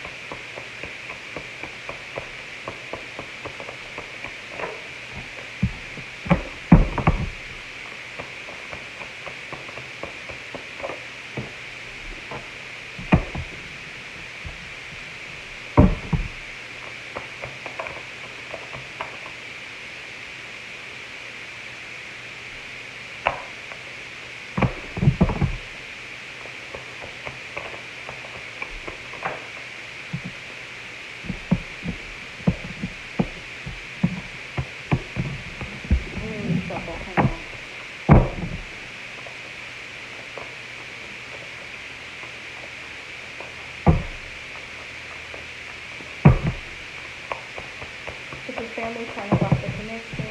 Family trying to block the connection.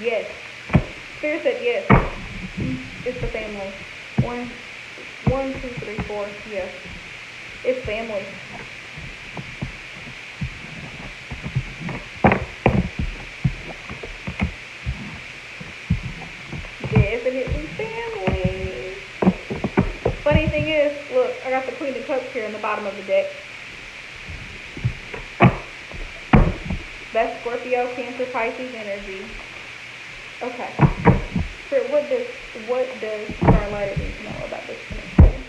Yes. Spirit said yes. It's the family. One, two, three, four. Yes. It's family. Definitely family. Funny thing is, look, I got the Queen of Cups here in the bottom of the deck. That's Scorpio, Cancer, Pisces energy. Okay. So what does Starlight need to know about this connection?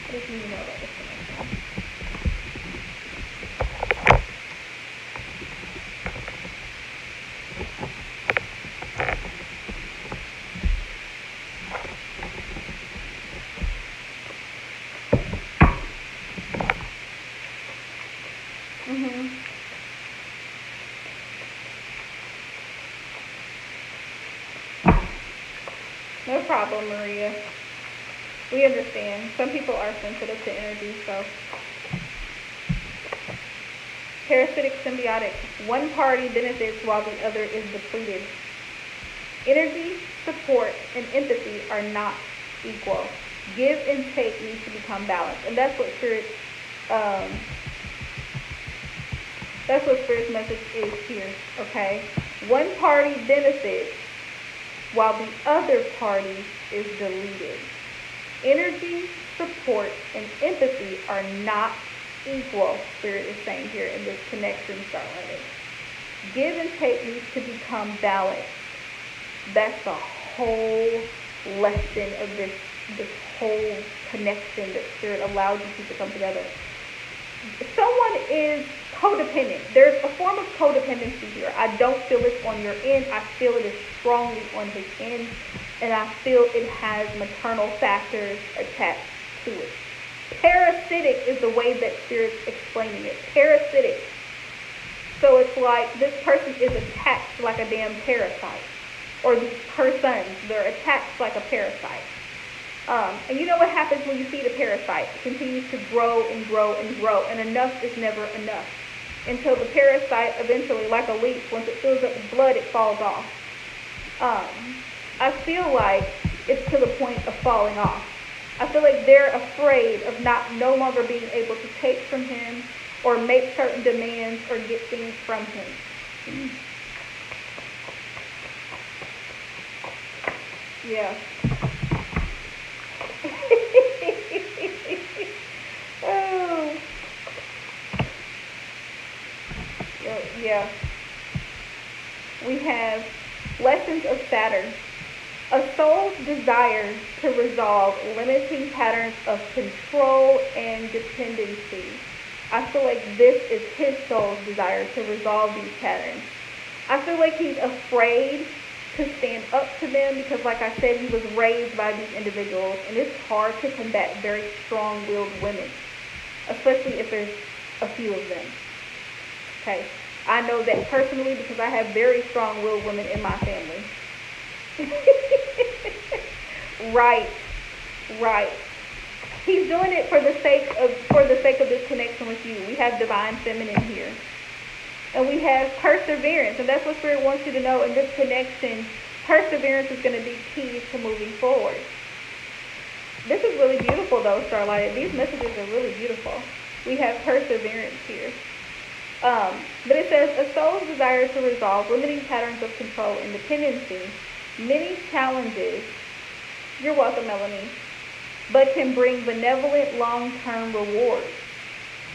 What does he need to know about this connection? No problem, Maria. We understand. Some people are sensitive to energy, so. Parasitic symbiotic. One party benefits while the other is depleted. Energy, support, and empathy are not equal. Give and take needs to become balanced. And that's what um, Spirit's message is here, okay? One party benefits while the other party is deleted. Energy, support, and empathy are not equal, Spirit is saying here in this connection starlight. Give and take needs to become balanced. That's the whole lesson of this whole connection that Spirit allowed you two to come together. Someone is codependent. There's a form of codependency here. I don't feel it on your end. I feel it is strongly on his end. And I feel it has maternal factors attached to it. Parasitic is the way that Spirit's explaining it. Parasitic. So it's like this person is attached like a damn parasite. Or these persons, they're attached like a parasite. And you know what happens when you feed a parasite? It continues to grow and grow and grow, and enough is never enough. Until the parasite eventually, like a leech, once it fills up with blood, it falls off. I feel like it's to the point of falling off. I feel like they're afraid of no longer being able to take from him or make certain demands or get things from him. Yeah. Oh. Yeah. We have lessons of Saturn. A soul's desire to resolve limiting patterns of control and dependency. I feel like this is his soul's desire to resolve these patterns. I feel like he's afraid to stand up to them because, like I said, he was raised by these individuals, and it's hard to combat very strong-willed women, especially if there's a few of them. Okay, I know that personally because I have very strong-willed women in my family. Right. He's doing it for the sake of this connection with you. We have divine feminine here. And we have perseverance. And that's what Spirit wants you to know in this connection. Perseverance is going to be key to moving forward. This is really beautiful though, Starlight. These messages are really beautiful. We have perseverance here. But it says, a soul's desire to resolve limiting patterns of control and dependency, many challenges, you're welcome, Melanie, but can bring benevolent long-term rewards.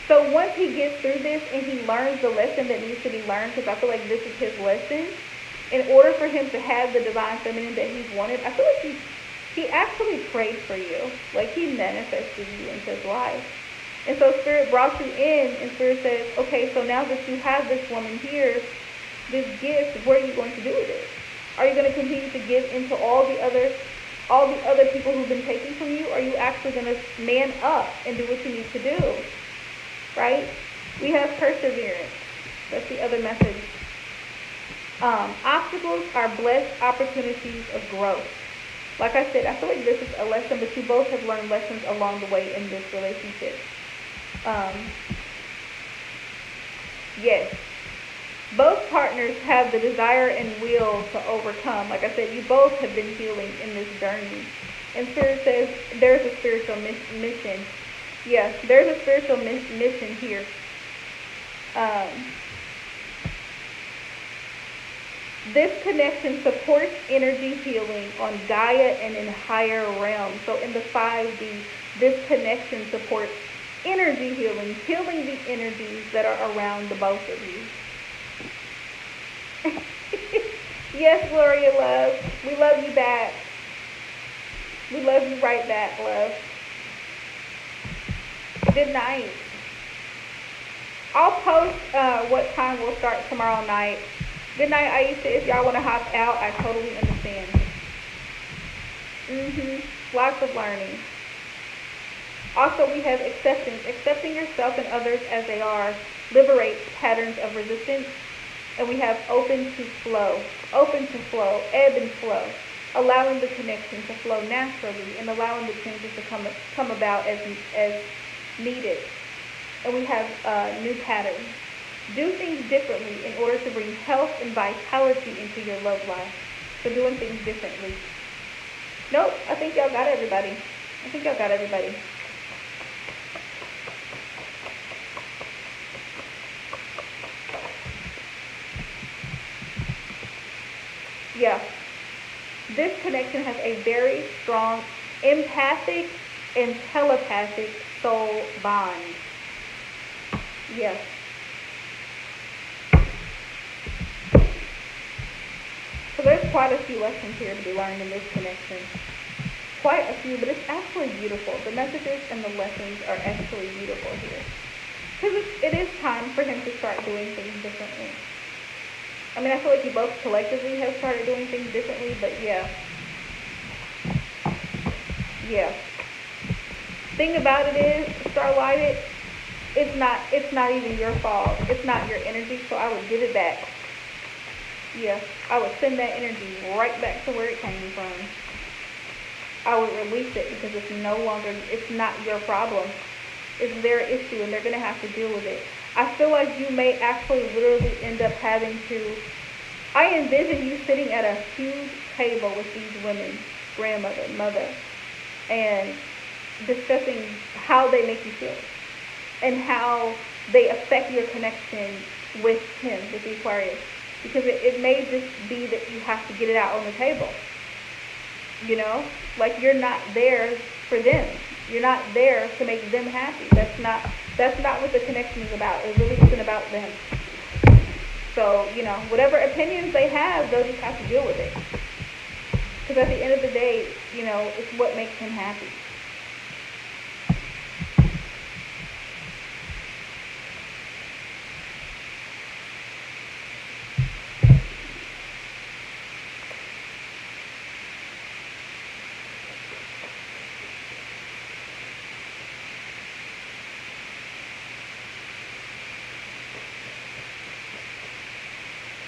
So once he gets through this and he learns the lesson that needs to be learned, because I feel like this is his lesson, in order for him to have the divine feminine that he's wanted, I feel like he actually prayed for you. Like he manifested you into his life. And so Spirit brought you in, and Spirit says, okay, so now that you have this woman here, this gift, what are you going to do with it? Are you going to continue to give into all the other people who've been taking from you? Or are you actually going to man up and do what you need to do? Right? We have perseverance. That's the other message. Obstacles are blessed opportunities of growth. Like I said, I feel like this is a lesson, but you both have learned lessons along the way in this relationship. Yes. Both partners have the desire and will to overcome. Like I said, you both have been healing in this journey. And Spirit says there's a spiritual mission. Yes, there's a spiritual mission here. This connection supports energy healing on Gaia and in higher realms. So in the 5D, this connection supports energy healing, healing the energies that are around the both of you. Yes, Gloria, love. We love you back. We love you right back, love. Good night. I'll post what time we'll start tomorrow night. Good night, Aisha. If y'all want to hop out, I totally understand. Lots of learning. Also, we have acceptance. Accepting yourself and others as they are liberates patterns of resistance. And we have open to flow, ebb and flow. allowing the connection to flow naturally and allowing the changes to come about as needed. And we have new patterns. Do things differently in order to bring health and vitality into your love life. So doing things differently. Nope, I think y'all got everybody. I think y'all got everybody. Yeah. This connection has a very strong empathic and telepathic soul bond. Yes. So there's quite a few lessons here to be learned in this connection. Quite a few, but it's actually beautiful. The messages and the lessons are actually beautiful here. Because it is time for him to start doing things differently. I mean, I feel like you both collectively have started doing things differently, but yeah. Yeah. Thing about it is, Starlighted, it's not even your fault. It's not your energy, so I would give it back. Yeah, I would send that energy right back to where it came from. I would release it because it's not your problem. It's their issue and they're going to have to deal with it. I feel like you may actually literally end up having to, I envision you sitting at a huge table with these women, grandmother, mother, and discussing how they make you feel and how they affect your connection with him, with the Aquarius. Because it may just be that you have to get it out on the table. You know? Like you're not there for them. You're not there to make them happy. That's not what the connection is about. It really isn't about them. So, you know, whatever opinions they have, they'll just have to deal with it. Because at the end of the day, you know, it's what makes him happy.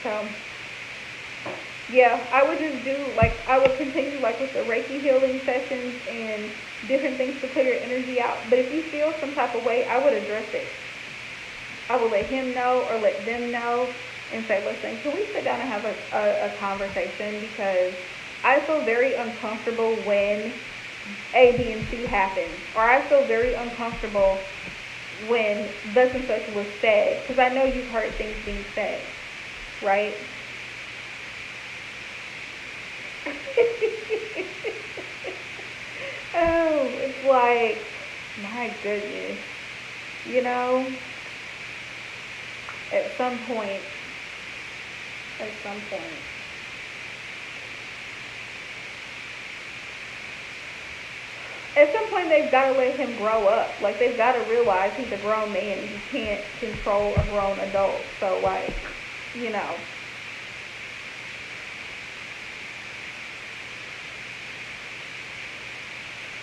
So, yeah, I would just do, like, I would continue, like, with the Reiki healing sessions and different things to clear your energy out. But if you feel some type of way, I would address it. I would let him know or let them know and say, listen, can we sit down and have a conversation? Because I feel very uncomfortable when A, B, and C happen. Or I feel very uncomfortable when thus and such was said. Because I know you've heard things being said. Right? Oh, it's like, my goodness. You know, at some point, at some point they've got to let him grow up. Like, they've got to realize he's a grown man and he can't control a grown adult. So, like, you know.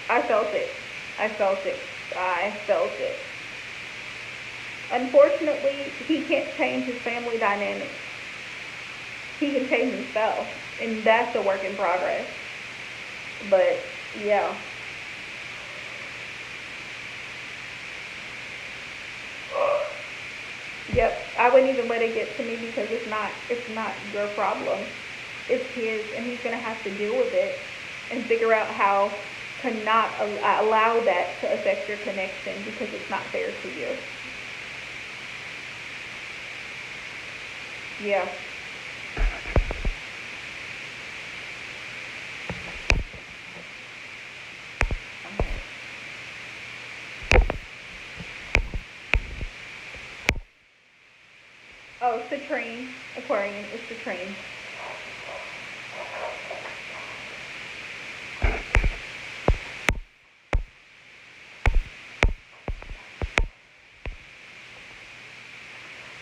I felt it. I felt it. I felt it. Unfortunately, he can't change his family dynamics. He can change himself, and that's a work in progress. But, yeah. Yep, I wouldn't even let it get to me because it's not your problem. It's his, and he's gonna have to deal with it and figure out how to not allow that to affect your connection because it's not fair to you. Yeah. Oh, citrine, Aquarian, it's citrine.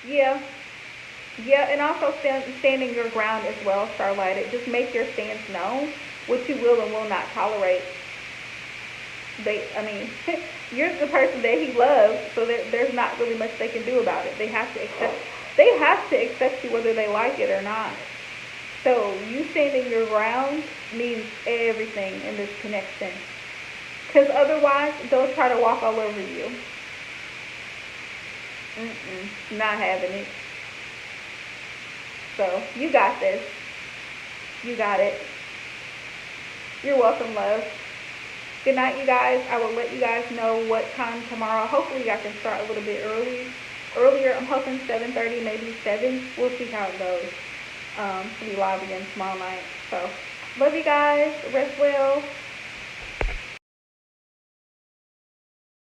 Yeah. Yeah, and also standing your ground as well, Starlighted. Just make your stance known, what you will and will not tolerate. I mean, you're the person that he loves, so there's not really much they can do about it. They have to accept you whether they like it or not. So you standing your ground means everything in this connection. Because otherwise, they'll try to walk all over you. Not having it. So you got this. You got it. You're welcome, love. Good night, you guys. I will let you guys know what time tomorrow. Hopefully, I can start a little bit earlier. I'm hoping 7:30, maybe 7. We'll see how it goes. To be live again tomorrow night. So, love you guys. Rest well.